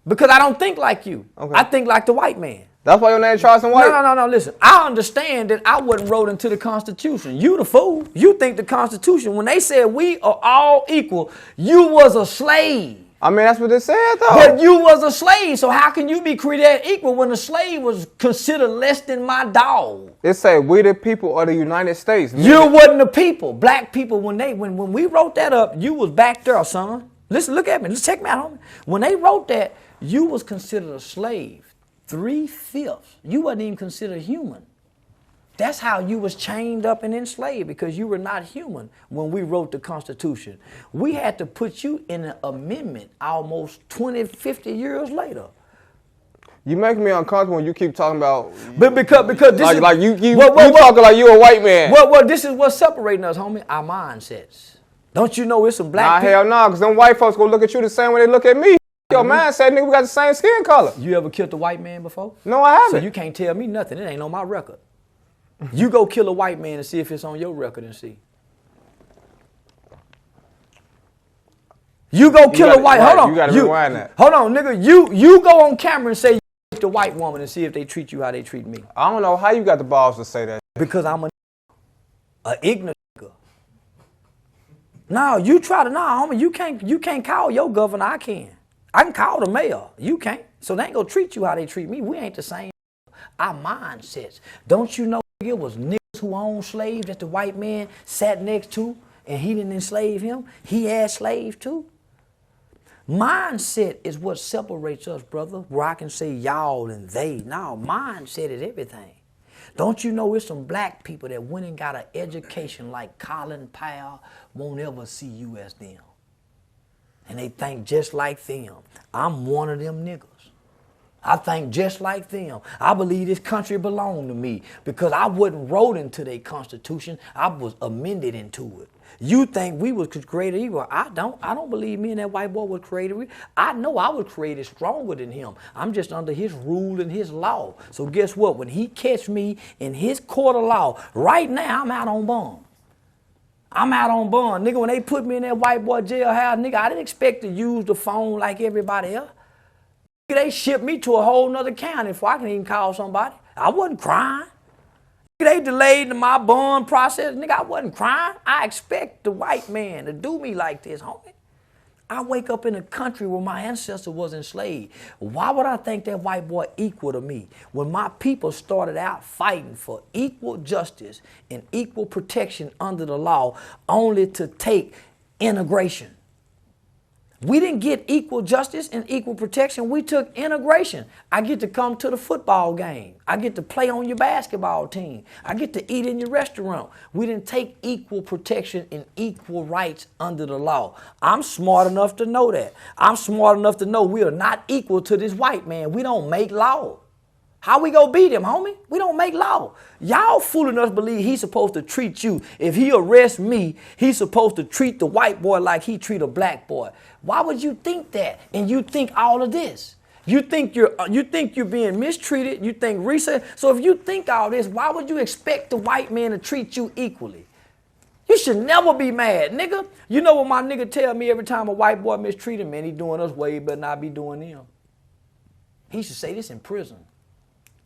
because I don't think like you. Okay. I think like the white man. That's why your name is Charleston White? No. Listen, I understand that I wasn't wrote into the Constitution. You the fool. You think the Constitution, when they said we are all equal, you was a slave. I mean, that's what it said, though. But you was a slave, so how can you be created equal when the slave was considered less than my dog? It said we the people of the United States. You wasn't the people. Black people, when we wrote that up, you was back there, son. Listen, look at me. Just check me out, homie. When they wrote that, you was considered a slave. 3/5. You wasn't even considered human. That's how you was chained up and enslaved, because you were not human when we wrote the Constitution. We had to put you in an amendment almost 20, 50 years later. You make me uncomfortable when you keep talking about. But because this like, is like you talking like you a white man. Well, this is what's separating us, homie. Our mindsets. Don't you know it's some black people? Hell no, because them white folks gonna look at you the same way they look at me. Your mindset, nigga, we got the same skin color. You ever killed a white man before? No, I haven't. So you can't tell me nothing. It ain't on my record. You go kill a white man and see if it's on your record and see. You go kill a white. Hold on. You gotta rewind that. Hold on, nigga. You go on camera and say you raped a white woman and see if they treat you how they treat me. I don't know how you got the balls to say that. Because I'm a ignorant nigga. No, you try to homie. You can't call your governor. I can. I can call the mayor. You can't. So they ain't gonna treat you how they treat me. We ain't the same. Our mindsets. Don't you know it was niggas who owned slaves that the white man sat next to and he didn't enslave him? He had slaves too. Mindset is what separates us, brother, where I can say y'all and they. No, mindset is everything. Don't you know it's some black people that went and got an education like Colin Powell won't ever see you as them. And they think just like them. I'm one of them niggas. I think just like them. I believe this country belonged to me because I wasn't wrote into their Constitution. I was amended into it. You think we was created evil. I don't believe me and that white boy was created evil. I know I was created stronger than him. I'm just under his rule and his law. So guess what? When he catch me in his court of law, right now I'm out on bond. I'm out on bond. Nigga, when they put me in that white boy jailhouse, nigga, I didn't expect to use the phone like everybody else. They shipped me to a whole nother county before I can even call somebody. I wasn't crying. They delayed my bond process. Nigga, I wasn't crying. I expect the white man to do me like this, homie. I wake up in a country where my ancestor was enslaved. Why would I think that white boy equal to me? When my people started out fighting for equal justice and equal protection under the law, only to take integration. We didn't get equal justice and equal protection. We took integration. I get to come to the football game. I get to play on your basketball team. I get to eat in your restaurant. We didn't take equal protection and equal rights under the law. I'm smart enough to know that. I'm smart enough to know we are not equal to this white man. We don't make law. How we gonna beat him, homie? We don't make law. Y'all fool enough to believe he's supposed to treat you. If he arrests me, he's supposed to treat the white boy like he treat a black boy. Why would you think that? And you think all of this? You think you're being mistreated. You think research. So if you think all this, why would you expect the white man to treat you equally? You should never be mad, nigga. You know what my nigga tell me every time a white boy mistreat him, man? He doing us way better than I be doing him. He should say this in prison.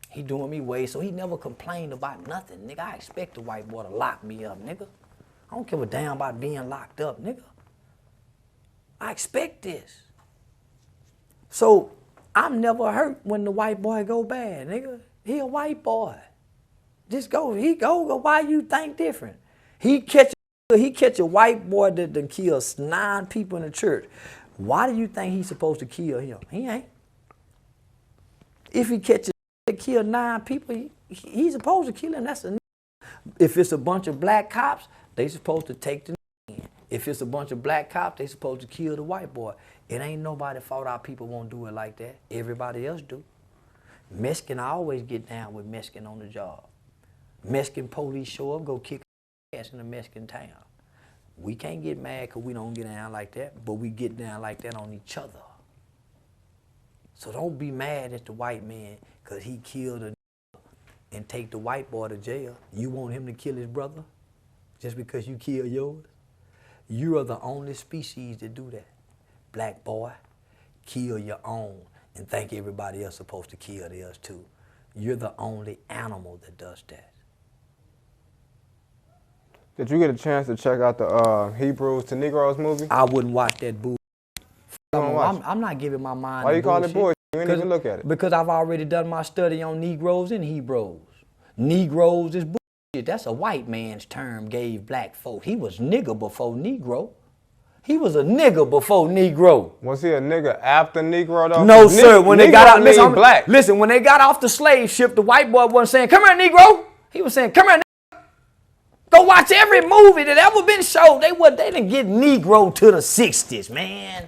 He doing me way, so he never complained about nothing, nigga. I expect the white boy to lock me up, nigga. I don't give a damn about being locked up, nigga. I expect this. So I'm never hurt when the white boy go bad, nigga. He a white boy. Just go. He go. Why you think different? He catch a white boy that done killed 9 people in the church. Why do you think he's supposed to kill him? He ain't. If he catches that killed 9 people, he's supposed to kill him. That's a. If it's a bunch of black cops, they supposed to take the in. If it's a bunch of black cops, they supposed to kill the white boy. It ain't nobody fault our people won't do it like that. Everybody else do. Mexican always get down with Mexican on the job. Mexican police show up, go kick ass in a Mexican town. We can't get mad because we don't get down like that, but we get down like that on each other. So don't be mad at the white man because he killed a and take the white boy to jail. You want him to kill his brother just because you kill yours? You are the only species that do that. Black boy, kill your own and think everybody else is supposed to kill theirs too. You're the only animal that does that. Did you get a chance to check out the Hebrews to Negroes movie? I wouldn't watch that bullshit. I'm not giving my mind. Why you call it bullshit? You didn't even look at it. Because I've already done my study on Negroes and Hebrews. Negroes is bullshit. That's a white man's term gave black folk. He was nigger before Negro. He was a nigger before Negro. Was he a nigger after Negro though? No, sir. When they got out, listen, when they got off the slave ship, the white boy wasn't saying, "Come here, Negro." He was saying, "Come here, nigga." Go watch every movie that ever been showed. They didn't get Negro to the 60s, man.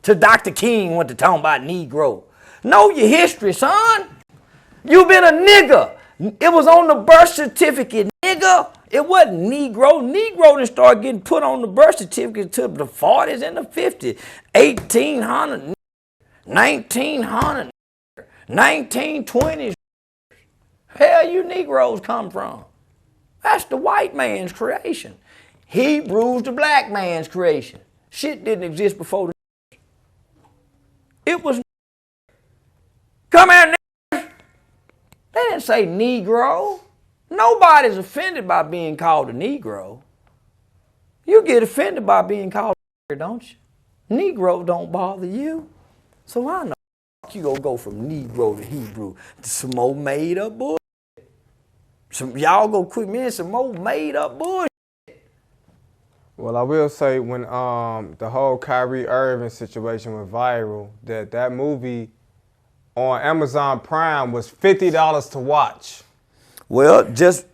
To Dr. King went to talking about Negro. Know your history, son. You been a nigger. It was on the birth certificate, nigga. It wasn't Negro. Negro didn't start getting put on the birth certificate to the 40s and the 50s. 1800, 1900, 1920s. Hell, you Negroes come from? That's the white man's creation. Hebrews the black man's creation. Shit didn't exist before the. It was. Come here, nigga. They didn't say Negro. Nobody's offended by being called a Negro. You get offended by being called a nigger, don't you? Negro don't bother you. So I know you gonna go from Negro to Hebrew to some more made up bullshit. Y'all go quit me and some more made up bullshit. Well, I will say when the whole Kyrie Irving situation went viral, that movie on Amazon Prime was $50 to watch. Well, just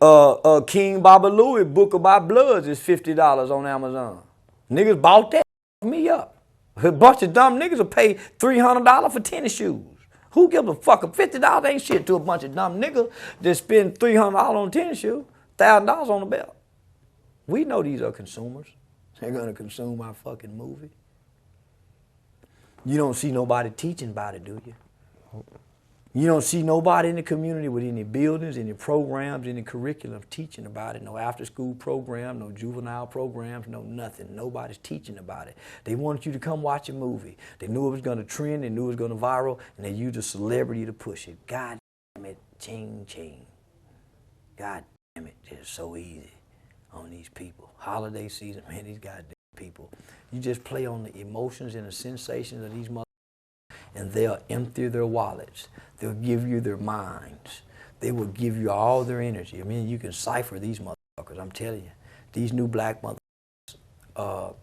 King Baba Louie Book of Our Bloods is $50 on Amazon. Niggas bought that me up. A bunch of dumb niggas will pay $300 for tennis shoes. Who gives a fuck? $50 ain't shit to a bunch of dumb niggas that spend $300 on tennis shoes, $1,000 on the belt. We know these are consumers. They're gonna consume our fucking movie. You don't see nobody teaching about it, do you? You don't see nobody in the community with any buildings, any programs, any curriculum teaching about it. No after-school program, no juvenile programs, no nothing. Nobody's teaching about it. They wanted you to come watch a movie. They knew it was going to trend, they knew it was going to viral, and they used a celebrity to push it. God damn it, ching, ching. God damn it, it's so easy on these people. Holiday season, man, these goddamn people. You just play on the emotions and the sensations of these motherfuckers, and they'll empty their wallets. They'll give you their minds. They will give you all their energy. I mean, you can cipher these motherfuckers, I'm telling you. These new black motherfuckers,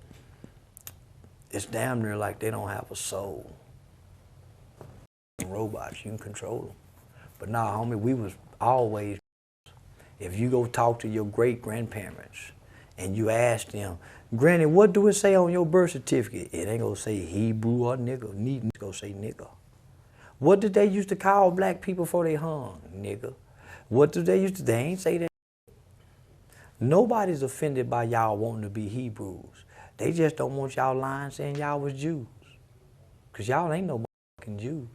it's damn near like they don't have a soul. Robots, you can control them. But nah, homie, we was always, if you go talk to your great-grandparents and you ask them, Granny, what do it say on your birth certificate? It ain't gonna say Hebrew or nigga. It's gonna say nigga. What did they used to call black people before they hung? Nigga. What did they used to, they ain't say that. Nobody's offended by y'all wanting to be Hebrews. They just don't want y'all lying saying y'all was Jews. Cause y'all ain't no motherfucking Jews.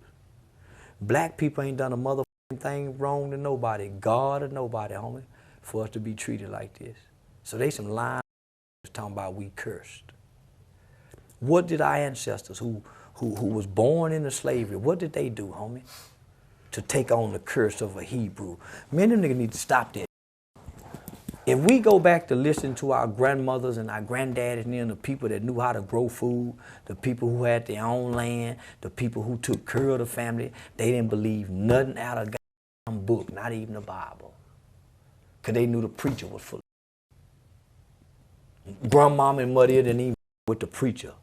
Black people ain't done a motherfucking thing wrong to nobody, God or nobody, homie, for us to be treated like this. So they some lying talking about we cursed. What did our ancestors who was born into slavery, what did they do, homie, to take on the curse of a Hebrew? Man, them niggas need to stop that. If we go back to listen to our grandmothers and our granddaddies and the people that knew how to grow food, the people who had their own land, the people who took care of the family, they didn't believe nothing out of God. book, not even the Bible. Because they knew the preacher was full. Grandmama and mother didn't even with the preacher.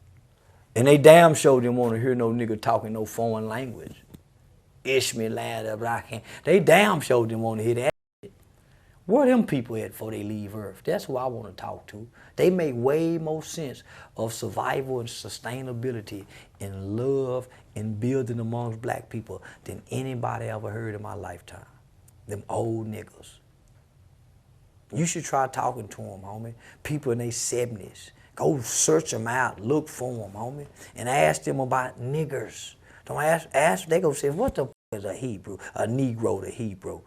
And they damn sure didn't want to hear no nigga talking no foreign language. Ishmael, they damn sure didn't want to hear that. Where them people at before they leave Earth? That's who I want to talk to. They make way more sense of survival and sustainability and love and building amongst black people than anybody ever heard in my lifetime. Them old niggas. You should try talking to them, homie. People in their 70s. Go search them out, look for them, homie, and ask them about niggers. Don't ask, they go say, what the f is a Hebrew, a Negro to Hebrew?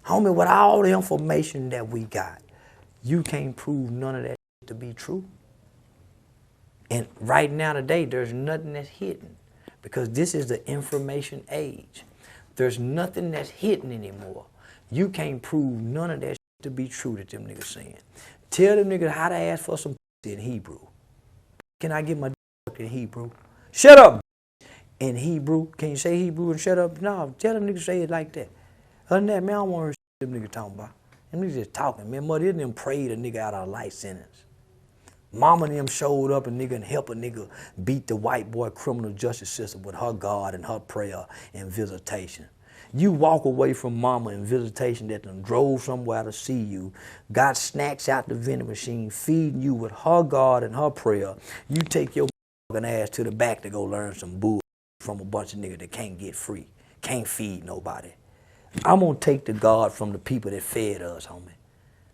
Homie, with all the information that we got, you can't prove none of that to be true. And right now today, there's nothing that's hidden because this is the information age. There's nothing that's hidden anymore. You can't prove none of that to be true that them niggas saying. Tell them niggas how to ask for some in Hebrew. Can I get my in Hebrew? Shut up in Hebrew. Can you say Hebrew and shut up? No, tell them niggas say it like that. Other than that, man, I don't want to hear them niggas talking about. Them niggas just talking, man. Mother them prayed a nigga out of a life sentence. Mama and them showed up and nigga and help a nigga beat the white boy criminal justice system with her God and her prayer and visitation. You walk away from mama and visitation that done drove somewhere to see you, got snacks out the vending machine, feeding you with her God and her prayer. You take your ass to the back to go learn some bull from a bunch of niggas that can't get free, can't feed nobody. I'm gonna take the God from the people that fed us, homie.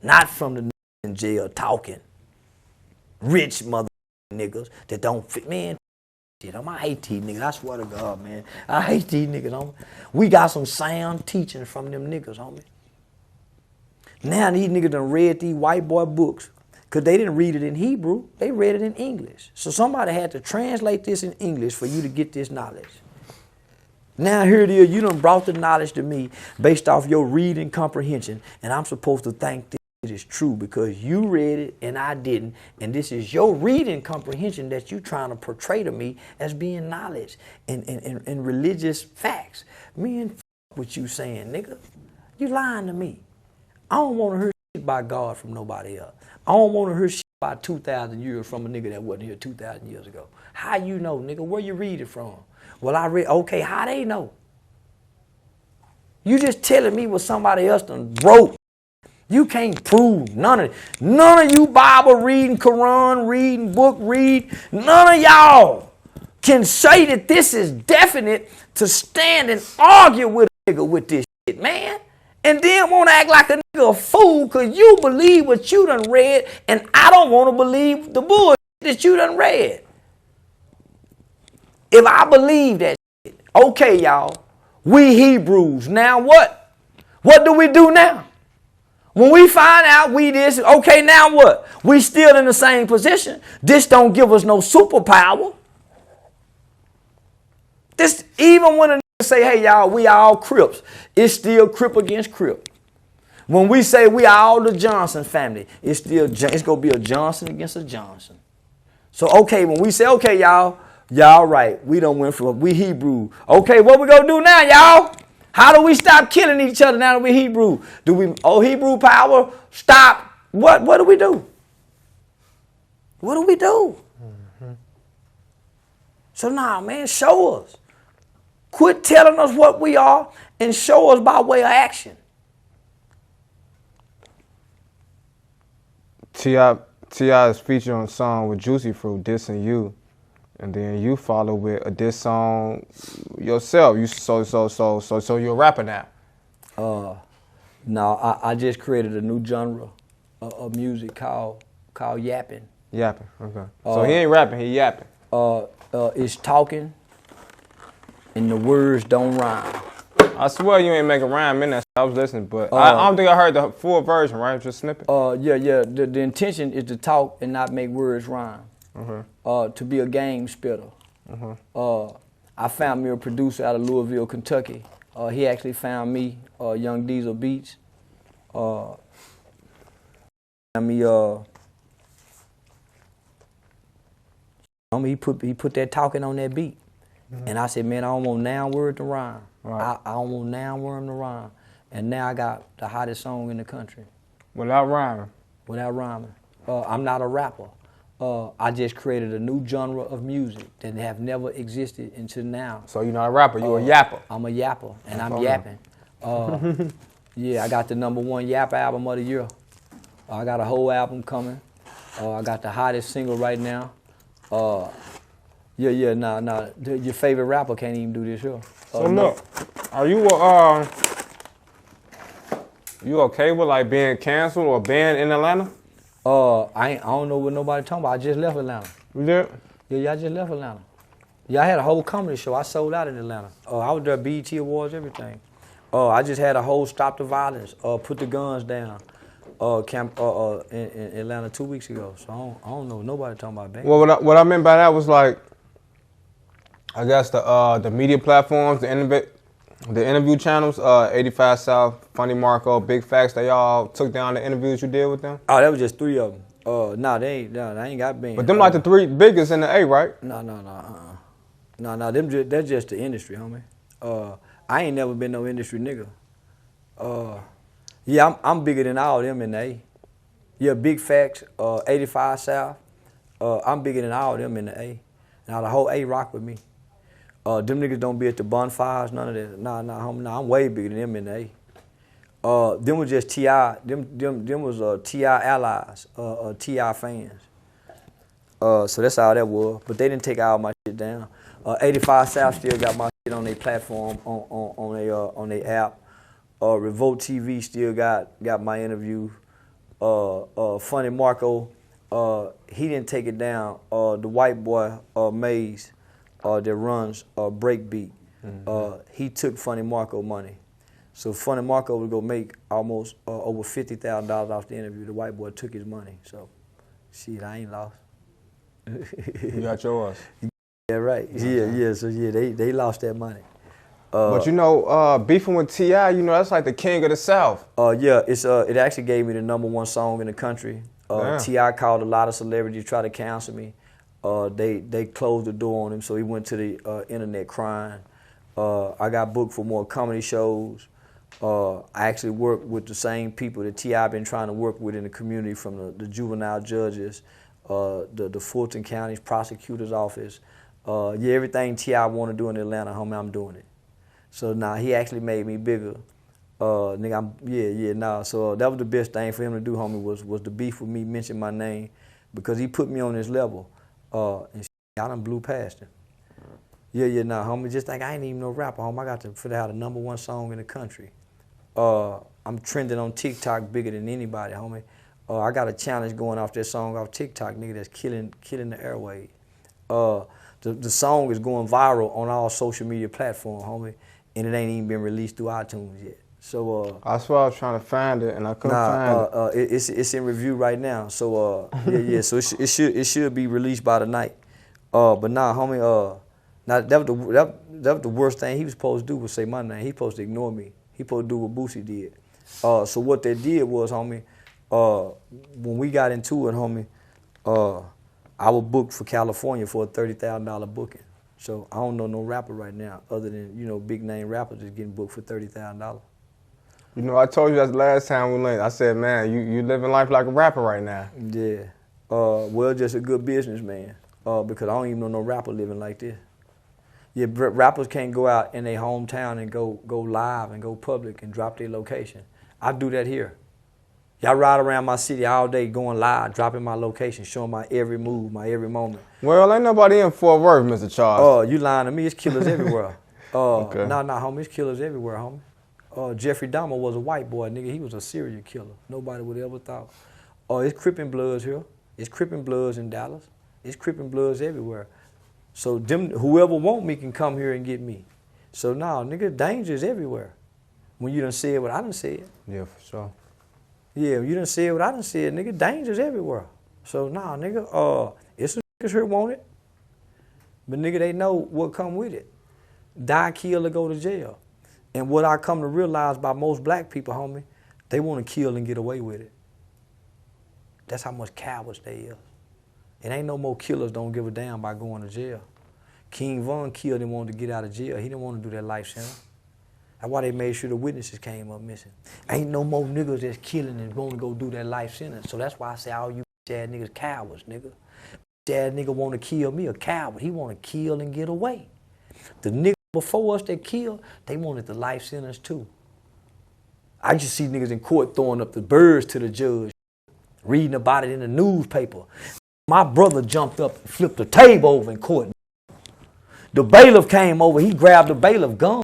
Not from the niggas in jail talking. Rich mother niggas that don't fit, man. I hate these niggas, I swear to God, man. I hate these niggas, homie. We got some sound teaching from them niggas, homie. Now these niggas done read these white boy books because they didn't read it in Hebrew, they read it in English. So somebody had to translate this in English for you to get this knowledge. Now here it is, you done brought the knowledge to me based off your reading comprehension, and I'm supposed to think this is true because you read it and I didn't, and this is your reading comprehension that you trying to portray to me as being knowledge and religious facts. Man, what you saying, nigga. You lying to me. I don't want to hear shit by God from nobody else. I don't want to hear shit by 2,000 years from a nigga that wasn't here 2,000 years ago. How you know, nigga? Where you read it from? Well, I read, okay, how they know? You just telling me what somebody else done wrote. You can't prove none of it. None of you Bible reading, Quran reading, book read, none of y'all can say that this is definite to stand and argue with a nigga with this shit, man. And then want to act like a nigga a fool because you believe what you done read and I don't want to believe the bullshit that you done read. If I believe that shit, okay, y'all, we Hebrews, now what? What do we do now? When we find out we this, okay, now what? We still in the same position. This don't give us no superpower. This, even when a nigga say, hey, y'all, we all Crips, it's still Crip against Crip. When we say we all the Johnson family, it's going to be a Johnson against a Johnson. So, okay, when we say, okay, y'all right, we done went from, we Hebrew. Okay, what we going to do now, y'all? How do we stop killing each other now that we Hebrew? Do we, Hebrew power, stop? What do we do? What do we do? Mm-hmm. So now, man, show us. Quit telling us what we are and show us by way of action. T.I. is featured on a song with Juicy Fruit, dissing you. And then you follow with a diss song yourself. So you're a rapper now. No, I just created a new genre of music called Yapping. Yapping, okay. So he ain't rapping, he yapping. It's talking and the words don't rhyme. I swear you ain't make a rhyme in that. I was listening, but I don't think I heard the full version, right? Just snippet. Yeah. The intention is to talk and not make words rhyme. Mm-hmm. To be a game spitter. Mm-hmm. I found me a producer out of Louisville, Kentucky. He actually found me, Young Diesel Beats. He put that talking on that beat. Mm-hmm. And I said, man, I don't want noun word to rhyme. Right. I almost now wormed around, and now I got the hottest song in the country. Without rhyming. Without rhyming. I'm not a rapper. I just created a new genre of music that have never existed until now. So you're not a rapper, you're a yapper. I'm a yapper, and I'm yapping. Yeah, I got the #1 Yap album of the year. I got a whole album coming. I got the hottest single right now. Your favorite rapper can't even do this here. So look, are you you okay with like being canceled or banned in Atlanta? I don't know what nobody talking about. I just left Atlanta. You did? Yeah, I just left Atlanta. Yeah, I had a whole comedy show. I sold out in Atlanta. I was there at BET Awards, everything. I just had a whole Stop the Violence, Put the Guns Down camp in Atlanta 2 weeks ago. So I don't know what nobody talking about bank. Well, what I meant by that was like, I guess the media platforms, the interview channels, 85 South, Funny Marco, Big Facts, they all took down the interviews you did with them? Oh, that was just 3 of them. They ain't got banned. But them like the 3 biggest in the A, right? No, that's just the industry, homie. I ain't never been no industry nigga. Yeah, I'm bigger than all of them in the A. Yeah, Big Facts, 85 South. I'm bigger than all of them in the A. Now the whole A rock with me. Them niggas don't be at the bonfires, none of that. Nah, homie, I'm way bigger than them in the A. Them was just T.I. Them was T.I. allies, T.I. fans. So that's all that was. But they didn't take all my shit down. 85 South still got my shit on their platform, on their app. Revolt TV still got my interview. Funny Marco, he didn't take it down. The white boy, Maze, that runs Breakbeat, he took Funny Marco money. So Funny Marco was gonna make almost over $50,000 off the interview. The white boy took his money. So, shit, I ain't lost. You got yours. Yeah, right. Yeah. So they lost that money. But you know, beefing with T.I., you know, that's like the king of the South. Yeah, it actually gave me the #1 song in the country. T.I. called a lot of celebrities to try to cancel me. They closed the door on him, so he went to the internet crying. I got booked for more comedy shows. I actually worked with the same people that T.I. been trying to work with in the community, from the juvenile judges, the Fulton County's prosecutor's office. Yeah, everything T.I. want to do in Atlanta, homie, I'm doing it. So now he actually made me bigger. Nigga, So that was the best thing for him to do, homie, was the beef with me, mention my name, because he put me on this level. And I done blew past him. Homie, just like I ain't even no rapper, homie. I got to have the #1 song in the country. I'm trending on TikTok bigger than anybody, homie. I got a challenge going off that song off TikTok, nigga, that's killing the airwaves. The song is going viral on all social media platforms, homie, and it ain't even been released through iTunes yet. So I swear I was trying to find it and I couldn't find it. It's in review right now. So So it should be released by tonight. But nah, homie. Now that was the worst thing he was supposed to do, was say my name. He supposed to ignore me. He supposed to do what Boosie did. So what they did was, homie, when we got into it, homie, I was booked for California for a $30,000 booking. So I don't know no rapper right now other than, you know, big name rappers that's getting booked for $30,000. You know, I told you that the last time we linked. I said, man, you living life like a rapper right now. Yeah. Well, just a good businessman. Because I don't even know no rapper living like this. Yeah, rappers can't go out in their hometown and go live and go public and drop their location. I do that here. Y'all ride around my city all day going live, dropping my location, showing my every move, my every moment. Well, ain't nobody in Fort Worth, Mr. Charles. You lying to me. It's killers everywhere. Okay. Nah, homie. It's killers everywhere, homie. Jeffrey Dahmer was a white boy, nigga. He was a serial killer. Nobody would ever thought. It's Crippin' Bloods here. It's Crippin' Bloods in Dallas. It's Crippin' Bloods everywhere. So whoever want me can come here and get me. So nah, nigga, danger is everywhere. When you done said what I done said. Yeah, for sure. Yeah, you done said what I done said, nigga, danger's everywhere. So nah, nigga, it's some niggas here want it. But nigga, they know what come with it. Die, kill, or go to jail. And what I come to realize by most black people, homie, they want to kill and get away with it. That's how much cowards they is. It ain't no more killers don't give a damn by going to jail. King Von killed and wanted to get out of jail. He didn't want to do that life sentence. That's why they made sure the witnesses came up missing. Ain't no more niggas that's killing and going to go do that life sentence. So that's why I say all you bitch-ass niggas cowards, nigga. Bitch-ass nigga want to kill me, a coward. He want to kill and get away. The niggas before us that killed, they wanted the life sentence too. I just see niggas in court throwing up the birds to the judge, reading about it in the newspaper. My brother jumped up and flipped the table over in court. The bailiff came over, he grabbed the bailiff gun.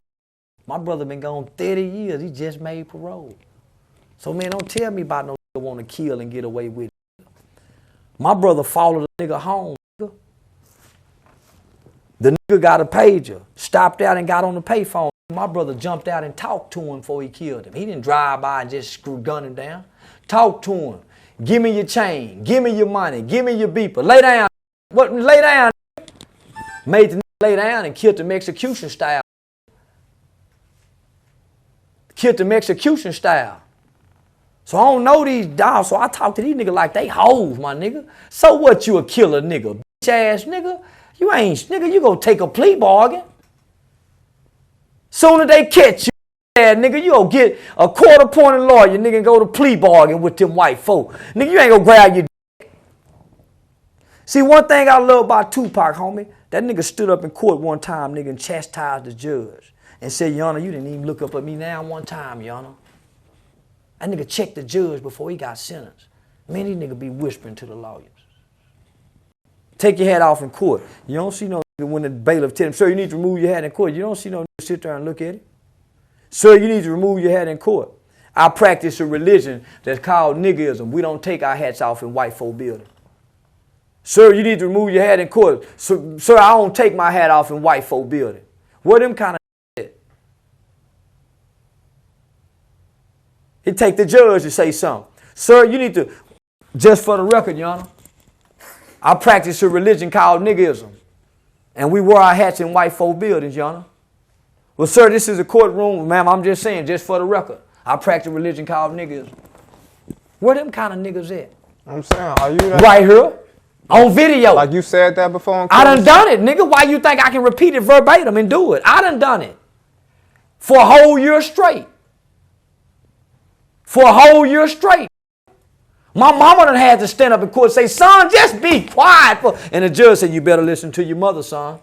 My brother been gone 30 years. He just made parole. So, man, don't tell me about no nigga want to kill and get away with it. My brother followed the nigga home. Nigga. The nigga got a pager, stopped out and got on the payphone. My brother jumped out and talked to him before he killed him. He didn't drive by and just gun him down. Talk to him. Give me your chain. Give me your money. Give me your beeper. Lay down. What? Lay down. Made the nigga lay down and killed him execution style. Killed them execution style. So I don't know these dogs, so I talk to these niggas like they hoes, my nigga. So what, you a killer nigga? Bitch ass nigga? You ain't, nigga, you gonna take a plea bargain. Soon as they catch you, nigga, you gonna get a court-appointed lawyer, nigga, and go to plea bargain with them white folk. Nigga, you ain't gonna grab your dick. See, one thing I love about Tupac, homie, that nigga stood up in court one time, nigga, and chastised the judge. And said, Your Honor, you didn't even look up at me now one time, Your Honor. That nigga checked the judge before he got sentenced. Man, these niggas be whispering to the lawyers. Take your hat off in court. You don't see no nigga when the bailiff tell him, Sir, you need to remove your hat in court. You don't see no nigga sit there and look at it. Sir, you need to remove your hat in court. I practice a religion that's called niggism. We don't take our hats off in white folk buildings. Sir, you need to remove your hat in court. Sir, I don't take my hat off in white folk building. What them kind of It take the judge to say something. Sir, you need to, just for the record, Your Honor, I practice a religion called niggism. And we wear our hats in white folk buildings, Your Honor. Well, sir, this is a courtroom. Ma'am, I'm just saying, just for the record, I practice a religion called niggism. Where them kind of niggas at? I'm saying, are you that? Right here, on video. Like you said that before in court? I done it, nigga. Why you think I can repeat it verbatim and do it? I done it. For a whole year straight. For a whole year straight. My mama done had to stand up in court and say, son, just be quiet. And the judge said, you better listen to your mother, son.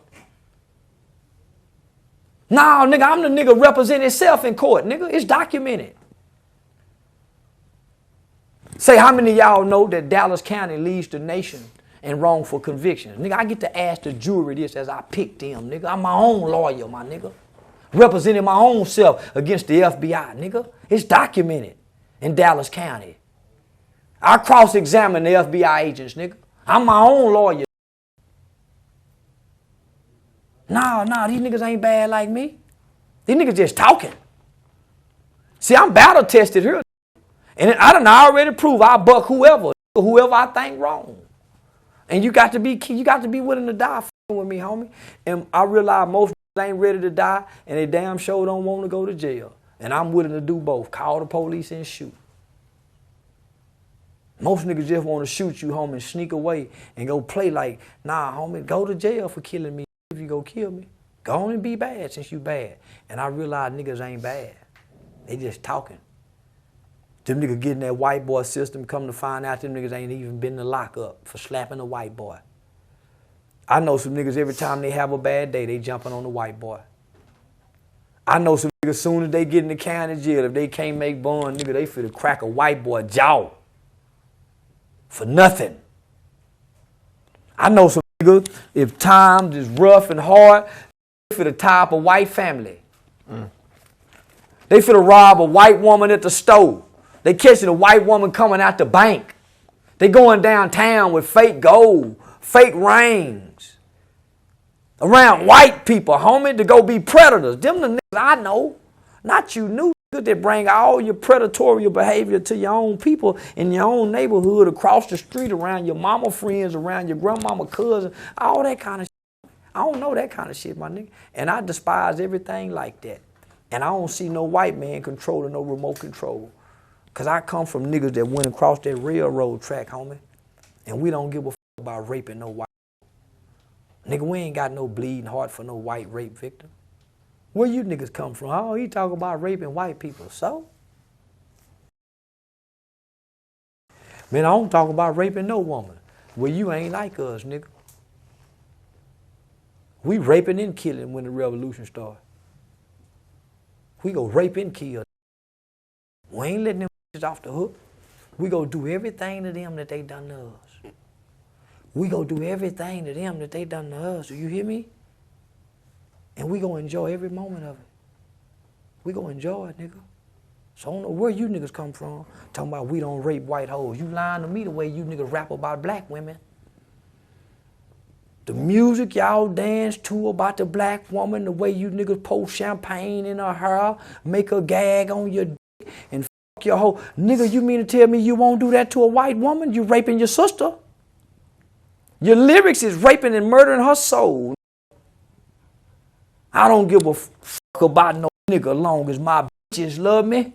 Nah, nigga, I'm the nigga representing himself in court, nigga. It's documented. Say, how many of y'all know that Dallas County leads the nation in wrongful convictions? Nigga, I get to ask the jury this as I pick them, nigga. I'm my own lawyer, my nigga. Representing my own self against the FBI, nigga. It's documented in Dallas County. I cross-examine the FBI agents, nigga. I'm my own lawyer. Nah, these niggas ain't bad like me. These niggas just talking. See, I'm battle tested here. And I done already proved I buck whoever I think wrong. And you got to be willing to die with me, homie. And I realize most ain't ready to die, and they damn sure don't want to go to jail. And I'm willing to do both. Call the police and shoot. Most niggas just want to shoot you, homie, and sneak away and go play like, nah, homie, go to jail for killing me if you go kill me. Go on and be bad since you bad. And I realize niggas ain't bad. They just talking. Them niggas getting that white boy system, come to find out them niggas ain't even been to lock up for slapping a white boy. I know some niggas every time they have a bad day, they jumping on the white boy. I know some niggas as soon as they get in the county jail, if they can't make bond, nigga, they finna crack a white boy jaw. For nothing. I know some niggas, if times is rough and hard, they finna tie up a white family. They finna rob a white woman at the store. They catching a white woman coming out the bank. They going downtown with fake gold, fake rings. Around white people, homie, to go be predators. Them the niggas I know, not you new niggas that bring all your predatory behavior to your own people in your own neighborhood, across the street, around your mama friends, around your grandmama cousin, all that kind of shit. I don't know that kind of shit, my nigga. And I despise everything like that. And I don't see no white man controlling no remote control. Because I come from niggas that went across that railroad track, homie. And we don't give a fuck about raping no white. Nigga, we ain't got no bleeding heart for no white rape victim. Where you niggas come from? Oh, he talk about raping white people. So? Man, I don't talk about raping no woman. Well, you ain't like us, nigga. We raping and killing when the revolution started. We go rape and kill. We ain't letting them off the hook. We go do everything to them that they done to us. We go do everything to them that they done to us. Do you hear me? And we gonna enjoy every moment of it. We gonna enjoy it, nigga. So I don't know where you niggas come from, talking about we don't rape white hoes. You lying to me the way you niggas rap about black women. The music y'all dance to about the black woman, the way you niggas pour champagne in her hair, make her gag on your dick, and fuck your hoe. Nigga, you mean to tell me you won't do that to a white woman? You raping your sister. Your lyrics is raping and murdering her soul. I don't give a fuck about no nigga long as my bitches love me.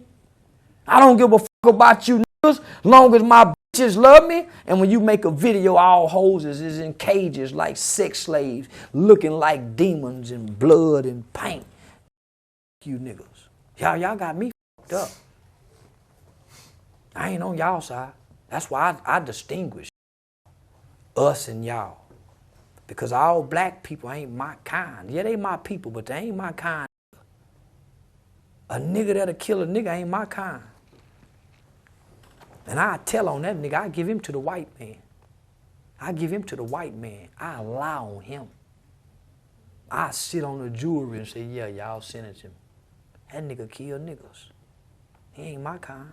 I don't give a fuck about you niggas long as my bitches love me. And when you make a video, all hoes is in cages like sex slaves, looking like demons in blood and paint. You niggas. Y'all got me fucked up. I ain't on y'all side. That's why I distinguish us and y'all. Because all black people ain't my kind. Yeah, they my people, but they ain't my kind. A nigga that'll kill a nigga ain't my kind. And I tell on that nigga, I give him to the white man. I give him to the white man. I allow on him. I sit on the jury and say, yeah, y'all sentence him. That nigga kill niggas. He ain't my kind.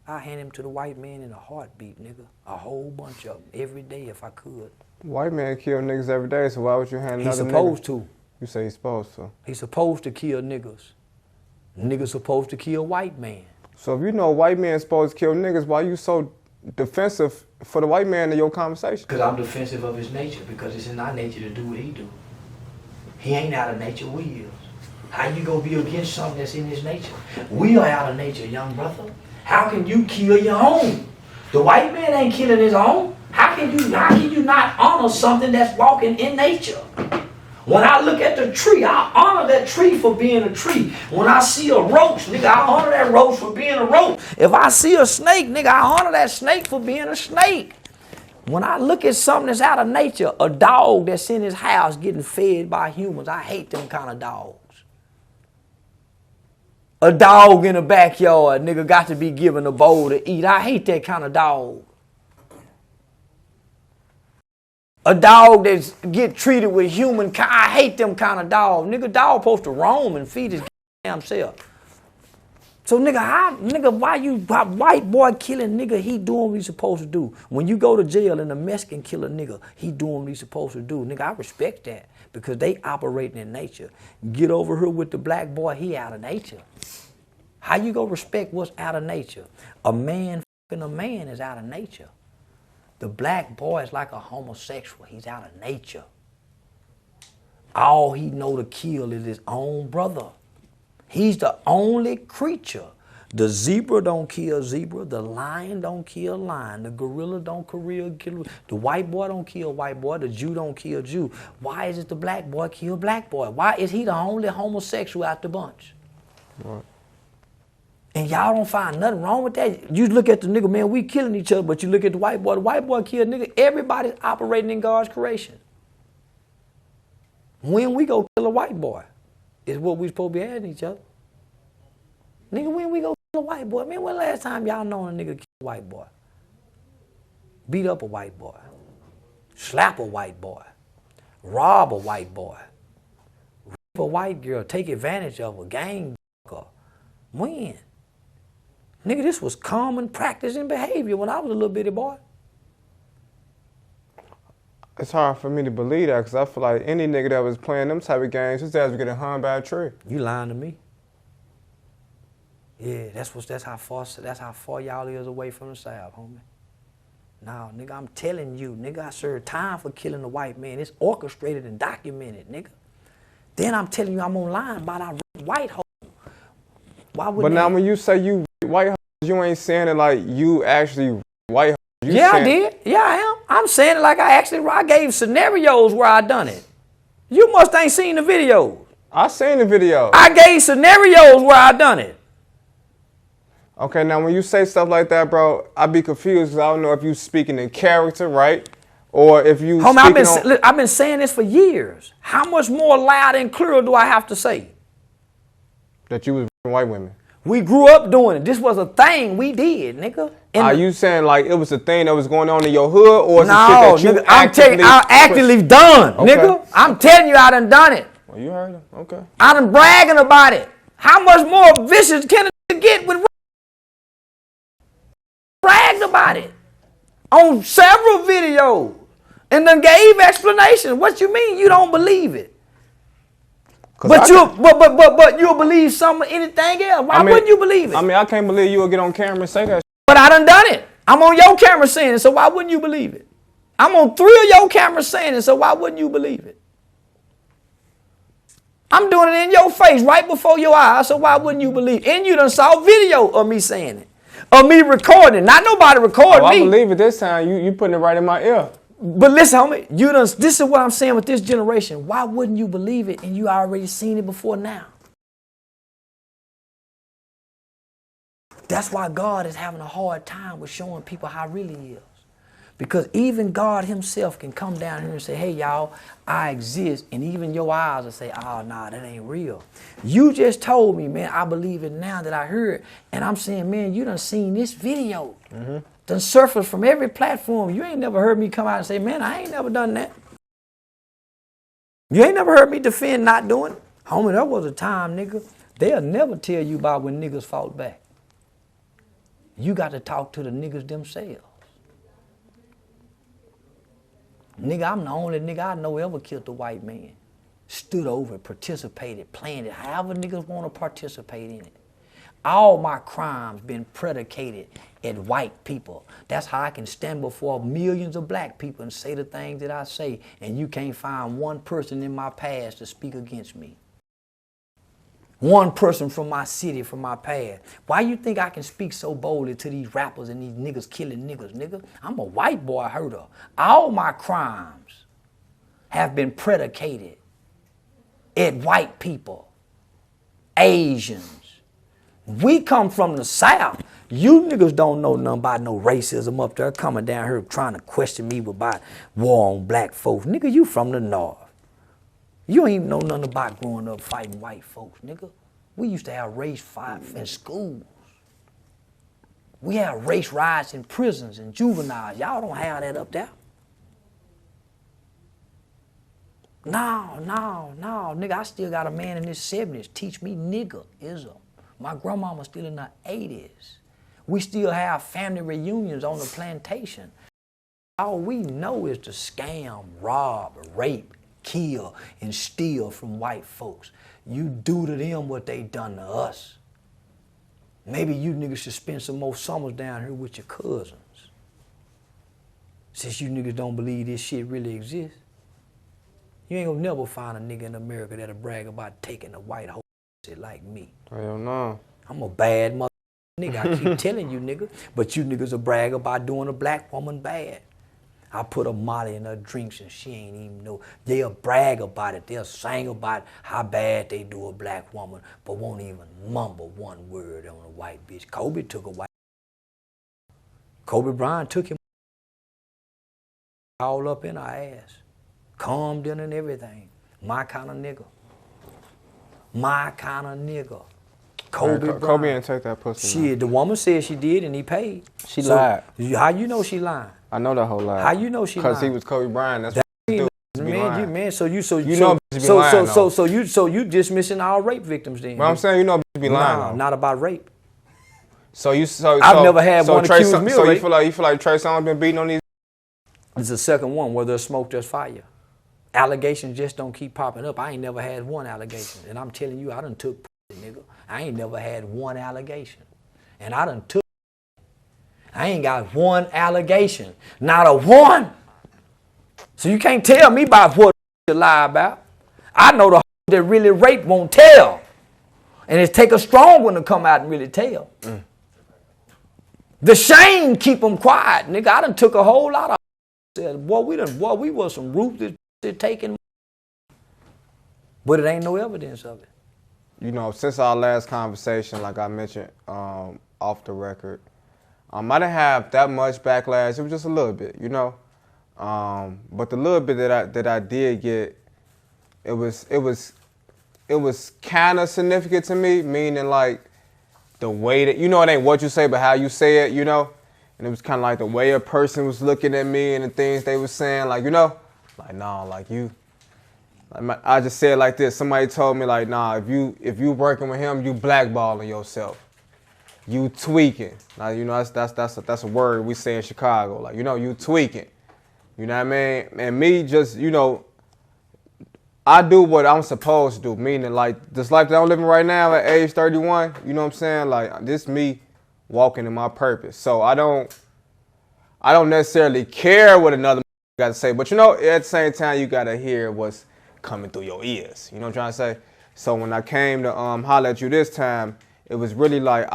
I hand him to the white man in a heartbeat, nigga. A whole bunch of them, every day if I could. White man kill niggas every day, so why would you hand another nigga? He's supposed to. You say he's supposed to. He's supposed to kill niggas. Niggas supposed to kill white man. So if you know white man supposed to kill niggas, why you so defensive for the white man in your conversation? Because I'm defensive of his nature, because it's in our nature to do what he do. He ain't out of nature, we is. How you gonna be against something that's in his nature? We are out of nature, young brother. How can you kill your own? The white man ain't killing his own. How can you not honor something that's walking in nature? When I look at the tree, I honor that tree for being a tree. When I see a roach, nigga, I honor that roach for being a roach. If I see a snake, nigga, I honor that snake for being a snake. When I look at something that's out of nature, a dog that's in his house getting fed by humans, I hate them kind of dogs. A dog in the backyard, nigga, got to be given a bowl to eat. I hate that kind of dog. A dog that get treated with human kind, I hate them kind of dog. Nigga, dog supposed to roam and feed his damn self. So nigga, why white boy killing nigga, he doing what he's supposed to do. When you go to jail and a Mexican kill a nigga, he doing what he's supposed to do. Nigga, I respect that because they operating in nature. Get over here with the black boy, he out of nature. How you gonna respect what's out of nature? A man fucking a man is out of nature. The black boy is like a homosexual. He's out of nature. All he know to kill is his own brother. He's the only creature. The zebra don't kill zebra. The lion don't kill lion. The gorilla don't kill. The white boy don't kill white boy. The Jew don't kill Jew. Why is it the black boy kill black boy? Why is he the only homosexual out the bunch? Right. And y'all don't find nothing wrong with that. You look at the nigga, man, we killing each other, but you look at the white boy kill nigga. Everybody's operating in God's creation. When we go kill a white boy, is what we supposed to be adding each other. Nigga, when we go kill a white boy, man, when last time y'all know a nigga kill a white boy? Beat up a white boy. Slap a white boy. Rob a white boy. Rape a white girl. Take advantage of a gang. When? Nigga, this was common practice and behavior when I was a little bitty boy. It's hard for me to believe that because I feel like any nigga that was playing them type of games, his ass was getting hung by a tree. You lying to me? Yeah, that's how far y'all is away from the South, homie. Now, nigga, I'm telling you, nigga, I served time for killing the white man. It's orchestrated and documented, nigga. Then I'm telling you I'm online about our white hoe. But now when you say you white hoes, you ain't saying it like you actually white hoes. Yeah, I did. Yeah, I am. I'm saying it like I gave scenarios where I done it. You must ain't seen the videos. I seen the video. I gave scenarios where I done it. Okay, now when you say stuff like that, bro, I be confused because I don't know if you speaking in character, right? Or if you Homie, I've been saying this for years. How much more loud and clear do I have to say? That you was white women. We grew up doing it. This was a thing we did, nigga. Are you saying like it was a thing that was going on in your hood, or is no, it shit that you nigga, I'm telling you, I actively done, okay. Nigga. I'm telling you, I done done it. Well, you heard him, okay. I done bragging about it. How much more vicious can it get with bragged about it on several videos and then gave explanations? What you mean you don't believe it? But you'll believe anything else. Why wouldn't you believe it? I mean, I can't believe you would get on camera and say that. But I done it. I'm on your camera saying it, so why wouldn't you believe it? I'm on 3 of your cameras saying it, so why wouldn't you believe it? I'm doing it in your face right before your eyes, so why wouldn't you believe it? And you done saw video of me saying it, of me recording it. Not nobody recording me. I believe it this time. You putting it right in my ear. But listen, homie, this is what I'm saying with this generation. Why wouldn't you believe it and you already seen it before now? That's why God is having a hard time with showing people how it really is. Because even God himself can come down here and say, hey, y'all, I exist. And even your eyes will say, oh, nah, that ain't real. You just told me, man, I believe it now that I heard. And I'm saying, man, you done seen this video. Mm-hmm. Done surfaced from every platform. You ain't never heard me come out and say, man, I ain't never done that. You ain't never heard me defend not doing it. Homie, there was a time, nigga, they'll never tell you about when niggas fought back. You got to talk to the niggas themselves. Nigga, I'm the only nigga I know ever killed a white man. Stood over, participated, planned it, however niggas want to participate in it. All my crimes been predicated at white people. That's how I can stand before millions of black people and say the things that I say, and you can't find one person in my past to speak against me. One person from my city, from my past. Why you think I can speak so boldly to these rappers and these niggas killing niggas, nigga? I'm a white boy herder. All my crimes have been predicated at white people, Asians. We come from the South. You niggas don't know nothing about no racism up there coming down here trying to question me about war on black folks. Nigga, you from the North. You don't even know nothing about growing up fighting white folks, nigga. We used to have race fights in schools. We have race riots in prisons and juveniles. Y'all don't have that up there. No, nigga, I still got a man in his 70s teach me niggerism. My grandmama still in her 80s. We still have family reunions on the plantation. All we know is to scam, rob, rape, kill, and steal from white folks. You do to them what they done to us. Maybe you niggas should spend some more summers down here with your cousins. Since you niggas don't believe this shit really exists. You ain't gonna never find a nigga in America that'll brag about taking a white hoe shit like me. Hell no. I'm a bad mother nigga. I keep telling you, nigga. But you niggas will brag about doing a black woman bad. I put a Molly in her drinks and she ain't even know. They'll brag about it. They'll sing about how bad they do a black woman, but won't even mumble one word on a white bitch. Kobe took a white. Kobe Bryant took him all up in her ass. Calmed in and everything. My kind of nigga. My kind of nigga. Kobe didn't take that pussy. Shit, the woman said she did and he paid. She lied. How you know she lying? I know that whole lie. How you know she lying? Because he was Kobe Bryant. That's what he do. So you dismissing all rape victims then? But I'm saying you know bitches be lying. No, not about rape. I've never had one accuse me of rape. So you feel like Trey Songz been beating on these? It's the second one. Where there's smoke, there's fire. Allegations just don't keep popping up. I ain't never had one allegation, and I'm telling you, I done took pussy, nigga. I ain't never had one allegation, and I done took. I ain't got one allegation, not a one. So you can't tell me about what you lie about. I know the that really rape won't tell, and it take a strong one to come out and really tell. The shame keep them quiet, nigga. I done took a whole lot of. Boy, we was some ruthless taking. But it ain't no evidence of it. You know, since our last conversation, like I mentioned off the record, I didn't have that much backlash. It was just a little bit, you know. But the little bit that I did get, it was kind of significant to me, meaning like the way that, you know, it ain't what you say, but how you say it, you know. And it was kind of like the way a person was looking at me and the things they were saying, like, you know, like, nah, like you. I just said it like this. Somebody told me, like, nah, if you working with him, you blackballing yourself. You tweaking. Now, you know, that's a word we say in Chicago. Like, you know, you tweaking. You know what I mean? And me just, you know, I do what I'm supposed to do. Meaning, like, this life that I'm living right now at age 31, you know what I'm saying? Like, this me walking in my purpose. So I don't necessarily care what another got to say. But, you know, at the same time, you got to hear what's coming through your ears. You know what I'm trying to say? So when I came to holler at you this time, it was really like,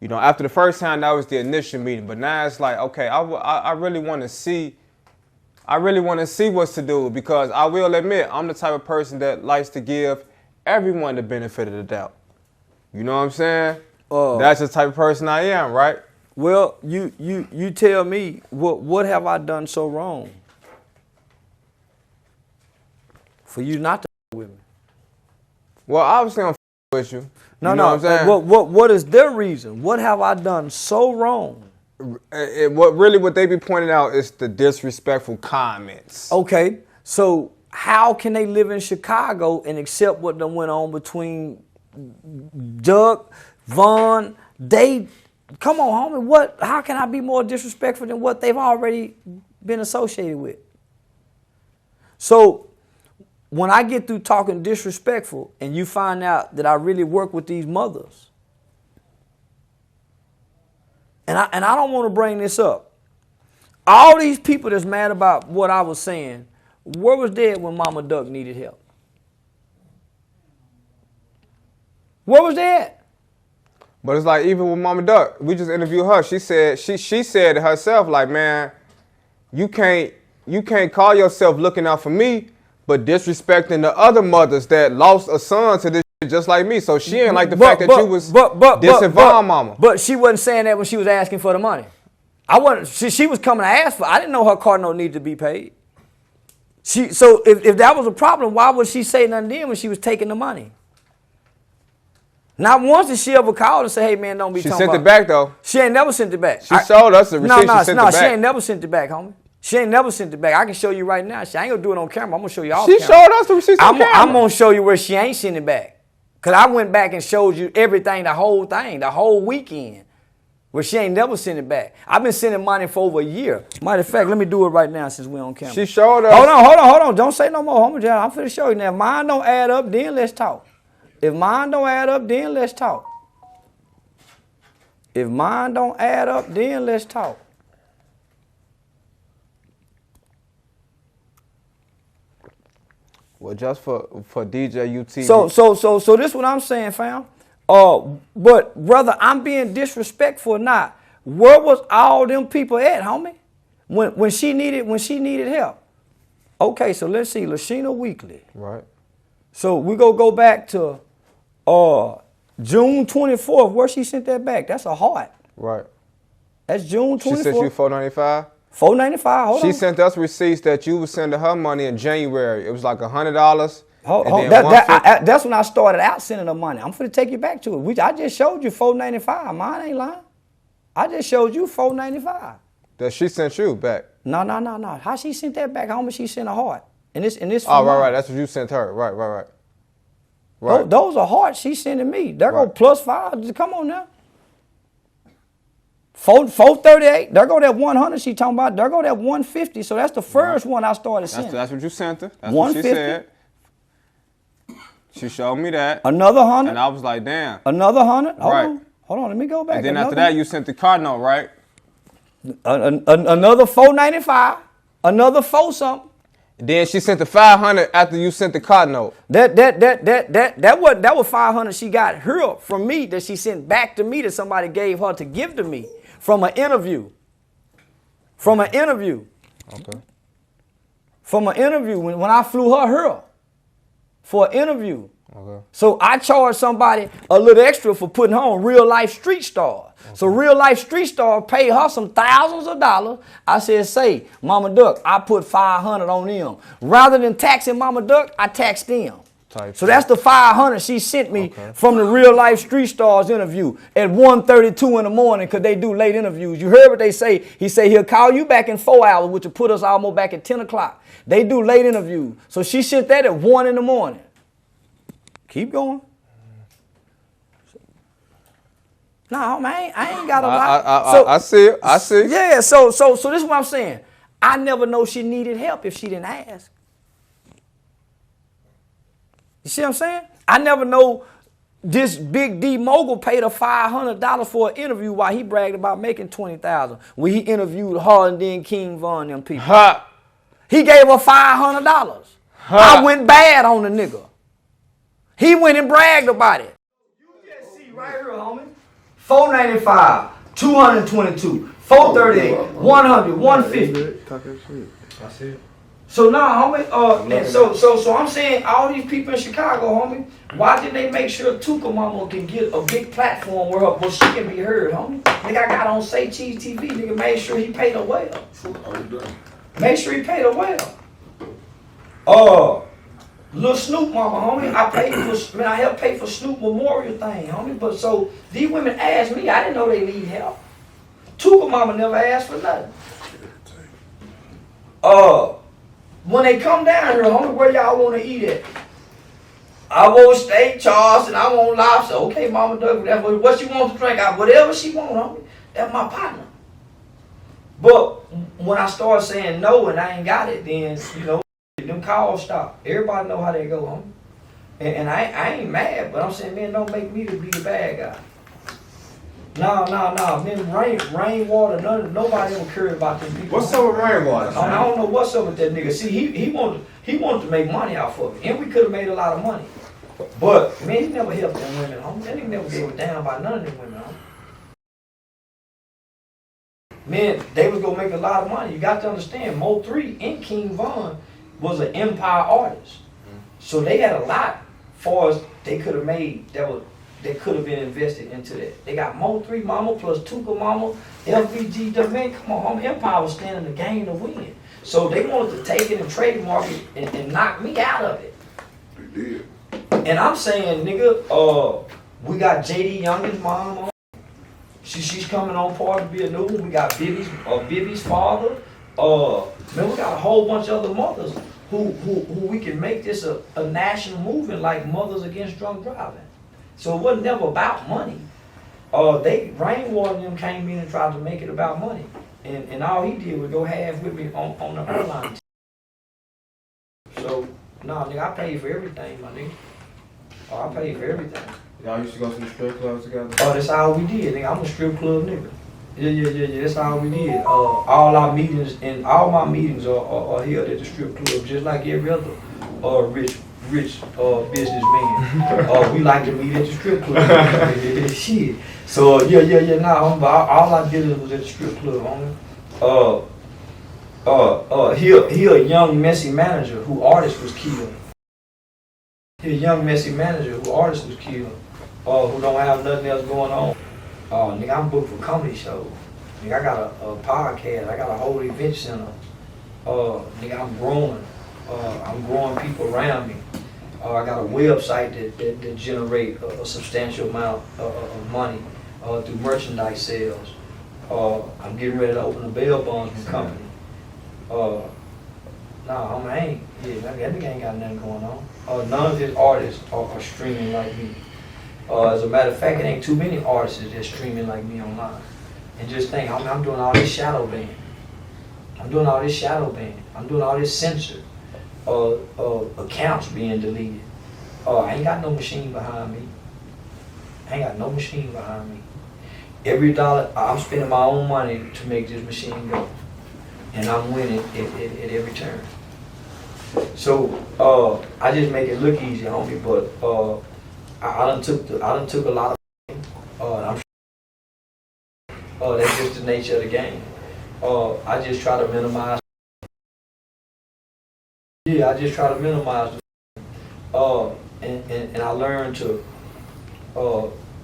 you know, after the first time, that was the initial meeting. But now it's like, okay, I really want to see what's to do, because I will admit, I'm the type of person that likes to give everyone the benefit of the doubt. You know what I'm saying? That's the type of person I am, right? Well, you tell me, what have I done so wrong for you not to with me? Well, obviously I'm with you. No, know what I'm saying? What is their reason? What have I done so wrong? What they be pointing out is the disrespectful comments. Okay, so how can they live in Chicago and accept what done went on between Doug, Vaughn, they? Come on, homie. How can I be more disrespectful than what they've already been associated with? So when I get through talking disrespectful and you find out that I really work with these mothers, and I don't want to bring this up, all these people that's mad about what I was saying, where was they at when Mama Duck needed help? Where was they at? But it's like, even with Mama Duck, we just interviewed her. She said she said herself, like, man, you can't call yourself looking out for me, but disrespecting the other mothers that lost a son to this shit just like me. So she ain't like the fact that you was dissing Vaughn mama. But she wasn't saying that when she was asking for the money. She was coming to ask for. I didn't know her car note needed to be paid. So if that was a problem, why would she say nothing then when she was taking the money? Not once did she ever call and say, hey, man, don't be talking about it. She sent it back, though. She ain't never sent it back. She showed us the receipt. She sent it back. She ain't never sent it back, homie. She ain't never sent it back. I can show you right now. I ain't going to do it on camera. I'm going to show you off camera. She showed us the receipts on camera. I'm going to show you where she ain't sent it back. Because I went back and showed you everything, the whole weekend, where she ain't never sent it back. I've been sending money for over a year. Matter of fact, let me do it right now since we're on camera. She showed us. Hold on. Don't say no more, homie. I'm finna show you now. If mine don't add up, then let's talk. If mine don't add up, then let's talk. If mine don't add up, then let's talk. Well, just for DJUTV. So this is what I'm saying, fam. But whether I'm being disrespectful or not, where was all them people at, homie? When she needed help. Okay, so let's see, Lashina Weekly. Right. So we go back to June 24th. Where she sent that back? That's a heart. Right. That's June 24th. She sent you $495? $495. Hold on. She sent us receipts that you was sending her money in January. It was like $100. That's when I started out sending her money. I'm finna take you back to it. I just showed you $495. Mine ain't lying. I just showed you $495. That she sent you back? No. How she sent that back? How much she sent a heart? And this. Oh, right. That's what you sent her. Right. Those are hearts she's sending me. There go +5. Come on now. 438. There go that 100 she talking about. There go that 150. So that's the first one I started sending. That's what you sent her. That's what she said. She showed me that. Another 100. And I was like, damn. Another 100. Hold on. Let me go back. And then after that, you sent the car note, right? Another $495. Another 4 something. Then she sent the $500 after you sent the car note. That was $500 she got her from me that she sent back to me that somebody gave her to give to me from an interview. Okay. From an interview when I flew her. for an interview. Okay. So I charge somebody a little extra for putting her on Real Life Street Stars. Okay. So Real Life Street Stars paid her some thousands of dollars. I said, say, Mama Duck, I put $500 on them. Rather than taxing Mama Duck, I taxed them. So that's the $500 she sent me from the Real Life Street Stars interview at 1:32 in the morning because they do late interviews. You heard what they say. He said he'll call you back in 4 hours, which will put us almost back at 10 o'clock. They do late interviews. So she sent that at 1 in the morning. Keep going. No, man, I ain't got a lot. I see it. I see it. Yeah, so this is what I'm saying. I never know she needed help if she didn't ask. You see what I'm saying? I never know this big D mogul paid her $500 for an interview while he bragged about making $20,000 when he interviewed her and then King Von and them people. Ha. He gave her $500. I went bad on the nigga. He went and bragged about it. You just see right here, homie. $495, $222, $438, $100, $150. I see it. So now, homie, and so I'm saying all these people in Chicago, homie, why didn't they make sure Tuka Mama can get a big platform where she can be heard, homie? Nigga, I got on Say Cheese TV, nigga, made sure he paid her well. Make sure he paid her well. Little Snoop Mama, homie, I helped pay for Snoop Memorial thing, homie. But so these women asked me, I didn't know they need help. Tuka Mama never asked for nothing. When they come down here, homie, where y'all want to eat at? I want steak, Charleston, I want lobster. Okay, Mama Doug, that's what she wants to drink. Whatever she wants, homie, that's my partner. But when I start saying no and I ain't got it, then, you know, them calls stop. Everybody know how they go, homie. And I ain't mad, but I'm saying, man, don't make me to be the bad guy. No. Man, Rainwater, nobody ever cared about them people. What's up with Rainwater? I don't know what's up with that nigga. See, he wanted to make money off of it. And we could have made a lot of money. But, man, he never helped them women, homie. That nigga never gave a damn about none of them women, homie. Man, they was gonna make a lot of money. You got to understand, Mo 3 and King Von was an empire artist. So they had a lot far as they could have made that could have been invested into that. They got Mo 3 Mama plus Tuka Mama, LVG, man, come on, homie, Empire was standing the game to win. So they wanted to take it and trademark it and knock me out of it. They did. And I'm saying, nigga, we got JD Young's mom on. She's coming on part to be a new one. We got Bibby's father. Man, we got a whole bunch of other mothers who we can make this a national movement like Mothers Against Drunk Driving. So it wasn't never about money. Rainwater and them came in and tried to make it about money. And all he did was go half with me on the airline. So, nah, nigga, I paid for everything, my nigga. I paid for everything. Y'all used to go to the strip clubs together? Oh, that's all we did, nigga. I'm a strip club nigga. Yeah, that's all we did. All our meetings and all my meetings are held at the strip club, just like every other rich businessman. We like to meet at the strip club. Shit. So nah, all I did was at the strip club, homie. He a young messy manager who artist was killed. He a young messy manager who artist was killed. Who don't have nothing else going on. Nigga, I'm booked for comedy shows. Nigga, I got a podcast. I got a whole event center. Nigga, I'm growing. I'm growing people around me. I got a website that generate a substantial amount of money through merchandise sales. I'm getting ready to open a bail bondsman company. Nah, I ain't. Yeah, that nigga ain't got nothing going on. None of his artists are streaming like me. As a matter of fact, it ain't too many artists that's streaming like me online. And just think, I'm doing all this shadow ban. I'm doing all this censor. Accounts being deleted. I ain't got no machine behind me. Every dollar, I'm spending my own money to make this machine go. And I'm winning at every turn. So, I just make it look easy, homie, but I done took a lot of that's just the nature of the game. I just try to minimize. Yeah, I just try to minimize and I learned to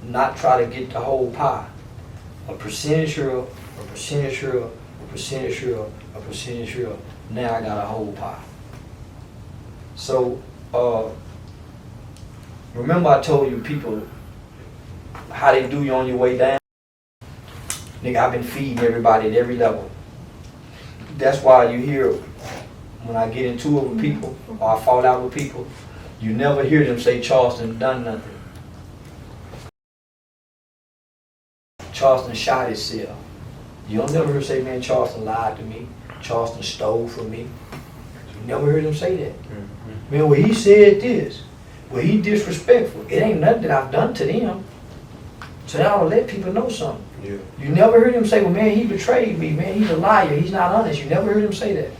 not try to get the whole pie. A percentage here, a percentage here, a percentage here, a percentage here. Now I got a whole pie. So remember I told you people how they do you on your way down? Nigga, I've been feeding everybody at every level. That's why you hear when I get into it with people or I fall out with people, you never hear them say Charleston done nothing. Charleston shot himself. You don't never hear say, man, Charleston lied to me. Charleston stole from me. You never heard him say that. Mm-hmm. Man, well, he said this. Well, he disrespectful. It ain't nothing that I've done to them. So that ought to let people know something. Yeah. You never heard him say, well, man, he betrayed me. Man, he's a liar. He's not honest. You never heard him say that.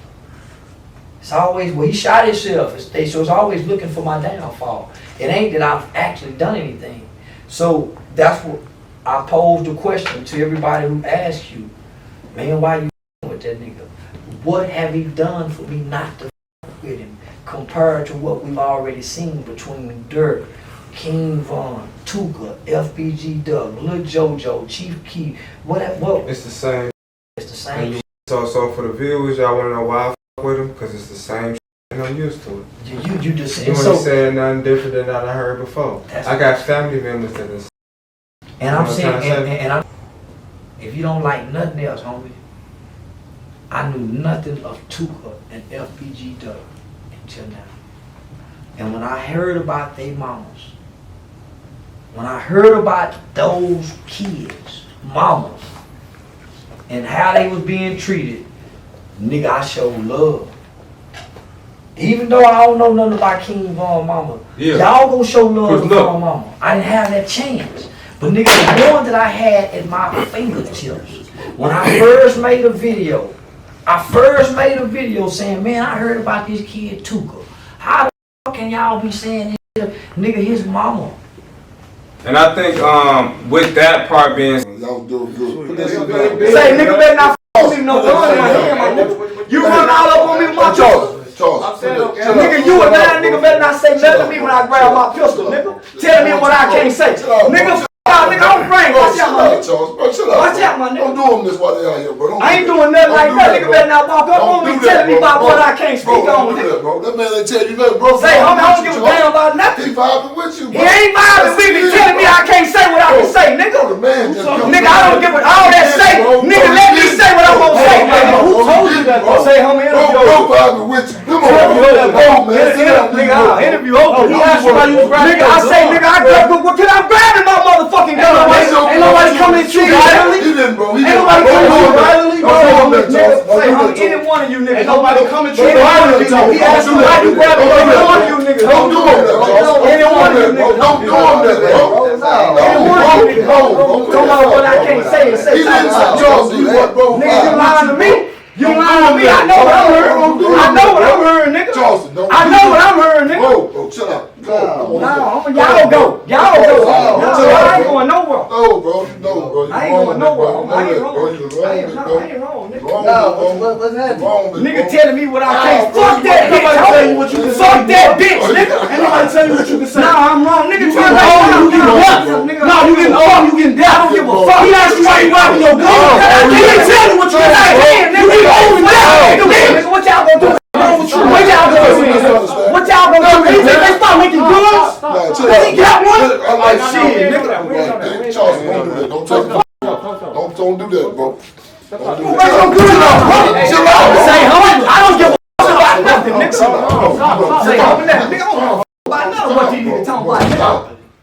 It's always, well, he shot himself. So it's always looking for my downfall. It ain't that I've actually done anything. So that's what I pose the question to everybody who asks you, man, why you with that nigga? What have he done for me not to with him compared to what we've already seen between Dirk, King Von, Tuka, FBG Doug, Lil JoJo, Chief Keef, what? It's the same. It's the same. So for the viewers, y'all want to know why I fuck with him? Because it's the same and I'm used to it. You just you ain't saying nothing different than I heard before. I got family members that is. And I'm saying, and I'm, if you don't like nothing else, homie, I knew nothing of Tuka and FBG Doug until now. And when I heard about their mamas, when I heard about those kids, mamas, and how they was being treated, nigga, I showed love. Even though I don't know nothing about King Von mama, y'all gonna show love to Von mama. I didn't have that chance. But nigga, the one that I had at my fingertips, when I first made a video, saying, man, I heard about this kid Tuka. How the fuck can y'all be saying this, nigga, his mama? And I think with that part being, y'all doing good. Say, nigga better not f*** me no gun in my hand, my nigga. You run all up on me with my Charles. Nigga, you a nine nigga better not say nothing to me when I grab my pistol, nigga. Tell me what I can't say. Nigga, nigga, I'm frank. Watch out, my nigga. Watch out, my nigga. I'm doing this while they out here, bro. I ain't doing nothing like that. Nigga better not walk up on me telling me about what I can't speak on, nigga. That man ain't tell you nothing, bro. Say, homie, I don't give a damn about nothing. He vibing with you, bro. He ain't vibing with me telling me I can't say what I can say, nigga. Nigga, I don't give a all that say. Nigga, let me say what I'm gonna say, nigga. Who told you that? Say, homie, Bro, vibing with you. Come on, man. Nigga, I'll interview over. He asked you why you was grabbing. Nigga, I say, nigga, I grab. Can I grab in my motherfucking gun? Ain't nobody coming at you violently. Ain't nobody coming at you violently. Say, homie, any one of you niggas. Ain't nobody coming at you violently. He asked you why you grabbing any one of you niggas. Don't do it, bro. Any one of you niggas. Don't do that, bro. Any one of you niggas. Talking about what I can't say and say something. Nigga, you lying to me? You lying to me? I know what I'm hearing. I know what I'm hearing, nigga. I know what I'm hearing, nigga. Bro, chill out. No, y'all go. Y'all go. I ain't going nowhere. No, bro. No, bro. I ain't going nowhere. I ain't wrong, nigga. What's happening? Nigga telling me what I can't. Fuck that bitch. Tell you what you can say. Fuck that bitch, nigga. Ain't nobody tell you what you can say. Nah, I'm wrong, nigga. Turn right now. You getting what? No, you getting old. You getting dead. I don't give a fuck. He asked you why you grabbing your gun. He didn't tell you what you can say. You get old now. Nigga, what y'all gonna do? What y'all gonna do? What y'all gonna do? You think they start making guns? Does he got one? I'm like, shit, nigga. Charles, don't do that. Don't do that, bro. Don't do that. Say, homie, I don't give a fuck about nothing, nigga. Say, homie,